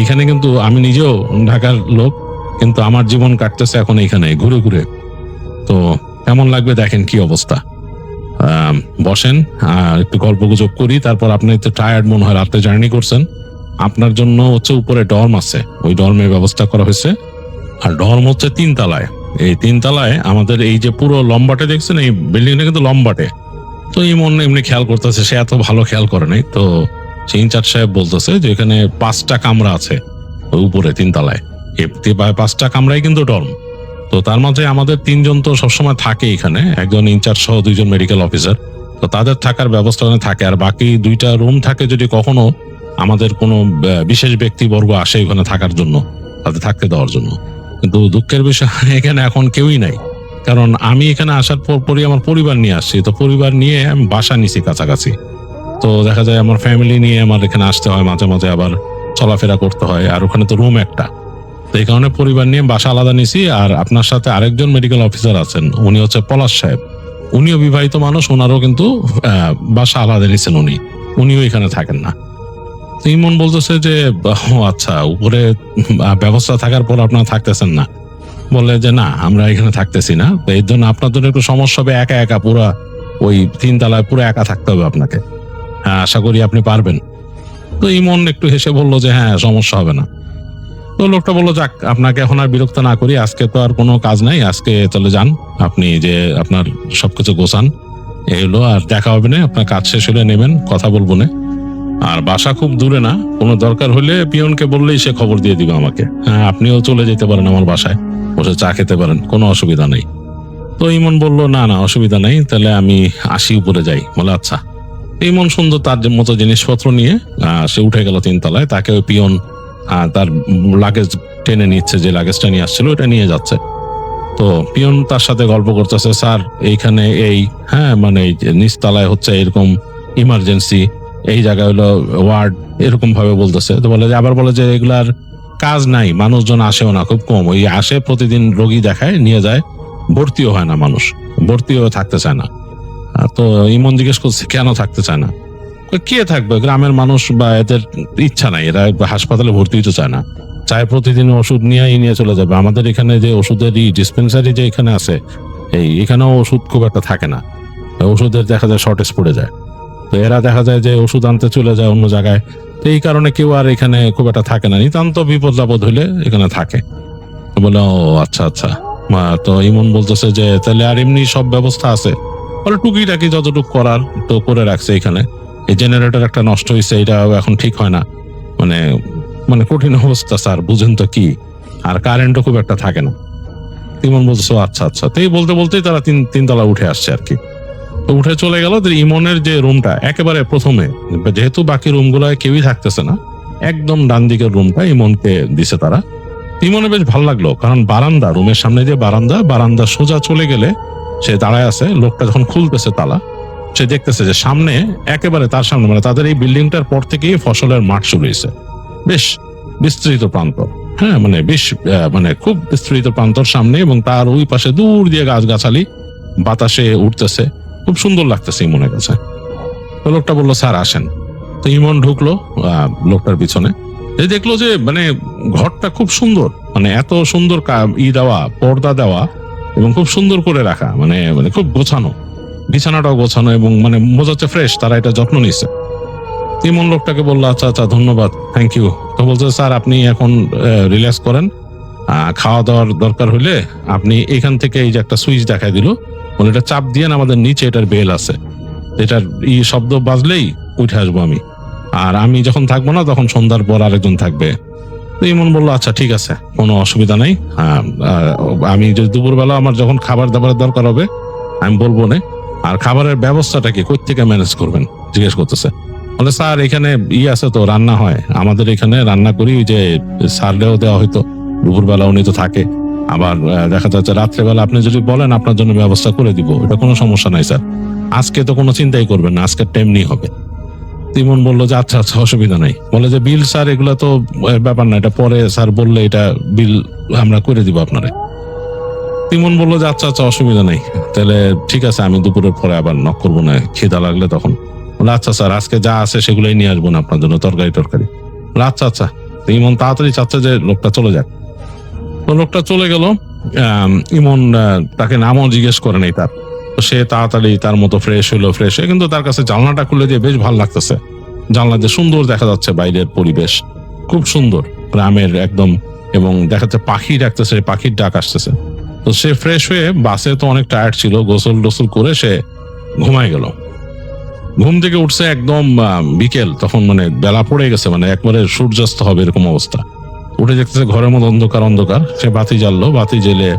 এখানে কিন্তু আমি নিজেও ঢাকার লোক, কিন্তু আমার জীবন কাটতেছে এখন এখানে ঘুরে ঘুরে। তো কেমন লাগবে দেখেন কি অবস্থা, বসেন, একটু গল্প গুজব করি। তারপর আপনি একটু টায়ার্ড মনে হয়, রাতে জার্নি করছেন, আপনার জন্য হচ্ছে উপরে ডর্ম আছে, ওই ডর্মের ব্যবস্থা করা হয়েছে। আর ডর্ম হচ্ছে 3 তলায়। এই 3 তলায় আমাদের এই যে পুরো লম্বাটে দেখছেন, এই বিল্ডিংটা কিন্তু লম্বাটে। তো ইমন এমনি খেয়াল করতেছে, সে এত ভালো খেয়াল করে নাই। তো সেই ইনচার্জ সাহেব বলতেছে যে এখানে 5টা কামরা আছে ওই উপরে 3 তলায়, 5টা কামরাই কিন্তু ডর্ম। তো তার মাঝে আমাদের 3 জন তো সবসময় থাকে এখানে, একজন ইনচার্জ সহ 2 জন মেডিকেল অফিসার। তো তাদের থাকার ব্যবস্থা ওখানে থাকে, আর বাকি 2টা রুম থাকে যদি কখনো আমাদের কোনো বিশেষ ব্যক্তিবর্গ আসে ওখানে থাকার জন্য, তাদের থাকতে দেওয়ার জন্য। কিন্তু দুঃখের বিষয় এখানে এখন কেউই নাই, কারণ আমি এখানে আসার পরই আমার পরিবার নিয়ে আসছি। তো পরিবার নিয়ে আমি বাসা নিছি কাছাকাছি। তো দেখা যায় আমার ফ্যামিলি নিয়ে আমার এখানে আসতে হয়, মাঝে মাঝে আবার চলাফেরা করতে হয়, আর ওখানে তো রুম একটা। তো এই কারণে পরিবার নিয়ে বাসা আলাদা নিছি। আর আপনার সাথে আরেকজন মেডিকেল অফিসার আছেন, উনি হচ্ছে পলাশ সাহেব, উনিও বিবাহিত মানুষ, ওনারও কিন্তু বাসা আলাদা নিছেন, উনিও এখানে থাকেন না। তো ইমন বলতেছে যে ও আচ্ছা, উপরে ব্যবস্থা থাকার পর আপনারা থাকতেছেন না। বলে যে না, আমরা এখানে থাকতেছি না, তো এর জন্য আপনার জন্য একটু সমস্যা হবে, একা একা পুরা ওই 3 তলায় পুরো একা থাকতে হবে আপনাকে। হ্যাঁ, আশা করি আপনি পারবেন। তো ইমন একটু হেসে বললো যে হ্যাঁ, সমস্যা হবে না। তো লোকটা বললো যাক, আপনাকে এখন আর বিরক্ত না করি, আজকে তো আর কোনো কাজ নাই, আজকে চলে যান, আপনি যে আপনার সবকিছু গোছান, এগুলো আর দেখা হবে না, আপনার কাজ শেষ হলে নেবেন, কথা বলবো না। আর বাসা খুব দূরে না, কোনো দরকার হলে পিয়নকে বললেই সে খবর দিয়ে দিবে আমাকে। হ্যাঁ, আপনিও চলে যেতে পারেন আমার বাসায়, বসে চা খেতে পারেন, কোনো অসুবিধা নেই। তো ইমন বললো না না, অসুবিধা নেই, তাহলে আমি আসি, উপরে যাই। বলে আচ্ছা। ইমন সুন্দর তার মতো জিনিসপত্র নিয়ে সে উঠে গেল 3 তলায়। তাকে ওই পিয়ন তার লাগেজ টেনে নিচ্ছে, যে লাগেজটা নিয়ে আসছিল ওটা নিয়ে যাচ্ছে। তো পিয়ন তার সাথে গল্প করতেছে, স্যার এইখানে এই মানে এই নিচতলায় হচ্ছে এরকম ইমার্জেন্সি, এই জায়গায় হলো ওয়ার্ড, এরকম ভাবে বলতেছে। তো বলে যে, আবার বলে যে এগুলার কাজ নাই, মানুষজন আসেও না, খুব কম, ওই আসে প্রতিদিন রোগী দেখায় নিয়ে যায়, ভর্তিও হয় না, মানুষ ভর্তিও থাকতে চায় না। তো ইমন জিজ্ঞেস করছে কেন থাকতে চায় না? কে থাকবে, গ্রামের মানুষ, বা এদের ইচ্ছা নাই, এরা হাসপাতালে ভর্তি হতে চায় না, চায় প্রতিদিন ওষুধ নিয়ে চলে যাবে। আমাদের এখানে যে ওষুধের ডিসপেন্সারি যে এখানে আছে, এখানেও ওষুধ খুব একটা থাকে না, ওষুধের দেখা যায় শর্টেজ পড়ে যায়। তো এরা দেখা যায় যে ওষুধ আনতে চলে যায় অন্য জায়গায়। তো এই কারণে কেউ আর এখানে খুব একটা থাকে না, নিতান্ত বিপদ আপদ হইলে এখানে থাকে। বলে ও আচ্ছা আচ্ছা। তো ইমন বলতেছে যে তাহলে আর এমনি সব ব্যবস্থা আছে? বলে টুকিটাকি যতটুকু করার তো করে রাখছে এখানে। এই জেনারেটর একটা নষ্ট হয়েছে, এটা এখন ঠিক হয় না, মানে মানে কঠিন অবস্থা স্যার, বুঝেন তো কি, আর কারেন্টও খুব একটা থাকে না। ইমন বলতেছে আচ্ছা আচ্ছা। তো এই বলতে বলতেই তারা 3 তলা উঠে আসছে আর কি। তো উঠে চলে গেল। ইমনের যে রুমটা একেবারে প্রথমে, যেহেতু বাকি রুমগুলোয় কেউই থাকতেছে না, একদম ডান দিকের রুমটা ইমনকে দিছে তারা। ইমনে বেশ ভালো লাগলো, কারণ বারান্দা, রুমের সামনে যে বারান্দা সোজা চলে গেলে সে দাঁড়ায় আছে। লোকটা যখন খুলতেছে তালা, সে দেখতেছে যে সামনে, একেবারে তার সামনে, মানে তাদের এই বিল্ডিংটার পর থেকেই ফসলের মাঠ শুরু হয়েছে, বেশ বিস্তৃত প্রান্তর। হ্যাঁ, মানে বেশ মানে খুব বিস্তৃত প্রান্তর সামনে, এবং তার ওই পাশে দূর দিয়ে গাছগাছালি বাতাসে উঠতেছে, খুব সুন্দর লাগতেছে ইমনের কাছে। তো লোকটা বললো স্যার আসেন। তো ইমন ঢুকলো লোকটার পিছনে, দেখলো যে মানে ঘরটা খুব সুন্দর, মানে এত সুন্দর দেওয়া, পর্দা দেওয়া, এবং খুব সুন্দর করে রাখা, মানে মানে খুব গোছানো, বিছানাটাও গোছানো, এবং মানে মজা হচ্ছে ফ্রেশ, তারা এটা যত্ন নিচ্ছে। ইমন লোকটাকে বললো আচ্ছা আচ্ছা, ধন্যবাদ, থ্যাংক ইউ। তো বলছে স্যার আপনি এখন রিল্যাক্স করেন, খাওয়া দাওয়ার দরকার হলে আপনি এখান থেকে, এই যে একটা সুইচ দেখাই দিল, বলে এটা চাপ দিয়ে আমাদের নিচে এটার বেল আছে, এটার শব্দ বাজলেই উঠে আসবো আমি, আর আমি যখন থাকবো না তখন সন্ধ্যার পর আরেকজন থাকবে। তো ইমন বললো আচ্ছা ঠিক আছে, কোনো অসুবিধা নাই, আমি যদি দুপুরবেলা আমার যখন খাবার দাবারের দরকার হবে আমি বলবো না। আর খাবারের ব্যবস্থাটা কি কই থেকে ম্যানেজ করবেন জিজ্ঞেস করতেছে। বলে স্যার এখানে আছে তো, রান্না হয়, আমাদের এখানে রান্না করি, যে সারলেও দেওয়া হয়তো, দুপুরবেলা উনি তো থাকে, আবার দেখা যাচ্ছে রাত্রেবেলা আপনি যদি বলেন আপনার জন্য ব্যবস্থা করে দিব, এটা কোনো সমস্যা নাই স্যার, আজকে তো কোনো চিন্তাই করবেন না, আজকের টাইমনি হবে। ইমন বললো যে আচ্ছা আচ্ছা, অসুবিধা নাই। বলে যে বিল স্যার এগুলো তো ব্যাপার না, এটা পরে স্যার বললে এটা বিল আমরা করে দিব আপনারে। ইমন বললো যে আচ্ছা আচ্ছা অসুবিধা নেই, তাহলে ঠিক আছে আমি দুপুরের পরে আবার নক করবো না, খিদা লাগলে তখন। বলে আচ্ছা স্যার আজকে যা আছে সেগুলোই নিয়ে আসবো না আপনার জন্য, তরকারি টরকারি। বলে আচ্ছা আচ্ছা। তো ইমন তাড়াতাড়ি চাচ্ছে যে লোকটা চলে যাক। তো লোকটা চলে গেল। ইমন তাকে নামও জিজ্ঞেস করে নাই তার। তো সে তাড়াতাড়ি তার মতো ফ্রেশ হলো, ফ্রেশ হয়ে কিন্তু তার কাছে জানলাটা খুলে দিয়ে বেশ ভালো লাগতেছে। জানলা দিয়ে সুন্দর দেখা যাচ্ছে বাইরের পরিবেশ, খুব সুন্দর গ্রামের একদম, এবং দেখা যাচ্ছে পাখি ডাকতেছে, পাখির ডাক আসতেছে। তো সে ফ্রেশ হয়ে, বাসে তো অনেক টায়ার্ড ছিল, গোসল টোসল করে সে ঘুমায় গেল। ঘুম থেকে উঠছে একদম বিকেল, তখন মানে বেলা পড়ে গেছে, মানে একবারে সূর্যাস্ত হবে এরকম অবস্থা। উঠে দেখতেছে ঘরের মধ্যে অন্ধকার অন্ধকার। সে বাতি জ্বাললো, বাতি জ্বেলে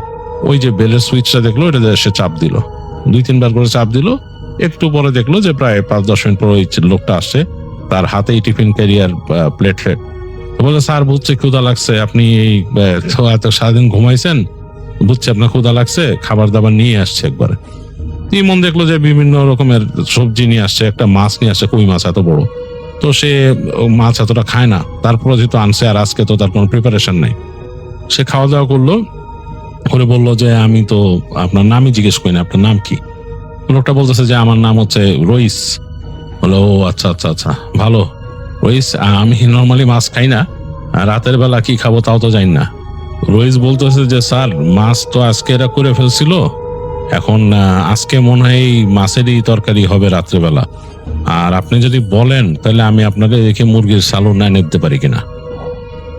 ওই যে বেলের সুইচটা দেখলো, এটা সে চাপ দিল, 2-3 বার করে চাপ দিল। একটু পরে দেখলো যে প্রায় 5-10 মিনিট পর ওই লোকটা আসছে, তার হাতেই টিফিন ক্যারিয়ার, প্লেট ফ্লেট। বলে স্যার বুঝছে ক্ষুধা লাগছে, আপনি এই এত সারাদিন ঘুমাইছেন, বুঝছে আপনার ক্ষুধা লাগছে, খাবার দাবার নিয়ে আসছে একবারে। ইমন দেখলো যে বিভিন্ন রকমের সবজি নিয়ে আসছে, একটা মাছ নিয়ে আসছে, কই মাছ এত বড়। তো সে মাছ এতটা খায় না, তারপরে যেহেতু আনছে আর আজকে তো তার কোনো প্রিপারেশন নাই, সে খাওয়া দাওয়া করলো করে বললো যে আমি তো আপনার নামই জিজ্ঞেস করি না, আপনার নাম কি? লোকটা বলতেছে যে আমার নাম হচ্ছে রইস। বলো ও আচ্ছা আচ্ছা আচ্ছা ভালো রইস, আমি নর্মালি মাছ খাই না, রাতের বেলা কি খাবো তাও তো জানি না। রইস বলতেছে যে স্যার মাছ তো আজকে এরা করে ফেলছিল, এখন আজকে মনে হয় এই মাছেরই তরকারি হবে রাত্রেবেলা, আর আপনি যদি বলেন তাহলে আমি আপনাকে দেখে মুরগির সালুন না নিতে পারি কিনা।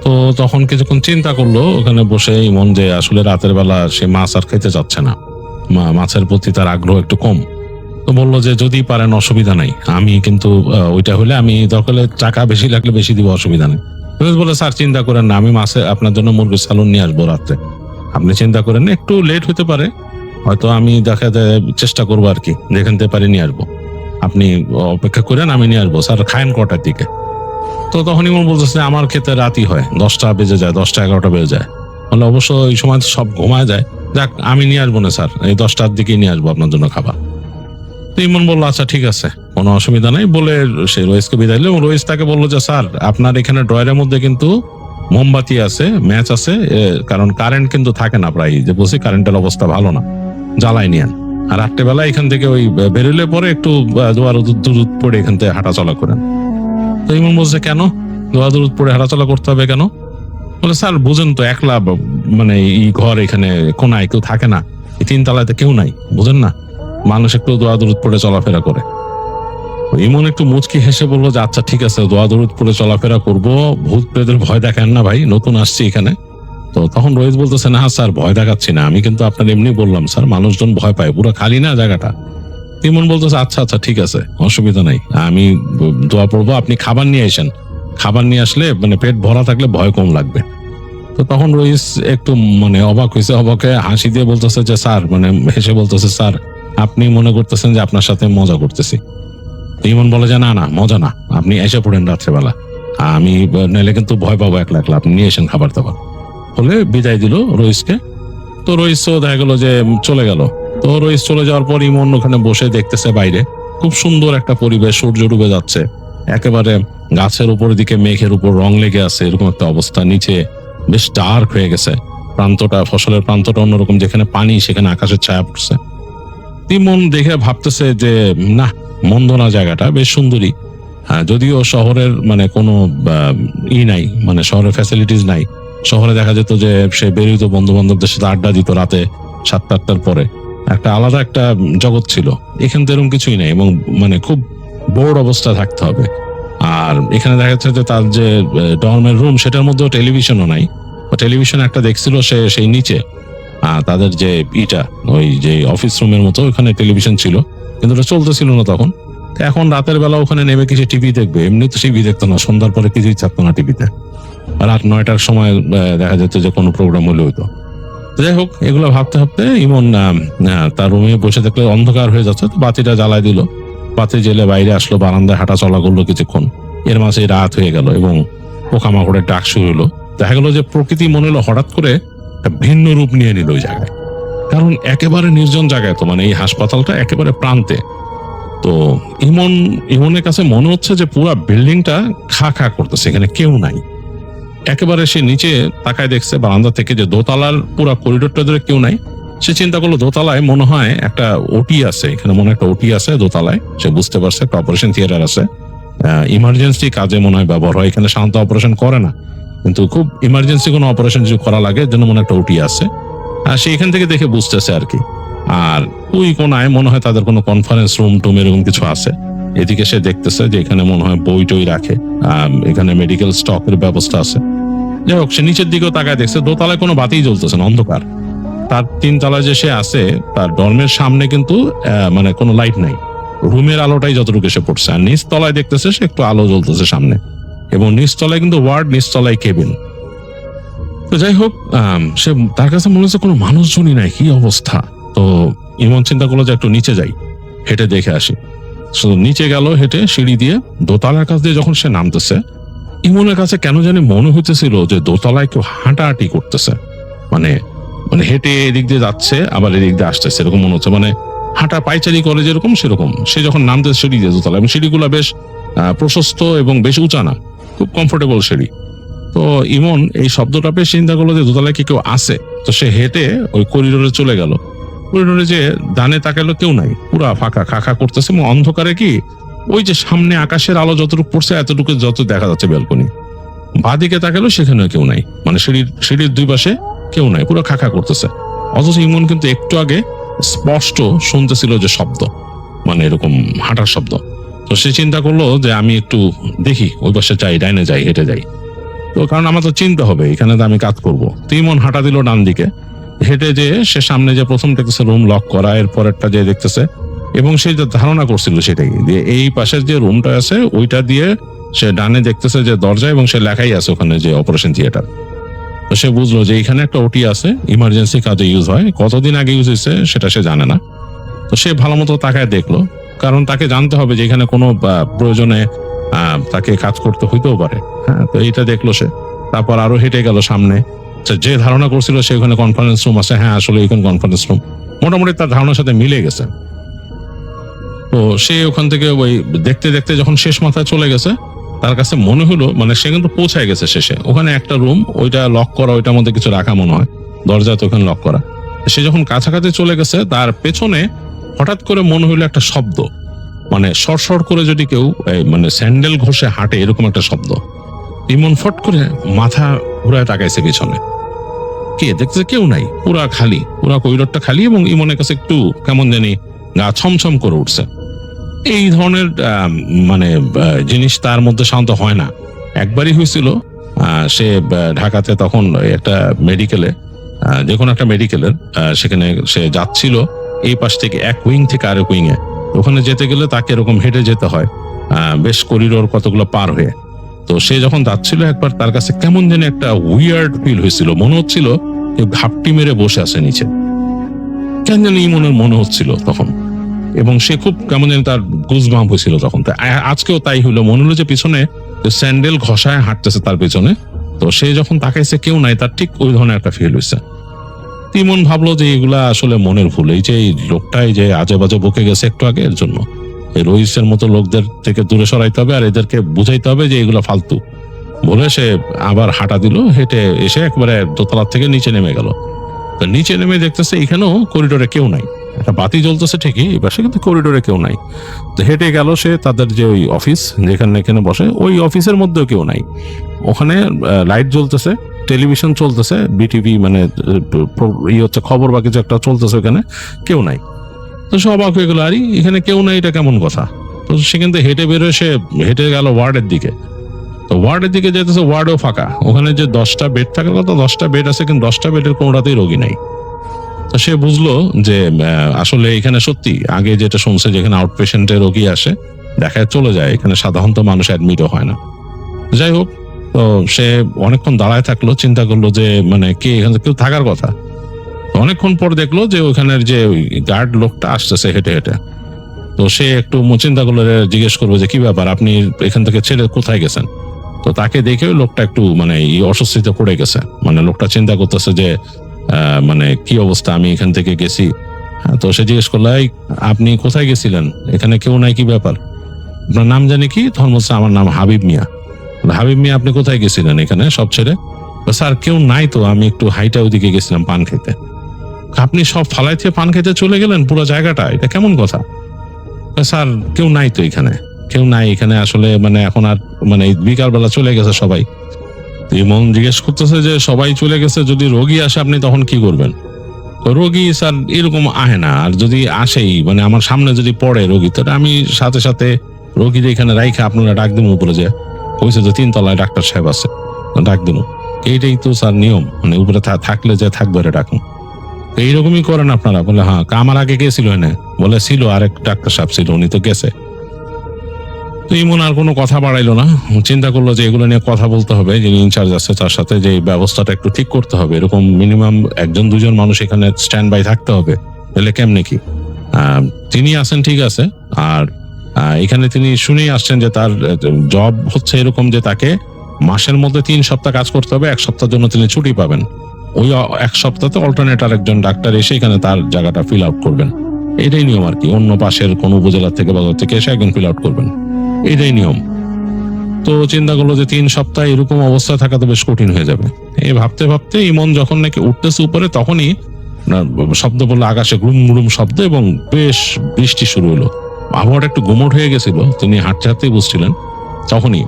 তো তখন কিছুক্ষণ চিন্তা করলো ওখানে বসে ইমন, যে আসলে রাতের বেলা সে মাছ আর খেতে চাচ্ছে না, মাছের প্রতি তার আগ্রহ একটু কম। তো বললো যে যদি পারেন অসুবিধা নাই, আমি কিন্তু ওইটা হলে আমি দরকার টাকা বেশি লাগলে বেশি দিব, অসুবিধা নেই। বলে স্যার চিন্তা করেন না, আমি মাছে আপনার জন্য মুরগির সালুন নিয়ে আসবো রাত্রে, আপনি চিন্তা করেন না, একটু লেট হতে পারে হয়তো, আমি দেখা যায় চেষ্টা করবো আর কি, যেখান থেকে পারি নিয়ে আসবো, আপনি অপেক্ষা করেন, আমি নিয়ে আসবো। স্যার খায়েন কটার দিকে? তো তখন ইমন বলতেছে আমার খেতে রাতই হয়, 10টা বেজে যায়, 10টা-11টা বেজে যায়। বলে অবশ্য এই সময় তো সব ঘুমায় যায়, যাক আমি নিয়ে আসবো না স্যার, এই 10টার দিকে নিয়ে আসবো আপনার জন্য খাবার। তো ইমন বললো আচ্ছা ঠিক আছে, কোনো অসুবিধা নেই বলে সে রইসকে বিদায় দিল। এবং রইস তাকে বললো যে স্যার আপনার এখানে ড্রয়ারের মধ্যে কিন্তু মোমবাতি আছে, ম্যাচ আছে, কারণ কারেন্ট কিন্তু থাকে না প্রায়, যে বলছি কারেন্টের অবস্থা ভালো না, জ্বালাই নিয়েন। আর রাত্রেবেলা এখান থেকে ওই বেরোলে পরে একটু দোয়ার দুধ পড়ে এখান থেকে হাঁটাচলা করেন। তো ইমন বলছে কেন দোয়া দুধ পড়ে হাঁটাচলা করতে হবে কেন? বলে স্যার বুঝেন তো, একলা মানে এই ঘর এখানে কোনায় কেউ থাকে না, এই 3 তলাতে কেউ নাই, বুঝেন না, মানুষ একটু দোয়া দরুদ পড়ে চলাফেরা করে। ইমন একটু মুচকি হেসে বললো যে আচ্ছা ঠিক আছে, দোয়া দরুদ পড়ে চলাফেরা করবো, ভূত প্রেতের ভয় দেখান না ভাই, নতুন আসছি এখানে। তো তখন রোহিত বলতেছে না স্যার ভয় দেখাচ্ছি না, আমি কিন্তু আপনার এমনি বললাম স্যার, মানুষজন ভয় পায়, পুরো খালি না জায়গাটা। ইমন বলতেছে আচ্ছা আচ্ছা ঠিক আছে অসুবিধা নাই, আমি দোয়া পড়বো, আপনি খাবার নিয়ে আসেন, খাবার নিয়ে আসলে মানে পেট ভরা থাকলে ভয় কম লাগবে। তো তখন রইস একটু মানে অবাক হয়েছে, অবাকে হাসি দিয়ে বলতেছে যে স্যার, মানে হেসে বলতেছে স্যার আপনি মনে করতেছেন যে আপনার সাথে মজা করতেছি। ইমন বলে যে না না মজা না, আপনি এসে পড়েন রাত্রেবেলা, আমি নাইলে কিন্তু ভয় পাবো একলা একলা, আপনি নিয়ে এসেন খাবার দাবার। বলে বিদায় দিল রইসকে। তো রইসও দেখা গেল যে চলে গেল। তো রইস চলে যাওয়ার পর ইমন ওখানে বসে দেখতেছে বাইরে খুব সুন্দর একটা পরিবেশ, সূর্য ডুবে যাচ্ছে, একেবারে গাছের উপরের দিকে মেঘের উপর রং লেগে আছে, এরকম একটা অবস্থা, নিচে বেশ ডার্ক হয়ে গেছে প্রান্তটা, ফসলের প্রান্তটা অন্যরকম, যেখানে পানি সেখানে আকাশের ছায়া পড়ছে। ইমন দেখে ভাবতেছে যে না মন্দ না, জায়গাটা বেশ সুন্দরী, যদিও শহরের মানে কোনো নাই, মানে শহরের ফ্যাসিলিটিস নাই। শহরে দেখা যেত যে সে বেরিয়ে বন্ধু বান্ধবদের সাথে আড্ডা দিত রাতে 7-8টার পরে, একটা আলাদা একটা জগৎ ছিল। এখানে তো এরকম কিছুই নাই, এবং মানে খুব বোর্ড অবস্থা থাকতে হবে। আর এখানে দেখা যাচ্ছে যে তার যে ডর্মের রুম সেটার মধ্যেও টেলিভিশনও নাই, টেলিভিশন একটা দেখছিল সে সেই নিচে, তাদের যে ওই যে অফিস রুমের মতো ওখানে টেলিভিশন ছিল, কিন্তু ওটা চলতেছিল না তখন। এখন রাতের বেলা ওখানে নেমে কিছু টিভি দেখবে, এমনি তো টিভি দেখতো না, সন্ধ্যার পরে কিছুই থাকতো না টিভিতে, রাত 9টার সময় দেখা যেত যে কোনো প্রোগ্রাম হলে হইতো। যাই হোক এগুলো ভাবতে ভাবতে ইমন তার রুমে বসে দেখলে অন্ধকার হয়ে যাচ্ছে, তো বাতিটা জ্বালায় দিল, বাতি জেলে বাইরে আসলো, বারান্দায় হাঁটা চলা করলো কিছুক্ষণ, এর মাঝে রাত হয়ে গেল এবং পোকামাকড়ের ডাক শুরু হলো। দেখা গেল যে প্রকৃতি মনে হলো হঠাৎ করে একটা ভিন্ন রূপ নিয়ে নিল ওই জায়গায়, কারণ একেবারে নির্জন জায়গায়, তো মানে এই হাসপাতালটা একেবারে প্রান্তে। তো ইমনের কাছে মনে হচ্ছে যে পুরা বিল্ডিংটা খা খা করতেছে, এখানে কেউ নাই। একেবারে সে নিচে তাকায় দেখছে বারান্দা থেকে যে দোতলার পুরা করিডোরটা ধরে কেউ নাই, সে চিন্তা করলো দোতলায় মনে হয় একটা ওটি আছে, এখানে মনে হয় একটা ওটি আছে দোতলায়। সে বুঝতে পারছে একটা অপারেশন থিয়েটার আছে, ইমার্জেন্সি কাজে মনে হয় ব্যবহার হয়। এখানে সাধারণত অপারেশন করে না, কিন্তু খুব ইমার্জেন্সি কোনো অপারেশন যদি করা লাগে এর জন্য মনে হয় একটা ওটি আছে। আর সে এখান থেকে দেখে বুঝতেছে আর কি। আর ওই কোনায় মনে হয় তাদের কোনো কনফারেন্স রুম টুম এরকম কিছু আছে। এদিকে সে দেখতেছে যে এখানে মনে হয় বই টই রাখে, এখানে মেডিকেল স্টকের ব্যবস্থা আছে। যাই হোক, সে নিচের দিকেও তাকায় দেখছে দোতলায় কোনো বাতিই জ্বলতেছে না, অন্ধকার। তার 3 তলায় যে সে আছে তার ডর্মের সামনে কিন্তু মানে কোনো লাইট নাই, রুমের আলোটাই যতটুকু এসে পড়ছে। আর নিচ তলায় দেখতেছে সে একটু আলো জ্বলতেছে সামনে, এবং নিচ তলায় কিন্তু ওয়ার্ড, নিচ তলায় কেবিন। তো যাই হোক, সে তার কাছে মনে হচ্ছে কোনো মানুষজনই নাই, কি অবস্থা। তো ইমন চিন্তা করলো যে একটু নিচে যাই, হেঁটে দেখে আসি। শুধু নিচে গেল হেঁটে সিঁড়ি দিয়ে। দোতলার কাছ দিয়ে যখন সে নামতেছে, ইমনের কাছে কেন জানি মনে হইতেছিল যে দোতলায় কেউ হাঁটাহাঁটি করতেছে, মানে মানে হেঁটে এদিক দিয়ে যাচ্ছে আবার এদিক দিয়ে আসতেছে, এরকম মনে হচ্ছে। মানে হাঁটা পাইচারি করে যেরকম সেরকম। সে যখন নামতেছে সিঁড়ি দিয়ে দোতলা, এবং সিঁড়িগুলা বেশ প্রশস্ত এবং বেশ উঁচা না, খুব কমফোর্টেবল সিঁড়ি। তো ইমন এই শব্দটা পেয়ে চিন্তা করলো যে দোতলায় কি কেউ আছে। তো সে হেঁটে ওই করিডোরে চলে গেল। করিডোরে যে ডানে তাকালো, কেউ নাই, পুরা ফাঁকা, খাখা করতেছে। এবং অন্ধকারে কি ওই যে সামনে আকাশের আলো যতটুকু পড়ছে এতটুকু যত দেখা যাচ্ছে ব্যালকনি। বাঁদিকে তাকালো, সেখানেও কেউ নাই, মানে সিঁড়ির 2 পাশে কেউ নাই, পুরো খাখা করতেছে। অথচ ইমন কিন্তু একটু আগে স্পষ্ট শুনতেছিল যে শব্দ, মানে এরকম হাঁটার শব্দ। তো সে চিন্তা করলো যে আমি একটু দেখি, ওই পাশে যাই, ডাইনে যাই, হেঁটে যাই। তো কারণ আমার তো চিন্তা হবে, এখানে তো আমি কাজ করবো। তো ইমন হাঁটা দিল ডান দিকে, হেঁটে যে সে সামনে যে প্রথম দেখতেছে রুম লক করা, এরপরেরটা যে দেখতেছে, এবং সে যে ধারণা করছিল সেটাই যে এই পাশের যে রুমটা আছে ওইটা দিয়ে সে ডানে দেখতেছে যে দরজা, এবং সে লেখাই আছে ওখানে যে অপারেশন থিয়েটার। তো সে বুঝলো যে এখানে একটা ওটি আছে, ইমার্জেন্সি কাজে ইউজ হয়। কতদিন আগে ইউজ হয়েছে সেটা সে জানে না। তো সে ভালো মতো তাকায় দেখলো, কারণ তাকে জানতে হবে যে এখানে কোনো প্রয়োজনে তাকে কাজ করতে হইতেও পারে। হ্যাঁ, তো এইটা দেখলো সে। তারপর আরো হেঁটে গেল সামনে, যে ধারণা করছিল সে ওখানে কনফারেন্স রুম আছে। হ্যাঁ, আসলে এখানে কনফারেন্স রুম মোটামুটি তার ধারণার সাথে মিলে গেছে। তো সে ওখান থেকে ওই দেখতে দেখতে যখন শেষ মাথায় চলে গেছে, তার কাছে মনে হলো মানে সে কিন্তু পৌঁছায় গেছে শেষে। ওখানে একটা রুম, ওইটা লক করা, ওইটার মধ্যে কিছু রাখা মনে হয়, দরজা তো ওখানে লক করা। সে যখন কাছাকাছি চলে গেছে, তার পেছনে হঠাৎ করে মনে হলো একটা শব্দ, মানে সর করে যদি কেউ মানে স্যান্ডেল ঘষে হাঁটে এরকম একটা শব্দ। ইমন ফট করে মাথা ঘুরায় তাকাইছে পিছনে, কে দেখতেছে কেউ নাই, পুরা খালি, পুরা করিডোরটা খালি। এবং ইমনের কাছে একটু কেমন জানি গা ছমছম করে উঠছে। এই ধরনের মানে জিনিস তার মধ্যে শান্ত হয় না। একবারই হয়েছিল, সে ঢাকাতে তখন একটা মেডিকেলে, যে কোনো একটা মেডিকেলের, সেখানে সে যাচ্ছিল এই পাশ থেকে এক উইং থেকে আরেক উইং এ। ওখানে যেতে গেলে তাকে এরকম হেঁটে যেতে হয়, বেশ করিডোর কতগুলো পার হয়ে। তো সে যখন যাচ্ছিল একবার তার কাছে কেমন যেন একটা উইয়ার্ড ফিল হয়েছিল, মনে হচ্ছিল কেউ ঘাপটি মেরে বসে আছে নিচে, কেন জানি ইমনের মনে হচ্ছিল তখন। এবং সে খুব কেমন জানি তার গুজবাম্প হয়েছিল তখন। আজকেও তাই হইলো, মনে হলো যে পিছনে স্যান্ডেল ঘষায় হাঁটতেছে তার পেছনে। তো সে যখন তাকাইছে কেউ নাই, তার ঠিক ওই ধরনের একটা ফিল হয়েছে। ইমন ভাবলো যে এগুলা আসলে মনের ভুল, এই যে এই লোকটাই যে আজে বাজে বকে গেছে একটু আগে, এর জন্য এই রইসের মতো লোকদের থেকে দূরে সরাইতে হবে, আর এদেরকে বুঝাইতে হবে যে এগুলা ফালতু। বলে সে আবার হাঁটা দিল, হেঁটে এসে একবারে দোতলার থেকে নিচে নেমে গেল। তো নিচে নেমে দেখতেছে এখানেও করিডোরে কেউ নাই, একটা বাতি জ্বলতেছে ঠিকই এবার, সে কিন্তু করিডোরে কেউ নাই। তো হেঁটে গেল সে তাদের যে ওই অফিস যেখানে এখানে বসে, ওই অফিসের মধ্যেও কেউ নাই। ওখানে লাইট জ্বলতেছে, টেলিভিশন চলতেছে, বিটিভি মানে হচ্ছে খবর বা কিছু একটা চলতেছে, ওখানে কেউ নাই। তো সে অবাক হয়ে গেল, আরে এখানে কেউ নাই, এটা কেমন কথা। তো সেখান থেকে হেঁটে বেরোয় সে হেঁটে গেল ওয়ার্ডের দিকে। তো ওয়ার্ডের দিকে যেতেছে, ওয়ার্ডও ফাঁকা। ওখানে যে 10টা বেড থাকার কথা, 10টা বেড আছে, কিন্তু 10টা বেডের কোনোটাতেই রোগী নাই। তো সে বুঝলো যে আসলে এখানে সত্যি আগে যেটা শুনছে যেখানে আউট পেশেন্টের রোগী আসে দেখায় চলে যায়, এখানে সাধারণত মানুষ অ্যাডমিটও হয় না। যাই হোক, তো সে অনেকক্ষণ দাঁড়ায় থাকলো, চিন্তা করলো যে মানে কে এখানে কেউ থাকার কথা। অনেকক্ষণ পর দেখলো যে ওইখানের যে গার্ড লোকটা আসতেছে হেঁটে হেঁটে। তো সে একটু চিন্তা করলো, জিজ্ঞেস করবো যে কি ব্যাপার, আপনি এখান থেকে ছেড়ে কোথায় গেছেন। তো তাকে দেখে লোকটা একটু মানে অস্বস্তিতে পড়ে গেছে, মানে লোকটা চিন্তা করতেছে যে মানে কি অবস্থা, আমি এখান থেকে গেছি। তো সে জিজ্ঞেস করলো, আপনি কোথায় গেছিলেন, এখানে কেউ নাই, কি ব্যাপার, আপনার নাম জানি কি? তখন বলছে আমার নাম হাবিব মিয়া। হাবিব মিয়া, আপনি কোথায় গেছিলেন এখানে সব ছেড়ে? স্যার কেউ নাই তো, আমি একটু হাইটা ওইদিকে গেছিলাম পান খেতে। আপনি সব ফালাই থেকে পান খেতে চলে গেলেন পুরো জায়গাটা, এটা কেমন কথা? স্যার কেউ নাই তো এখানে, কেউ নাই এখানে আসলে, মানে এখন আর মানে বিকালবেলা চলে গেছে সবাই। ইমন জিজ্ঞেস করতেছে যে সবাই চলে গেছে, যদি রোগী আসে আপনি তখন কি করবেন? রোগী স্যার এরকম আহে না, আর যদি আসেই মানে আমার সামনে যদি পড়ে রোগী, তাহলে আমি সাথে সাথে রোগীদের এখানে রাইখে আপনারা ডাক দেবো উপরে, যে কইছে যে 3 তলায় ডাক্তার সাহেব আছে, ডাক দেবো। এইটাই তো স্যার নিয়ম, মানে উপরে থাকলে যে থাকবে রে ডাকুন। এইরকমই করেন আপনারা? বলে হ্যাঁ। আমার আগে কে ছিল এনে? বলে ছিল আরেক ডাক্তার সাহেব ছিল, উনি তো গেছে। তো ইমন আর কোনো কথা বাড়াইলো না, চিন্তা করলো যে এগুলো নিয়ে কথা বলতে হবে, যিনি ইনচার্জ আছে তার সাথে, যে ব্যবস্থাটা একটু ঠিক করতে হবে। এরকম মিনিমাম 1-2 মানুষ এখানে স্ট্যান্ড বাই থাকতে হবে, তাহলে কেমনে কি? তিনি আছেন ঠিক আছে, আর এখানে তিনি শুনেই আসছেন যে তার জব হচ্ছে এরকম যে তাকে মাসের মধ্যে 3 সপ্তাহ কাজ করতে হবে, 1 সপ্তাহের জন্য তিনি ছুটি পাবেন। ওই 1 সপ্তাহে অল্টারনেট আরেকজন ডাক্তার এসে এখানে তার জায়গাটা ফিল আউট করবেন। এটাই নিয়ম আর কি, অন্য পাশের কোন উপজেলা থেকে বাজার থেকে এসে একজন ফিল আউট করবেন, এটাই নিয়ম। তো চিন্তা করলো যে 3 সপ্তাহ এরকম অবস্থায় থাকা তো বেশ কঠিন হয়ে যাবে। এই ভাবতে ভাবতে ইমন যখন নাকি উঠতেছে উপরে, তখনই শব্দ বললো, আকাশে গ্রুম গ্রুম শব্দ, এবং বেশ বৃষ্টি শুরু হলো। আবহাওয়াটা একটু গুমোট হয়ে গেছিল, তিনি হাঁটতে হাঁটতেই বুঝছিলেন। তখনই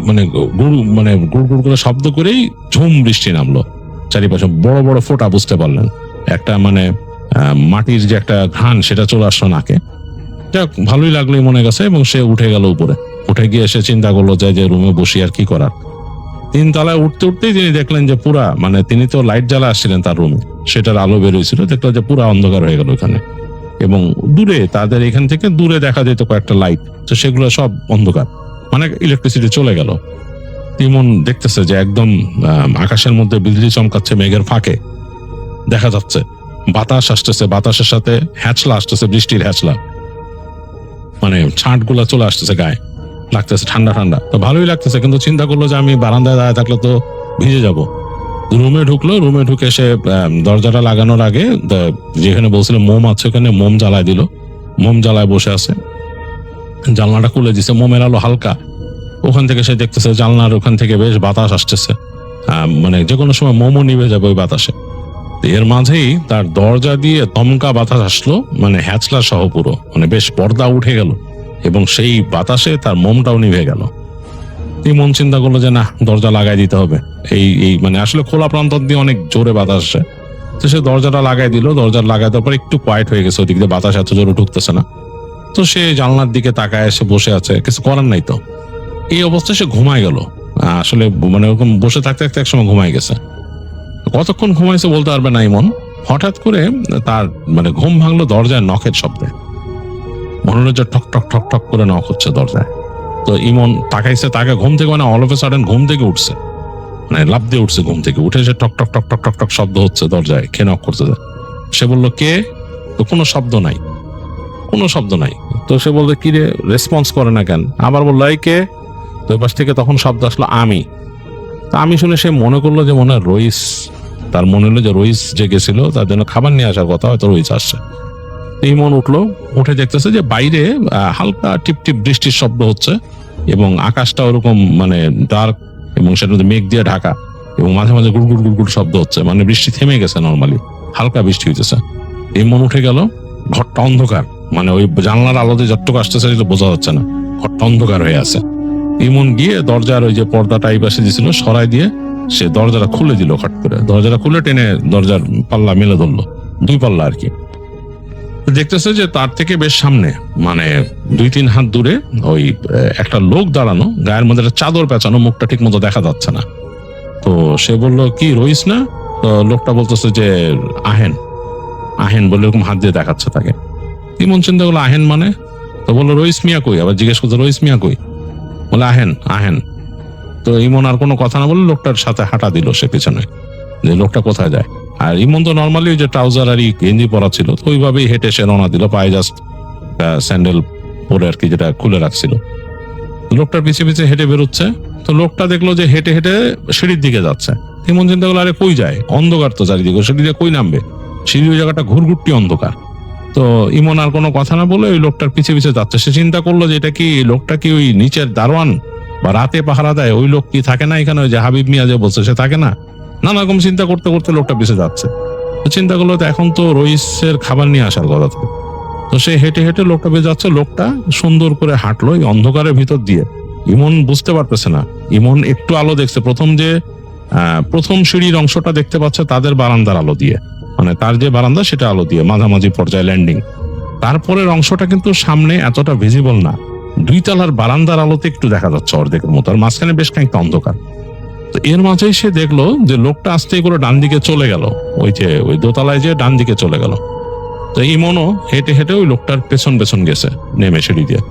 মানে গুড় গুড় করে শব্দ করেই ঝুম বৃষ্টি নামলো, চারিপাশে বড় বড় ফোঁটা, বুঝতে পারলেন একটা মানে মাটির যে একটা ঘ্রাণ সেটা চলে আসলো নাকে। যাক, ভালোই লাগলো মনে গেছে, এবং সে উঠে গেল উপরে। উঠে গিয়ে সে চিন্তা করলো যে রুমে বসি আর কি করার। 3 তলায় উঠতে উঠতেই তিনি দেখলেন যে পুরা, মানে তিনি তো লাইট জ্বালা আসছিলেন তার রুমে, সেটার আলো বেরোয়ছিল, দেখলো যে পুরা অন্ধকার হয়ে গেল এখানে। এবং দূরে তাদের এখান থেকে দূরে দেখা যেত কয়েকটা লাইট, তো সেগুলো সব অন্ধকার, মানে ইলেকট্রিসিটি চলে গেল। ইমন দেখতেছে যে একদম আকাশের মধ্যে বিজলি চমকাচ্ছে, মেঘের ফাঁকে দেখা যাচ্ছে বাতাস আসতেছে, বাতাসের সাথে হ্যাঁচলা আসতেছে, বৃষ্টির হ্যাঁচলা, মানে ছাঁট গুলা চলে আসতেছে গায়ে, লাগতেছে ঠান্ডা ঠান্ডা। তো ভালোই লাগতেছে, কিন্তু চিন্তা করলো যে আমি বারান্দায় দাঁড়ায় থাকলে তো ভিজে যাব। রুমে ঢুকলো, রুমে ঢুকে সে দরজাটা লাগানোর আগে যেখানে বলছিল মোম আছে, ওখানে মোম জ্বালায় দিল। মোম জ্বালায় বসে আছে, জানলাটা খুলে দিছে, মোমের আলো হালকা। ওখান থেকে সে দেখতেছে জানলার ওখান থেকে বেশ বাতাস আসতেছে, মানে যে কোনো সময় মোমও নিভে যাবে ওই বাতাসে। এর মাঝেই তার দরজা দিয়ে দমকা বাতাস আসলো, মানে হ্যাচলা সহ পুরো, মানে বেশ পর্দা উঠে গেল, এবং সেই বাতাসে তার মোমটাও নিভে গেল। মন চিন্তা করলো যে না, দরজা লাগাই দিতে হবে। এই মানে আসলে খোলা প্রান্তর দিয়ে অনেক জোরে বাতাস আসে, তো সে দরজাটা লাগাই দিল। দরজা লাগাই দেওয়ার পর একটু কোয়াইট হয়ে গেছে, ওদিক দিয়ে বাতাস এত জোরে ঢুকতেছে না। তো সে জানলার দিকে তাকায় এসে বসে আছে, কিছু করার নাই। তো এই অবস্থায় সে ঘুমায় গেল, আসলে মানে ওরকম বসে থাকতে থাকতে একসময় ঘুমায় গেছে। কতক্ষণ ঘুমাইছে বলতে পারবে না ইমন। হঠাৎ করে তার মানে ঘুম ভাঙলো দরজায় নখের শব্দে, মনে হলো যে ঠক ঠক ঠক ঠক করে নখ হচ্ছে দরজায়। তো ইমন তাকাইছে, তাকে ঘুম থেকে মানে অল অফ এ সাডেন ঘুম থেকে উঠছে, মানে লাফ দিয়ে উঠছে ঘুম থেকে। উঠে সে ঠক ঠক ঠক ঠক ঠক ঠক শব্দ হচ্ছে দরজায়, কে নক করতে যায়। সে বললো কে? তো কোনো শব্দ নাই, কোনো শব্দ নাই। তো সে বললো কি রে, রেসপন্স করে না কেন? আবার বললো এই কে? তো পাশ থেকে তখন শব্দ আসলো আমি। তা আমি শুনে সে মনে করলো যে মনে হয় রইস, তার মনে হলো যে রইস যে গেছিল তার জন্য খাবার নিয়ে আসার কথা, হয়তো রইস আসছে। ইমন উঠলো, উঠে দেখতেছে যে বাইরে হালকা টিপ টিপ বৃষ্টির শব্দ হচ্ছে, এবং আকাশটা ওরকম মানে ডার্ক, এবং সেটার মধ্যে মেঘ দিয়ে ঢাকা, এবং মাঝে মাঝে গুড়গুড় গুড়গুড় শব্দ হচ্ছে, মানে বৃষ্টি থেমে গেছে, নর্মালি হালকা বৃষ্টি হইতেছে। ইমন উঠে গেল, ঘরটা অন্ধকার, মানে ওই জানলার আলোতে যতটুকু আসতেছে সেটা বোঝা যাচ্ছে না, ঘরটা অন্ধকার হয়ে আছে। ইমন গিয়ে দরজার ওই যে পর্দাটা এই পাশে দিয়েছিল সরাই দিয়ে সে দরজাটা খুলে দিল, খট করে দরজাটা খুলে টেনে দরজার পাল্লা মেলে ধরলো, 2 পাল্লা আর কি। দেখতেছে যে তার থেকে বেশ সামনে, মানে 2-3 হাত দূরে ওই একটা লোক দাঁড়ানো, গায়ের মধ্যে একটা চাদর পেঁচানো, মুখটা ঠিক মতো দেখা যাচ্ছে না। তো সে বলল কি রইস না? তো লোকটা বলতেছে যে আহেন, আহেন বলে এরকম হাত দিয়ে দেখাচ্ছে তাকে। ইমন চিন্তা করলো আহেন মানে? তো বললো রইস মিয়া কই? আবার জিজ্ঞেস করছে রইস মিয়া কই? বলে আহেন, আহেন। তো ইমন আর কোনো কথা না বলে লোকটার সাথে হাঁটা দিল সে পেছনে, যে লোকটা কোথায় যায়। আর ইমন তো নর্মালি ওই যে ট্রাউজার আর গেঞ্জি পরা ছিল, তো ওইভাবেই হেঁটে সে রওনা দিল, পায়ে জাস্ট স্যান্ডেল পরে আর কি, যেটা খুলে রাখছিল। লোকটার পিছে পিছে হেঁটে বেরোচ্ছে। তো লোকটা দেখলো যে হেঁটে হেঁটে সিঁড়ির দিকে যাচ্ছে। ইমন চিন্তা করলো আরে কই যায়, অন্ধকার তো চারিদিকে, সিঁড়ি দিয়ে কই নামবে? সিঁড়ি ওই জায়গাটা ঘুরঘুরটি অন্ধকার। তো ইমন আর কোনো কথা না বলে ওই লোকটার পিছে পিছে যাচ্ছে। সে চিন্তা করলো যে এটা কি লোকটা কি ওই নিচের দারোয়ান বা রাতে পাহারা দেয় ওই লোক কি থাকে না এখানে, ওই যে হাবিব মিয়া যে বলছে সে থাকে না? নানা রকম চিন্তা করতে করতে লোকটা পিছে যাচ্ছে। তো চিন্তা করলো তো এখন তো রইসের খাবার নিয়ে আসার কথা থাকে। তো সে হেঁটে হেঁটে লোকটা বেয়ে যাচ্ছে, লোকটা সুন্দর করে হাঁটলো এই অন্ধকারের ভিতর দিয়ে। ইমন বুঝতে পারতেছে না, ইমন একটু আলো দেখছে, প্রথম সিঁড়ির অংশটা দেখতে পাচ্ছে তাদের বারান্দার আলো দিয়ে, মানে তার যে বারান্দা সেটা আলো দিয়ে মাঝামাঝি পর্যায়ে ল্যান্ডিং। তারপরের অংশটা কিন্তু সামনে এতটা ভিজিবল না, 2 তলার বারান্দার আলোতে একটু দেখা যাচ্ছে অর্ধেকের মতো, আর মাঝখানে বেশ খানিকটা অন্ধকার। তো এর মাঝেই সে দেখলো যে লোকটা আস্তে করে ডান দিকে চলে গেল, ওই দোতলায় যে ডান দিকে চলে গেল। তো ইমনও হেঁটে হেঁটে ওই লোকটার পেছন পেছন গেছে নেমে সিঁড়ি দিয়ে।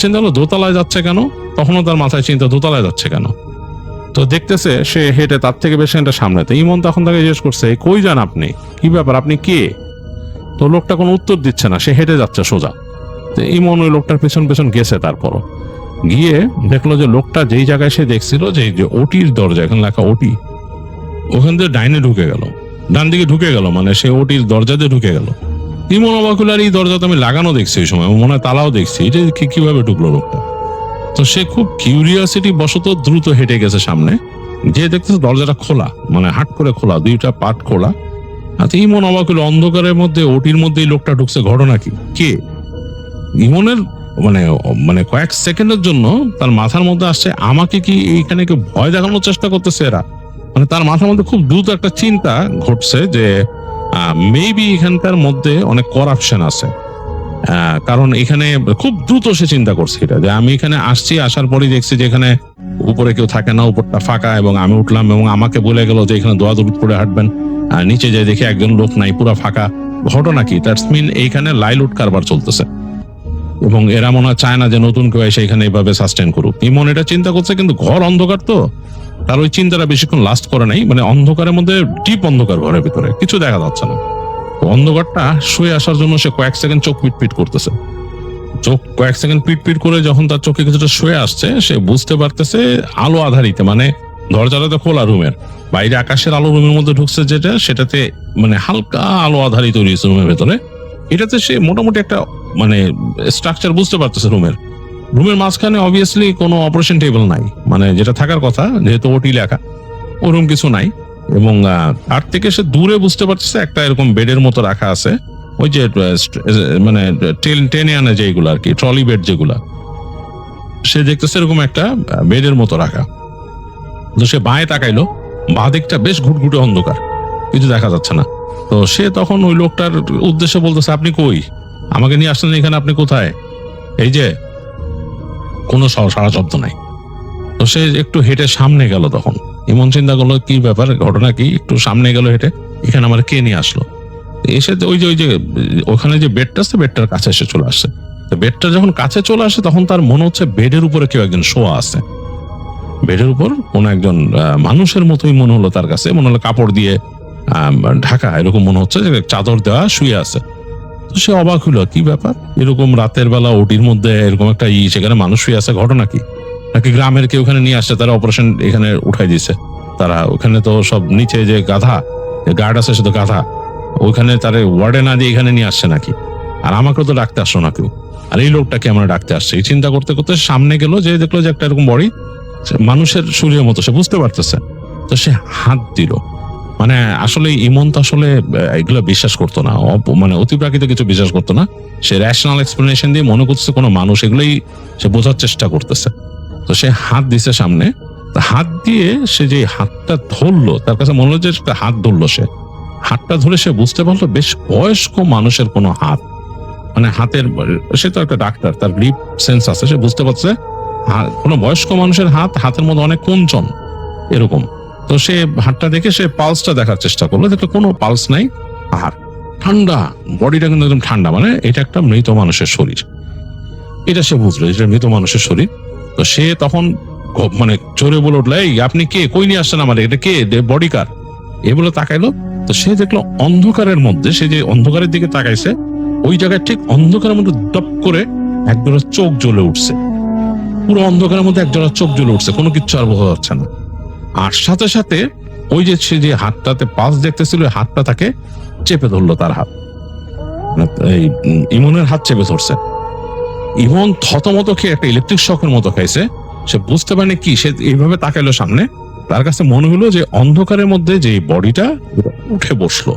চিন্তা হলো দোতলায় যাচ্ছে কেন, তখনও তার মাথায় চিন্তা দোতলায় যাচ্ছে কেন। তো দেখতেছে সে হেঁটে তার থেকে বেশি একটা সামনে। তো ইমন তখন তাকে জিজ্ঞেস করছে, কই যান আপনি, কি ব্যাপার, আপনি কে? তো লোকটা কোনো উত্তর দিচ্ছে না, সে হেঁটে যাচ্ছে সোজা। তো ইমন ওই লোকটার পেছন পেছন গেছে, তারপরও গিয়ে দেখলো যে লোকটা যেই জায়গায় সে দেখছিল যে ওটির দরজা, এখানে লেখা ওটি, ওখান থেকে ডাইনে ঢুকে গেল, ডান দিকে ঢুকে গেল, মানে সে ওটির দরজা দিয়ে ঢুকে গেল। ইমন অবাক হলো, আর এই দরজা তো আমি লাগানো দেখছি ওই সময়, মনে হয় তালাও দেখছি, এটা কিভাবে ঢুকলো লোকটা? তো সে খুব কিউরিয়াসিটি বশত দ্রুত হেঁটে গেছে সামনে, যে দেখতেছে দরজাটা খোলা, মানে হাট করে খোলা, 2টা পাট খোলা। আচ্ছা, ইমন অবাক হলো, অন্ধকারের মধ্যে ওটির মধ্যে লোকটা ঢুকছে, ঘটনা কি, কে? ইমনের মানে কয়েক সেকেন্ডের জন্য তার মাথার মধ্যে আসছে, আমাকে কি এইখানে কেউ ভয় দেখানোর চেষ্টা করতেছে এরা? মানে তার মাথার মধ্যে খুব দ্রুত একটা চিন্তা ঘটছে যে মেবি এখানকার মধ্যে অনেক করাপশন আছে। কারণ এখানে খুব দ্রুত সে চিন্তা করছে এটা, যে আমি এখানে আসছি, আসার পরেই দেখছি যে এখানে উপরে কেউ থাকে না, উপরটা ফাঁকা, এবং আমি উঠলাম এবং আমাকে বলে গেল যে এখানে দোয়াদুট করে হাঁটবেন, নিচে যাই দেখি একজন লোক নাই, পুরো ফাঁকা। ঘটনা কি? দ্যাটস মিন এইখানে লাইলুট কারবার চলতেছে, এবং এরা মনে হয় চায় না যে নতুন কেউ এসে এখানে এইভাবে সাস্টেন করুক। ইমন এটা চিন্তা করছে, কিন্তু ঘর অন্ধকার, তো তার ওই চিন্তাটা বেশিক্ষণ লাস্ট করে নাই। মানে অন্ধকারের মধ্যে, ডিপ অন্ধকার, ঘরের ভিতরে কিছু দেখা যাচ্ছে না। অন্ধকারটা শুয়ে আসার জন্য সে কয়েক সেকেন্ড চোখ পিটপিট করতেছে, চোখ কয়েক সেকেন্ড পিটপিট করে যখন তার চোখে কিছুটা শুয়ে আসছে, সে বুঝতে পারতেছে আলো আধারিতে, মানে দরজাটা তো খোলা রুমের, বাইরে আকাশের আলো রুমের মধ্যে ঢুকছে, সেটাতে মানে হালকা আলো আধারিত তৈরি হয়েছে রুমের ভেতরে। এটাতে সে মোটামুটি একটা মানে স্ট্রাকচার বুঝতে পারতেছে রুমের মাঝখানে অবভিয়াসলি কোনো অপারেশন টেবিল নাই, মানে যেটা থাকার কথা, যেহেতু ওটি লেখা, ওরকম কিছু নাই। এবং তার থেকে সে দূরে বুঝতে পারতেছে একটা এরকম বেডের মতো রাখা আছে, ওই যে মানে টেনে আনে যেগুলো আর কি, ট্রলি বেড যেগুলা, সে দেখতেছে এরকম একটা বেডের মতো রাখা। তো সে বাঁয়ে তাকাইলো, বাঁ দিকটা বেশ ঘুটঘুটে অন্ধকার, কিছু দেখা যাচ্ছে না। তো সে তখন ওই লোকটার উদ্দেশ্যে বলতেছে, আপনি কই, আমাকে নিয়ে আসলেন এখানে, আপনি কোথায়? এই যে কোনো সাড়া শব্দ নাই। তো সে একটু হেঁটে সামনে গেল, তখন ইমন চিন্তা করলো কি ব্যাপার, ঘটনা কি, একটু সামনে গেল হেঁটে, এখানে আমার কে নিয়ে আসলো? এসে ওই যে ওখানে যে বেডটা আছে, বেডটার কাছে এসে চলে আসছে। তো বেডটা যখন কাছে চলে আসে, তখন তার মনে হচ্ছে বেডের উপরে কেউ একজন শোয়া আছে, বেডের উপর কোন একজন মানুষের মতোই মনে হলো তার কাছে, মনে হলো কাপড় দিয়ে ঢাকা, এরকম মনে হচ্ছে যে চাদর দেওয়া শুয়ে আছে। তো সে অবাক হলো, কি ব্যাপার, এরকম রাতের বেলা ওটির মধ্যে এরকম একটা সেখানে মানুষ শুয়ে আছে, ঘটনা কি? নাকি গ্রামের কেউ ওখানে নিয়ে আসছে, তারা অপারেশন এখানে উঠাই দিচ্ছে, তারা ওখানে তো সব নিচে যে গাধা গার্ড আছে, সে তো গাধা, ওইখানে তারা ওয়ার্ডে না দিয়ে এখানে নিয়ে আসছে নাকি? আর আমাকেও তো ডাকতে আসলো না কেউ, আর এই লোকটাকে আমরা ডাকতে আসছে। এই চিন্তা করতে করতে সামনে গেল, যে দেখলো যে একটা এরকম বডি, মানুষের শরীরের মতো, সে বুঝতে পারতেছে। তো সে হাত দিল, মানে আসলে ইমন তো আসলে এগুলো বিশ্বাস করতো না, মানে অতিপ্রাকৃত কিছু বিশ্বাস করতো না, সে রেশনাল এক্সপ্লেনেশন দিয়ে মনে করতেছে কোনো মানুষ, এগুলোই সে বোঝার চেষ্টা করতেছে। তো সে হাত দিছে সামনে, হাত দিয়ে সে যে হাতটা ধরলো, তার কাছে মনে হলো যে হাত ধরলো, সে হাতটা ধরে সে বুঝতে পারলো বেশ বয়স্ক মানুষের কোনো হাত, মানে হাতের, সে তো একটা ডাক্তার, তার গ্রিপ সেন্স আছে, সে বুঝতে পারছে কোনো বয়স্ক মানুষের হাত, হাতের মধ্যে অনেক কুঞ্চন এরকম। তো সে হাতটা দেখে সে পালসটা দেখার চেষ্টা করলো, দেখলো কোনো পালস নাই, আর ঠান্ডা বডিটা কিন্তু একদম ঠান্ডা, মানে এটা একটা মৃত মানুষের শরীর, এটা সে বুঝলো, এটা মৃত মানুষের শরীর। তো সে তখন মানে জোরে বলে উঠলো, এই আপনি কে, কই নিয়ে আসছেন আমাদের, এটা কে, বডি কার, এ বলে তাকাইলো। তো সে দেখলো অন্ধকারের মধ্যে, সে যে অন্ধকারের দিকে তাকাইছে, ওই জায়গায় ঠিক অন্ধকারের মধ্যে দপ করে একজোড়া চোখ জ্বলে উঠছে, পুরো অন্ধকারের মধ্যে একজোড়া চোখ জ্বলে উঠছে, কোনো কিচ্ছু আর বোঝা যাচ্ছে না। আর সাথে সাথে ওই যে সে যে হাতটাতে পালস দেখতেছিল, হাতটা তাকে চেপে ধরলো, তার হাত, এই ইমনের হাত চেপে ধরছে। ইমন থতমত খেয়ে একটা ইলেকট্রিক শকের মতো খাইছে, সে বুঝতে পারেনি কি, সে এইভাবে তাকাইলো সামনে, তার কাছে মনে হলো যে অন্ধকারের মধ্যে যে বডিটা উঠে বসলো,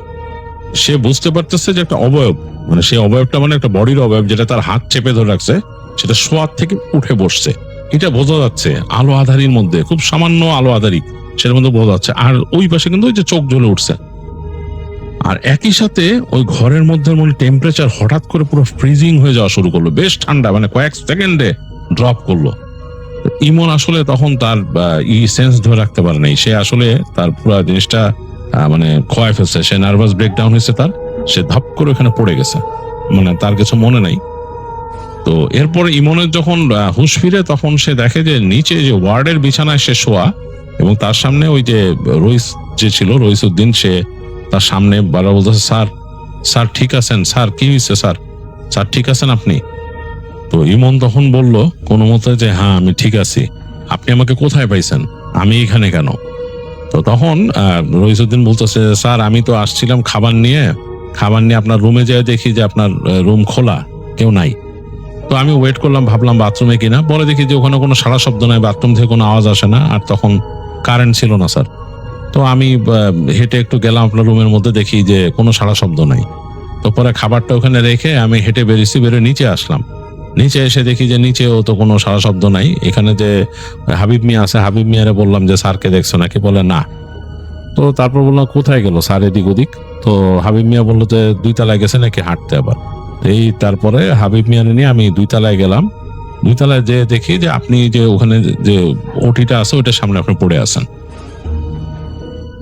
সে বুঝতে পারতেছে যে একটা অবয়ব, মানে সেই অবয়বটা মানে একটা বডির অবয়ব যেটা তার হাত চেপে ধরে রাখছে, সেটা শোয়ার থেকে উঠে বসছে। এটা বোঝা যাচ্ছে আলো আধারির মধ্যে, খুব সামান্য আলো আধারি সেটার মধ্যে বোঝা যাচ্ছে। আর ওই পাশে কিন্তু ওই যে চোখ জ্বলে উঠছে। আর একই সাথে ওই ঘরের মধ্যে মানে টেম্পারেচার হঠাৎ করে পুরো ফ্রিজিং হয়ে যাওয়া শুরু করলো, বেশ ঠান্ডা, মানে কয়েক সেকেন্ডে ড্রপ করলো। ইমন আসলে তখন তার সেন্স ধরে রাখতে পারে নাই, সে আসলে তার পুরো জিনিসটা মানে খোয়াই ফেলছে, সে নার্ভাস ব্রেকডাউন হয়েছে তার, সে ধাপ করে ওখানে পড়ে গেছে, মানে তার কিছু মনে নাই। তো এরপরে ইমনের যখন হুঁশ ফিরে তখন সে দেখে যে নিচে যে ওয়ার্ডের বিছানায় সে শোয়া, এবং তার সামনে ওই যে রইস যে ছিল, রইস উদ্দিন, সে তার সামনে বারবার বলতেছে, স্যার স্যার ঠিক আছেন, স্যার কি হয়েছে স্যার, স্যার ঠিক আছেন আপনি? তো ইমন তখন বলল কোনো মতে যে হ্যাঁ আমি ঠিক আছি, আপনি আমাকে কোথায় পাইছেন, আমি এখানে কেন? তো তখন রইসুদ্দিন বলতেছে, স্যার আমি তো আসছিলাম খাবার নিয়ে আপনার রুমে যেয়ে দেখি যে আপনার রুম খোলা, কেউ নাই। তো আমি ওয়েট করলাম, ভাবলাম বাথরুমে কিনা, পরে দেখি যে ওখানে কোনো সারা শব্দ নাই, বাথরুম থেকে কোনো আওয়াজ আসে না, আর তখন কারেন্ট ছিল না স্যার। তো আমি হেঁটে একটু গেলাম আপনার রুমের মধ্যে, দেখি যে কোনো সারা শব্দ নাই। তো পরে খাবারটা ওখানে রেখে আমি হেঁটে বেরিয়েছি, বেরোয় নিচে আসলাম। নিচে এসে দেখি যে নিচেও তো কোনো সারা শব্দ নাই। এখানে যে হাবিব মিয়া আছে, হাবিব মিয়ারে বললাম যে স্যারকে দেখছো নাকি, বলে না। তো তারপর বললাম কোথায় গেল স্যার এদিক ওদিক? তো হাবিব মিয়া বললো যে 2 তলায় গেছে নাকি হাঁটতে আবার। এই তারপরে হাবিব মিয়া নিয়ে আমি 2 তলায় গেলাম। 2 তলায় যে দেখি যে আপনি যে ওখানে যে ওটিটা আছে ওইটার সামনে আপনি পড়ে আছেন।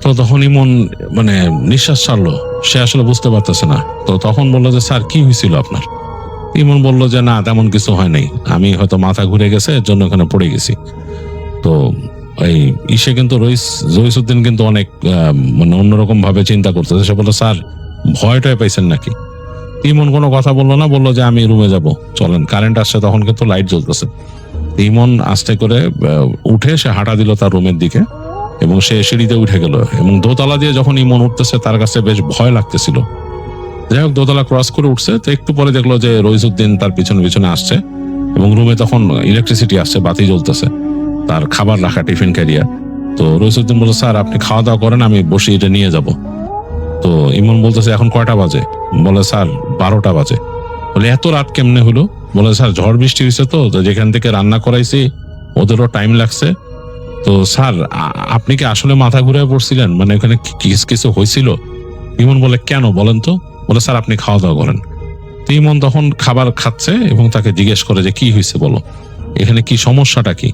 তো তখন ইমন মানে নিঃশ্বাস ছাড়লো, সে আসলে বুঝতে পারতেছে না। তো তখন বললো যে স্যার কি হয়েছিল আপনার? ইমন বললো যে না তেমন কিছু হয় নাই, আমি হয়তো মাথা ঘুরে গেছে এর জন্য ওখানে পড়ে গেছি। তো এই ইসে কিন্তু রইসুদ্দিন কিন্তু অনেক মানে অন্যরকম ভাবে চিন্তা করতেছে। সে বললো স্যার ভয়টাই পাইছেন নাকি? ইমন কোনো কথা বললো না, বললো যে আমি রুমে যাব, চলেন। কারেন্ট আসছে তখন, কিন্তু লাইট জ্বলতেছে। ইমন আস্তে করে উঠে সে হাঁটা দিল তার রুমের দিকে, এবং সে সিঁড়িতে উঠে গেল। এবং দোতলা দিয়ে যখন ইমন উঠতেছে তার কাছে বেশ ভয় লাগতেছিল। যাই হোক, দোতলা ক্রস করে উঠছে, তো একটু পরে দেখলো যে রইসুদ্দিন তার পিছনে পিছনে আসছে, এবং রুমে তখন ইলেকট্রিসিটি আসছে, বাতি জ্বলতেছে, তার খাবার রাখা টিফিন ক্যারিয়ার। তো রইসুদ্দিন বললো স্যার আপনি খাওয়া দাওয়া করেন, আমি বসে এটা নিয়ে যাব। তো ইমন বলতেছে এখন কয়টা বাজে? বলে স্যার 12টা বাজে। বলে এত রাত কেমনে হলো? বলে স্যার ঝড় বৃষ্টি হয়েছে, তো যেখান থেকে রান্না করাইছি ওদেরও টাইম লাগছে। তো স্যার আপনি কি আসলে মাথা ঘুরে পড়ছিলেন, মানে ওখানে কিছু হয়েছিল? ইমন বলে কেন বলেন তো? বলে স্যার আপনি খাওয়া দাওয়া করেন। তো ইমন তখন খাবার খাচ্ছে এবং তাকে জিজ্ঞেস করে যে কি হয়েছে বলো, এখানে কি সমস্যাটা কি?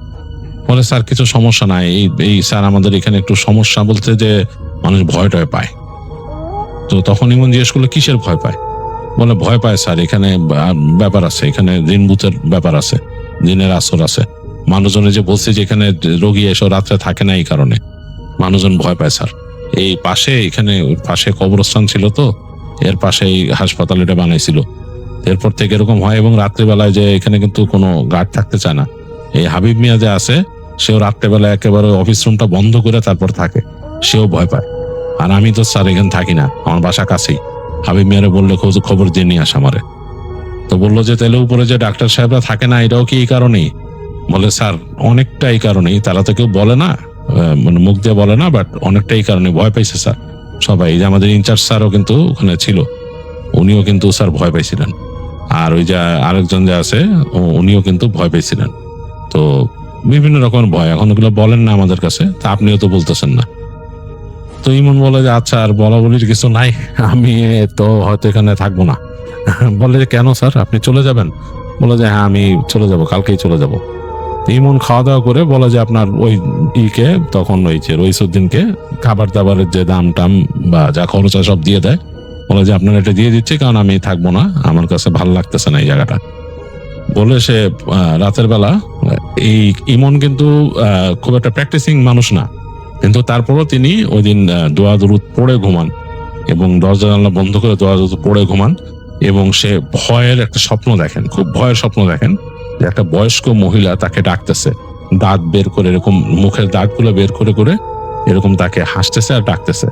বলে স্যার কিছু সমস্যা নাই, এই স্যার আমাদের এখানে একটু সমস্যা বলতে যে মানুষ ভয় টয় পায়। তো তখন ইমন জিজ্ঞেস করলো কিসের ভয় পায়? বলে ভয় পায় স্যার এখানে ব্যাপার আছে, এখানে জিন ভূতের ব্যাপার আছে, জিনের আসর আছে। মানুষজনে যে বলছে যে এখানে রোগী এসে রাত্রে থাকে না, এই কারণে মানুষজন ভয় পায় স্যার। এই পাশে এখানে পাশে কবরস্থান ছিল, তো এর পাশে এই হাসপাতাল এটা বানাইছিল, এরপর থেকে এরকম হয়। এবং রাত্রিবেলায় যে এখানে কিন্তু কোনো গার্ড থাকতে চায় না। এই হাবিব মিয়া যে আছে সেও রাত্রেবেলায় একেবারে অফিস রুমটা বন্ধ করে তারপর থাকে, সেও ভয় পায়। আর আমি তো স্যার এখানে থাকি না, আমার বাসা কাছেই। হাবিব মিয়ারে বললে খবর দিয়ে নিয়ে আস আমারে। তো বললো যে তাহলে উপরে যে ডাক্তার সাহেবরা থাকে না, এটাও কি এই কারণেই? বলে স্যার অনেকটা এই কারণেই, তারা তো কেউ বলে না, মানে মুখ দিয়ে বলে না, বাট অনেকটা এই কারণে ভয় পাইছে স্যার সবাই। যে আমাদের ইনচার্জ স্যারও কিন্তু ওখানে ছিল, উনিও কিন্তু স্যার ভয় পাইছিলেন। আর ওই যে আরেকজন যে আছে উনিও কিন্তু ভয় পাইছিলেন। তো বিভিন্ন রকমের ভয়, এখন ওগুলো বলেন না আমাদের কাছে, তা আপনিও তো বলতেছেন না। তো ইমন বলে যে আচ্ছা আর বলা বলির কিছু নাই, আমি তো হয়তো এখানে থাকবো না। বলে যে কেন স্যার আপনি চলে যাবেন? বলে যে হ্যাঁ আমি চলে যাব, কালকেই চলে যাব। ইমন খাওয়া দাওয়া করে বলে যে আপনার ওই ইকে তখন ওই যে রইসুদ্দিনকে খাবার দাবারের যে দাম টাম বা যা খরচ সব দিয়ে দেয়। বলে যে আপনার এটা দিয়ে দিচ্ছি, কারণ আমি থাকবো না, আমার কাছে ভালো লাগতেছে না এই জায়গাটা। বলে সে রাতের বেলা, এই ইমন কিন্তু খুব একটা প্র্যাকটিসিং মানুষ না, কিন্তু তারপরও তিনি ওই দিন দোয়া দুরুদ পড়ে ঘুমান, এবং দরজা জানলা বন্ধ করে দোয়া দুরুদ পড়ে ঘুমান। এবং সে ভয়ের একটা স্বপ্ন দেখেন, খুব ভয়ের স্বপ্ন দেখেন যে একটা বয়স্ক মহিলা তাকে ডাকতেছে, দাঁত বের করে, এরকম মুখের দাঁতগুলো বের করে করে এরকম তাকে হাসতেছে আর ডাকতেছে।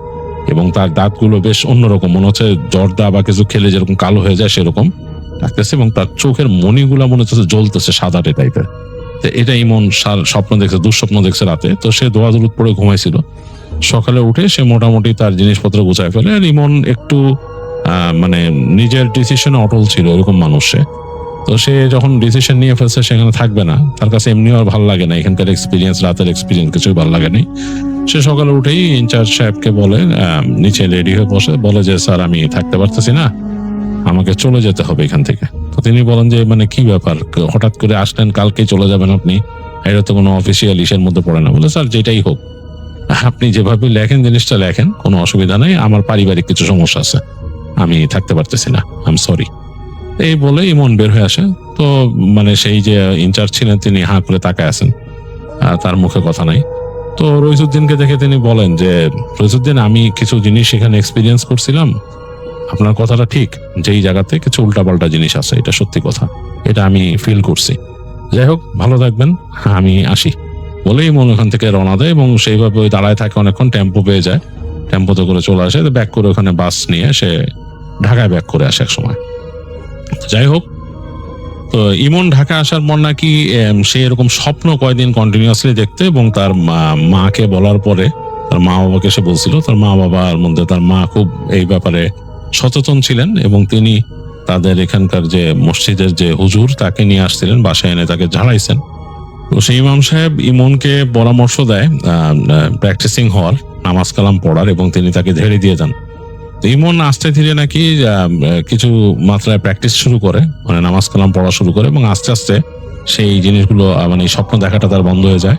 এবং তার দাঁতগুলো বেশ অন্যরকম, মনে হচ্ছে জর্দা বা কিছু খেলে যেরকম কালো হয়ে যায় সেরকম ডাকতেছে, এবং তার চোখের মণিগুলা মনে হচ্ছে জ্বলতেছে সাদাটে টাইপের। তো এটা ইমন স্বপ্ন দেখছে, দুঃস্বপ্ন দেখছে রাতে। তো সে দোয়া দুরুদ পড়ে ঘুমাইছিল। সকালে উঠে সে মোটামুটি তার জিনিসপত্র গুছায় ফেলে। আর ইমন একটু মানে নিজের ডিসিশনে অটল ছিল এরকম মানুষ সে। তো সে যখন ডিসিশন নিয়ে ফেলছে সেখানে থাকবে না, তার কাছে এমনিও আর ভালো লাগে না, এখানকার এক্সপিরিয়েন্স, রাতের এক্সপিরিয়েন্স কিছুই ভালো লাগে নাই। সে সকালে উঠেই ইনচার্জ সাহেবকে বলে, নিচে রেডি হয়ে বসে বলে যে স্যার আমি থাকতে পারতেছি না, আমাকে চলে যেতে হবে এখান থেকে। তো তিনি বলেন যে মানে কি ব্যাপার, হঠাৎ করে আসলেন, কালকেই চলে যাবেন আপনি, এটা তো কোনো অফিসিয়াল ইসের মধ্যে পড়ে না। বলে স্যার যেটাই হোক, আপনি যেভাবে লেখেন জিনিসটা লেখেন, কোনো অসুবিধা নেই, আমার পারিবারিক কিছু সমস্যা আছে, আমি থাকতে পারতেছি না, আই এম সরি। এই বলে ইমন বের হয়ে আসে। তো মানে সেই যে ইনচার্জ ছিলেন তিনি হাঁ করে তাকায় আছেন, তার মুখে কথা নাই। তো রইসুদ্দিনকে দেখে তিনি বলেন যে রইসুদ্দিন, আমি কিছু জিনিস এখানে এক্সপিরিয়েন্স করছিলাম, আপনার কথাটা ঠিক, যেই জায়গাতে কিছু উল্টাপাল্টা জিনিস আছে, এটা সত্যি কথা, এটা আমি ফিল করছি। যাই হোক, ভালো থাকবেন, আমি আসি বলেই মন ওখান থেকে রওনা দেয় এবং সেইভাবে ওই দাঁড়ায় থাকে অনেকক্ষণ, টেম্পো পেয়ে যায়, টেম্পোতে করে চলে আসে, ব্যাক করে ওখানে বাস নিয়ে সে ঢাকায় ব্যাক করে আসে এক সময়। যাই হোক, তো ইমন ঢাকা আসার পর নাকি সে এরকম স্বপ্ন কয়েকদিন কন্টিনিউয়াসলি দেখতে, এবং তার মাকে বলার পরে তার মা বাবাকে সে বলছিল, তার মা বাবার মধ্যে তার মা খুব এই ব্যাপারে সচেতন ছিলেন এবং তিনি তাদের এখানকার যে মসজিদের যে হুজুর তাকে নিয়ে আসছিলেন, বাসায় এনে তাকে ঝাড়াইছেন। তো সেই ইমাম সাহেব ইমনকে পরামর্শ দেয় প্র্যাকটিসিং হওয়ার, নামাজ কালাম পড়ার, এবং তিনি তাকে ঝেড়ে দিয়ে দেন। তো ইমন আস্তে ধীরে নাকি কিছু মাত্রায় প্র্যাকটিস শুরু করে, মানে নামাজ কালাম পড়া শুরু করে, এবং আস্তে আস্তে সেই জিনিসগুলো মানে স্বপ্ন দেখাটা তার বন্ধ হয়ে যায়।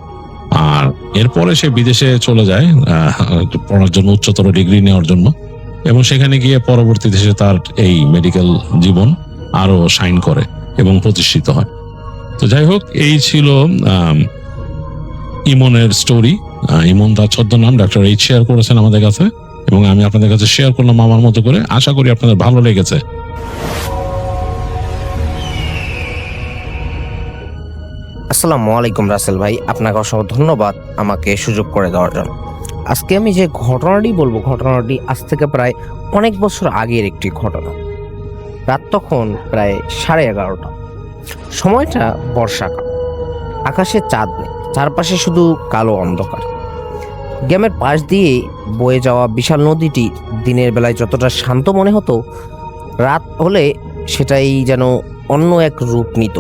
আর এরপরে সে বিদেশে চলে যায় পড়ার জন্য, উচ্চতর ডিগ্রি নেওয়ার জন্য, এবং সেখানে গিয়ে পরবর্তী দেশে তার এই মেডিকেল জীবন আরো শাইন করে এবং প্রতিষ্ঠিত হয়। তো যাই হোক, এই ছিল ইমনের স্টোরি। ইমন তার ছদ্মনাম ডক্টর এইচ শেয়ার করেছেন আমাদের কাছে, এবং আমি আপনাদের কাছে শেয়ার করলাম আমার মতো করে। আশা করি আপনাদের ভালো লেগেছে। আসসালামু আলাইকুম রাসেল ভাই, আপনাকে অসংখ্য ধন্যবাদ আমাকে সুযোগ করে দেওয়ার জন্য। আজকে আমি যে ঘটনাটি বলবো, ঘটনাটি আজ থেকে প্রায় অনেক বছর আগের একটি ঘটনা। রাত তখন প্রায় 11:30। সময়টা বর্ষাকাল, আকাশে চাঁদ নেই, চারপাশে শুধু কালো অন্ধকার। গ্রামের পাশ দিয়ে বয়ে যাওয়া বিশাল নদীটি দিনের বেলায় যতটা শান্ত মনে হতো, রাত হলে সেটাই যেন অন্য এক রূপ নিত।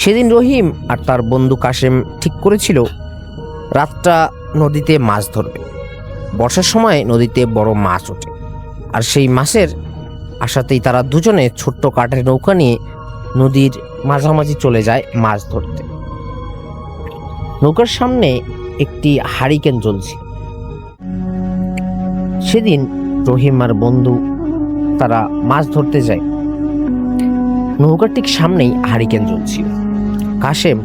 সেদিন রহিম আর তার বন্ধু কাশেম ঠিক করেছিল রাতটা নদীতে মাছ ধরবে। বর্ষার সময় নদীতে বড় মাছ ওঠে, আর সেই মাছের আশাতেই তারা দুজনে ছোট্ট কাঠের নৌকা নিয়ে নদীর মাঝামাঝি চলে যায় মাছ ধরতে। নৌকার সামনে একটি হারিকেন জ্বলছে। সেদিন রহিম আর বন্ধু তারা মাছ ধরতে যায়। নৌকার ঠিক সামনেই হারিকেন জ্বলছিল। কাশেম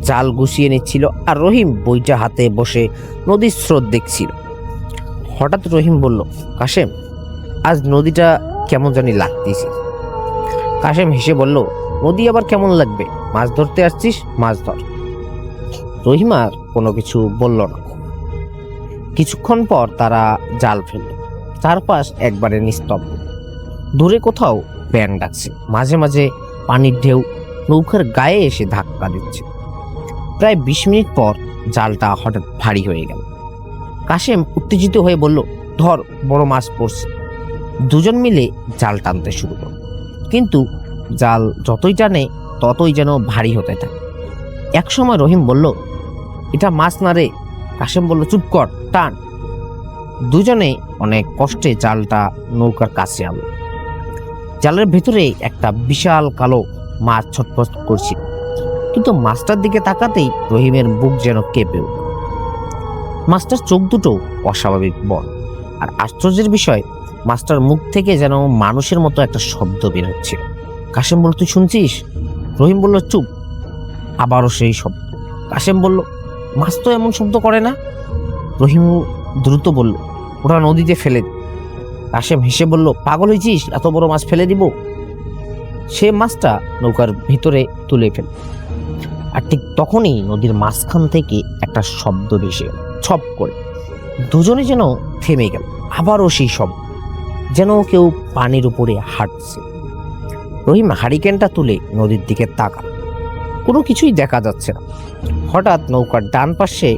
জাল গুছিয়ে নিচ্ছিল, আর রহিম বইটা হাতে বসে নদীর স্রোত দেখছিল। হঠাৎ রহিম বলল, কাশেম, আজ নদীটা কেমন জানি লাগতেছে। কাশেম হেসে বলল, নদী আবার কেমন লাগবে, মাছ ধরতে আসছিস, মাছ ধর। রহিম আর কোনো কিছু বলল না। কিছুক্ষণ পর তারা জাল ফেলল। চারপাশ একবারে নিস্তব্ধ। দূরে কোথাও ব্যাঙ ডাকছে, মাঝে মাঝে পানির ঢেউ নৌকার গায়ে এসে ধাক্কা দিচ্ছে। প্রায় 20 মিনিট পর জালটা হঠাৎ ভারী হয়ে গেল। কাশেম উত্তেজিত হয়ে বলল, ধর, বড় মাছ পড়ছে। দুজন মিলে জাল টানতে শুরু করল, কিন্তু জাল যতই টানে ততই যেন ভারী হতে থাকে। একসময় রহিম বলল, এটা মাছ না রে। কাশেম বলল, চুপ কর, টান। দুজনে অনেক কষ্টে জালটা নৌকার কাছে আনল। জালের ভেতরে একটা বিশাল কালো মাছ ছটফট করছিল, কিন্তু মাছটার দিকে তাকাতেই রহিমের বুক যেন কেঁপে উঠল। মাছটার চোখ দুটো অস্বাভাবিক বড়, আর আশ্চর্যের বিষয়, মাছটার মুখ থেকে যেন মানুষের মতো একটা শব্দ বের হচ্ছিল। কাশেম বলল, তুই শুনছিস? রহিম বলল, চুপ। আবারও সেই শব্দ। কাশেম বলল, মাছ তো এমন শব্দ করে না। রহিম দ্রুত বলল, ওরা নদীতে ফেলে দে। কাশেম হেসে বলল, পাগল হয়েছিস, এত বড় মাছ ফেলে দিব? সে মাছটা নৌকার ভিতরে তুলে ফেল। আর ঠিক তখনই নদীর মাঝখান থেকে একটা শব্দ ভেসে গেল, ছপ করে। দুজনে যেন থেমে গেল। আবারও সেই শব্দ, যেন কেউ পানির উপরে হাঁটছে। রহিম হারিকেনটা তুলে নদীর দিকে তাকাল। কোনো কিছুই দেখা যাচ্ছে না। হঠাৎ নৌকার ডান পাশে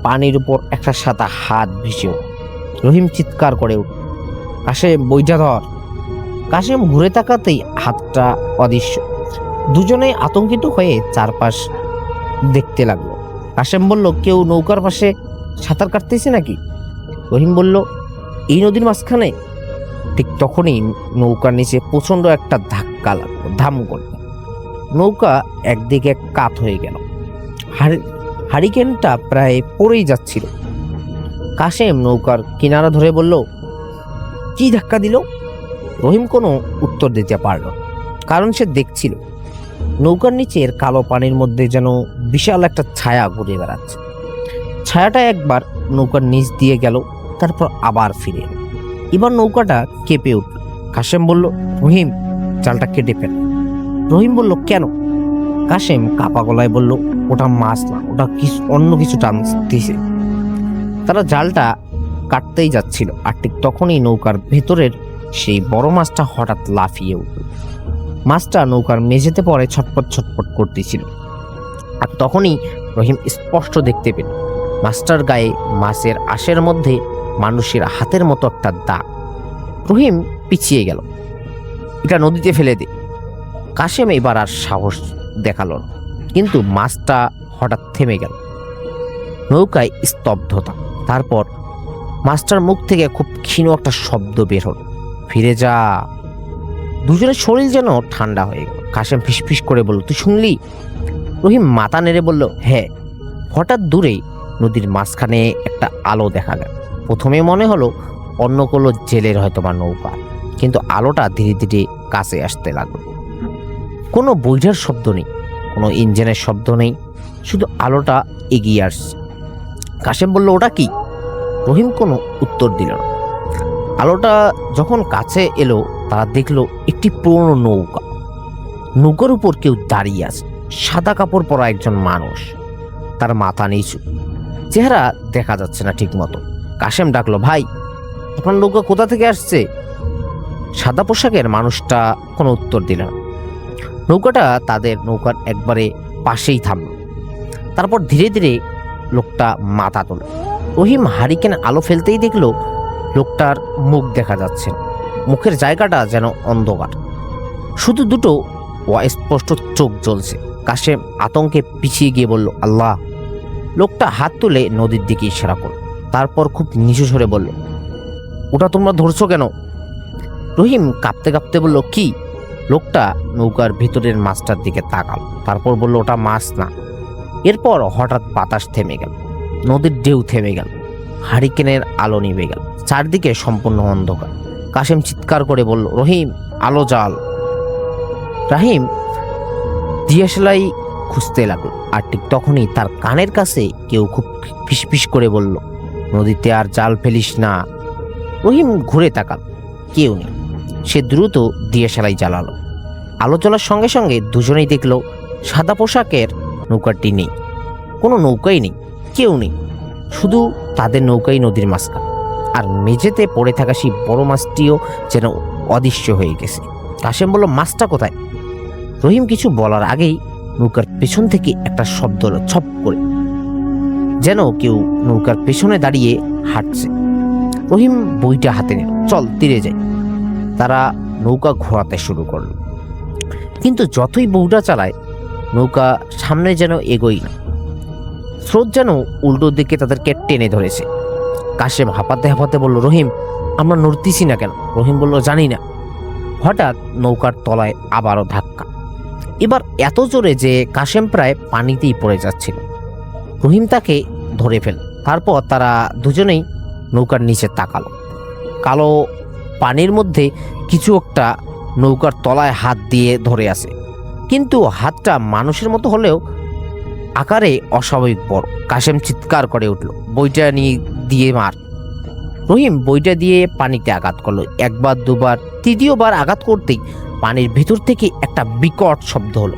পানির উপর একটা সাদা হাত ভেসে উঠল। রহিম চিৎকার করে উঠল, কাশেম বইটা ধর। কাশেম ঘুরে তাকাতেই হাতটা অদৃশ্য। দুজনেই আতঙ্কিত হয়ে চারপাশ দেখতে লাগলো। কাশেম বলল, কেউ নৌকার পাশে সাঁতার কাটতেছে নাকি? রহিম বলল, এই নদীর মাঝখানে? ঠিক তখনই নৌকার নিচে প্রচন্ড একটা ধাক্কা লাগলো, ধাম করে। নৌকা একদিকে কাত হয়ে গেল। হারিকেনটা প্রায় পড়েই যাচ্ছিল। কাশেম নৌকার কিনারা ধরে বলল, কি ধাক্কা দিল? রহিম কোনো উত্তর দিতে পারল না, কারণ সে দেখছিল নৌকার নিচের কালো পানির মধ্যে যেন বিশাল একটা ছায়া ঘুরে বেড়াচ্ছে। ছায়াটা একবার নৌকার নিচ দিয়ে গেল, তারপর আবার ফিরে এলো। এবার নৌকাটা কেঁপে উঠল। কাশেম বলল, রহিম, জালটা কেটে ফেল। রহিম বলল, কেন? কাশেম কাপা গলায় বলল, ওটা মাছ না, ওটা অন্য কিছু টানতেছে। তারা জালটা কাটতেই যাচ্ছিল, আর ঠিক তখনই নৌকার ভেতরের সেই বড় মাছটা হঠাৎ লাফিয়ে উঠল। মাছটা নৌকার মেঝেতে পড়ে ছটপট ছটপট করতেছিল। আর তখনই রহিম স্পষ্ট দেখতে পেল মাছটার গায়ে মাছের আশের মধ্যে মানুষের হাতের মতো একটা দাগ। রহিম পিছিয়ে গেল, এটা নদীতে ফেলে দে। কাশেম এবার আর সাহস দেখালো না, কিন্তু মাছটা হঠাৎ থেমে গেল। নৌকায় স্তব্ধতা। তারপর মাছটার মুখ থেকে খুব ক্ষীণ একটা শব্দ বের হলো, ফিরে যা। দুজনের শরীর যেন ঠান্ডা হয়ে গেল। কাশেম ফিসফিস করে বলল, তুই শুনলি? রহিম মাথা নেড়ে বলল, হ্যাঁ। হঠাৎ দূরে নদীর মাঝখানে একটা আলো দেখা গেল। প্রথমে মনে হলো অন্য কোনো জেলের হয়তো বা নৌকা, কিন্তু আলোটা ধীরে ধীরে কাছে আসতে লাগলো। কোনো বৈঠার শব্দ নেই, কোনো ইঞ্জিনের শব্দ নেই, শুধু আলোটা এগিয়ে আসছে। কাশেম বলল, ওটা কি? রহিম কোনো উত্তর দিল না। আলোটা যখন কাছে এলো, তারা দেখলো একটি পুরনো নৌকা। নৌকার উপর কেউ দাঁড়িয়ে আছে, সাদা কাপড় পরা একজন মানুষ। তার মাথা নিচু, চেহারা দেখা যাচ্ছে না ঠিক মতো। কাশেম ডাকলো, ভাই, আপনার নৌকা কোথা থেকে আসছে? সাদা পোশাকের মানুষটা কোনো উত্তর দিল না। নৌকাটা তাদের নৌকার একবারে পাশেই থামল। তারপর ধীরে ধীরে লোকটা মাথা তোল। রহিম হারিকেন আলো ফেলতেই দেখলো লোকটার মুখ দেখা যাচ্ছে না। মুখের জায়গাটা যেন অন্ধকার, শুধু দুটো অস্পষ্ট চোখ জ্বলছে। কাশেম আতঙ্কে পিছিয়ে গিয়ে বলল, আল্লাহ। লোকটা হাত তুলে নদীর দিকে ইশারা করল, তারপর খুব নিচু স্বরে বলল, ওটা তোমরা ধরছো কেন? রহিম কাঁপতে কাঁপতে বলল, কি? লোকটা নৌকার ভিতরের মাছটার দিকে তাকাল, তারপর বলল, ওটা মাছ না। এরপর হঠাৎ বাতাস থেমে গেল, নদীর ঢেউ থেমে গেল, হারিকেনের আলো নিভে গেল, চারদিকে সম্পূর্ণ অন্ধকার। কাশেম চিৎকার করে বলল, রহিম, আলো জ্বাল। রাহিম দিয়াশলাই খুঁজতে লাগলো, আর ঠিক তখনই তার কানের কাছে কেউ খুব ফিসফিস করে বলল, নদীতে আর জাল ফেলিস না। রহিম ঘুরে তাকাল, কেউ নেই। সে দ্রুত দিয়াশলাই জ্বালালো। আলো জ্বলার সঙ্গে সঙ্গে দুজনেই দেখলো সাদা পোশাকের নৌকাটি নেই, কোনো নৌকাই নেই, কেউ নেই, শুধু তাদের নৌকাই নদীর মাঝখানে। আর মেঝেতে পড়ে থাকা সেই বড় মাছটিও যেন অদৃশ্য হয়ে গেছে। কাশেম বলল, মাছটা কোথায়? রহিম কিছু বলার আগেই নৌকার পেছন থেকে একটা শব্দ হলো, ছপ করে, যেন কেউ নৌকার পেছনে দাঁড়িয়ে হাঁটছে। রহিম বইটা হাতে নিল, চল তীরে যাই। তারা নৌকা ঘোরাতে শুরু করলো, কিন্তু যতই বউটা চালায় নৌকা সামনে যেন এগোই না। স্রোত যেন উল্টো দিকে তাদেরকে টেনে ধরেছে। কাশেম হাঁপাতে হাঁপাতে বলল, রহিম, আমরা নড়তেছি না কেন? রহিম বলল, জানি না। হঠাৎ নৌকার তলায় আবারও ধাক্কা, এবার এত জোরে যে কাশেম প্রায় পানিতেই পড়ে যাচ্ছিল। রহিম তাকে ধরে ফেল। তারপর তারা দুজনেই নৌকার নিচে তাকালো। কালো পানির মধ্যে কিছু একটা নৌকার তলায় হাত দিয়ে ধরে আছে, কিন্তু হাতটা মানুষের মতো হলেও আকারে অস্বাভাবিক বড়। কাশেম চিৎকার করে উঠল, বইটা নিয়ে দিয়ে মার। রহিম বইটা দিয়ে পানিতে আঘাত করলো, একবার দুবার, তৃতীয়বার আঘাত করতেই পানির ভেতর থেকে একটা বিকট শব্দ হলো।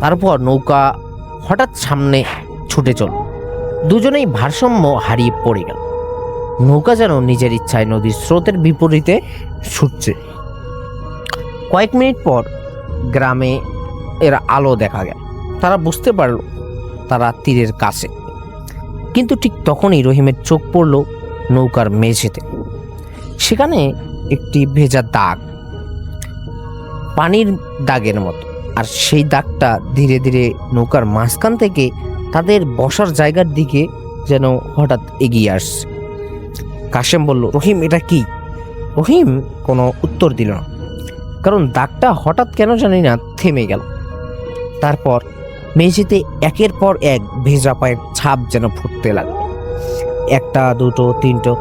তারপর নৌকা হঠাৎ সামনে ছুটে চল। দুজনেই ভারসাম্য হারিয়ে পড়ে গেল। নৌকা যেন নিজের ইচ্ছায় নদীর স্রোতের বিপরীতে ছুটছে। কয়েক মিনিট পর গ্রামে এর আলো দেখা গেল। তারা বুঝতে পারল তারা তীরের কাছে। কিন্তু ঠিক তখনই রহিমের চোখ পড়ল নৌকার মেঝেতে। সেখানে একটি ভেজা দাগ, পানির দাগের মতো। আর সেই দাগটা ধীরে ধীরে নৌকার মাঝখান থেকে তাদের বসার জায়গার দিকে যেন হঠাৎ এগিয়ে আসছে। কাশেম বলল, রহিম এটা কি? রহিম কোনো উত্তর দিল না, কারণ দাগটা হঠাৎ কেন জানি না থেমে গেল। তারপর মেঝেতে একের পর এক ভেজা পায়ের ছাপ যেন ফুটতে লাগলো। একটা, দুটো, তিনটো।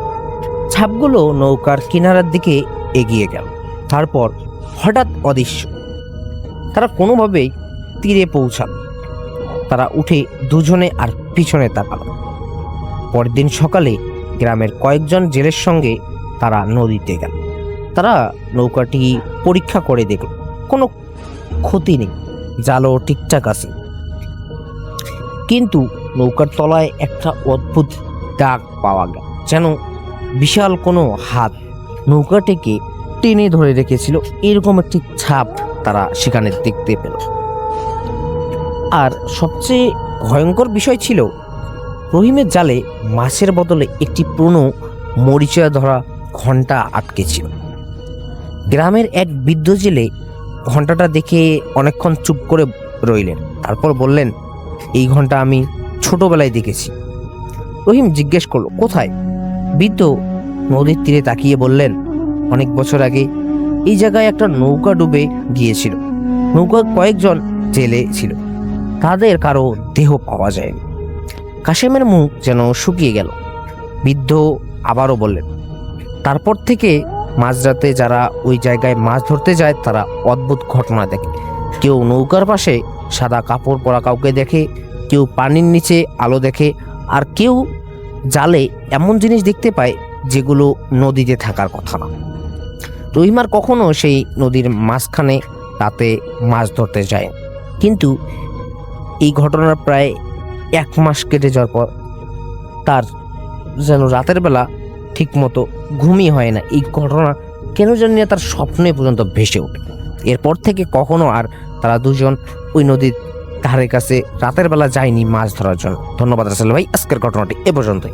ছাপগুলো নৌকার কিনারার দিকে এগিয়ে গেল। তারপর হঠাৎ অদৃশ্য। তারা কোনোভাবেই তীরে পৌঁছাল। তারা উঠে দুজনে আর পিছনে তাকালো। পরের দিন সকালে গ্রামের কয়েকজন জেলের সঙ্গে তারা নদীতে গেল। তারা নৌকাটি পরীক্ষা করে দেখল, কোনো ক্ষতি নেই, জালও ঠিকঠাক আছে। কিন্তু নৌকার তলায় একটা অদ্ভুত দাগ পাওয়া গেল, যেন বিশাল কোনো হাত নৌকাটিকে টেনে ধরে রেখেছিল। এরকম একটি ছাপ তারা সেখানে দেখতে পেল। আর সবচেয়ে ভয়ঙ্কর বিষয় ছিল, রহিমের জালে মাছের বদলে একটি পুরনো মরিচা ধরা ঘণ্টা আটকে ছিল। গ্রামের এক বৃদ্ধ জেলে ঘণ্টাটা দেখে অনেকক্ষণ চুপ করে রইলেন। তারপর বললেন, এই ঘণ্টা আমি ছোটবেলায় দেখেছি। রহিম জিজ্ঞেস করলো, কোথায়? বৃদ্ধ নদীর তীরে তাকিয়ে বললেন, অনেক বছর আগে এই জায়গায় একটা নৌকা ডুবে গিয়েছিল। নৌকায় কয়েকজন জেলে ছিল, তাদের কারো দেহ পাওয়া যায়নি। কাশেমের মুখ যেন শুকিয়ে গেল। বৃদ্ধ আবারও বললেন, তারপর থেকে মাঝরাতে যারা ওই জায়গায় মাছ ধরতে যায় তারা অদ্ভুত ঘটনা দেখে। কেউ নৌকার পাশে সাদা কাপড় পরা কাউকে দেখে, কেউ পানির নিচে আলো দেখে, আর কেউ জালে এমন জিনিস দেখতে পায় যেগুলো নদীতে থাকার কথা না। রহিমার কখনো সেই নদীর মাঝখানে রাতে মাছ ধরতে যায়, কিন্তু এই ঘটনার প্রায় 1 মাস কেটে যাওয়ার পর তার যেন রাতের বেলা ঠিক মতো ঘুমই হয় না। এই ঘটনা কেন জানি না তার স্বপ্নে পর্যন্ত ভেসে ওঠে। এরপর থেকে কখনো আর তারা দুজন ওই নদীর ধারে কাছে রাতের বেলা যায়নি মাছ ধরার জন্য। ধন্যবাদ রাসেল ভাই, আজকের ঘটনাটি এ পর্যন্তই।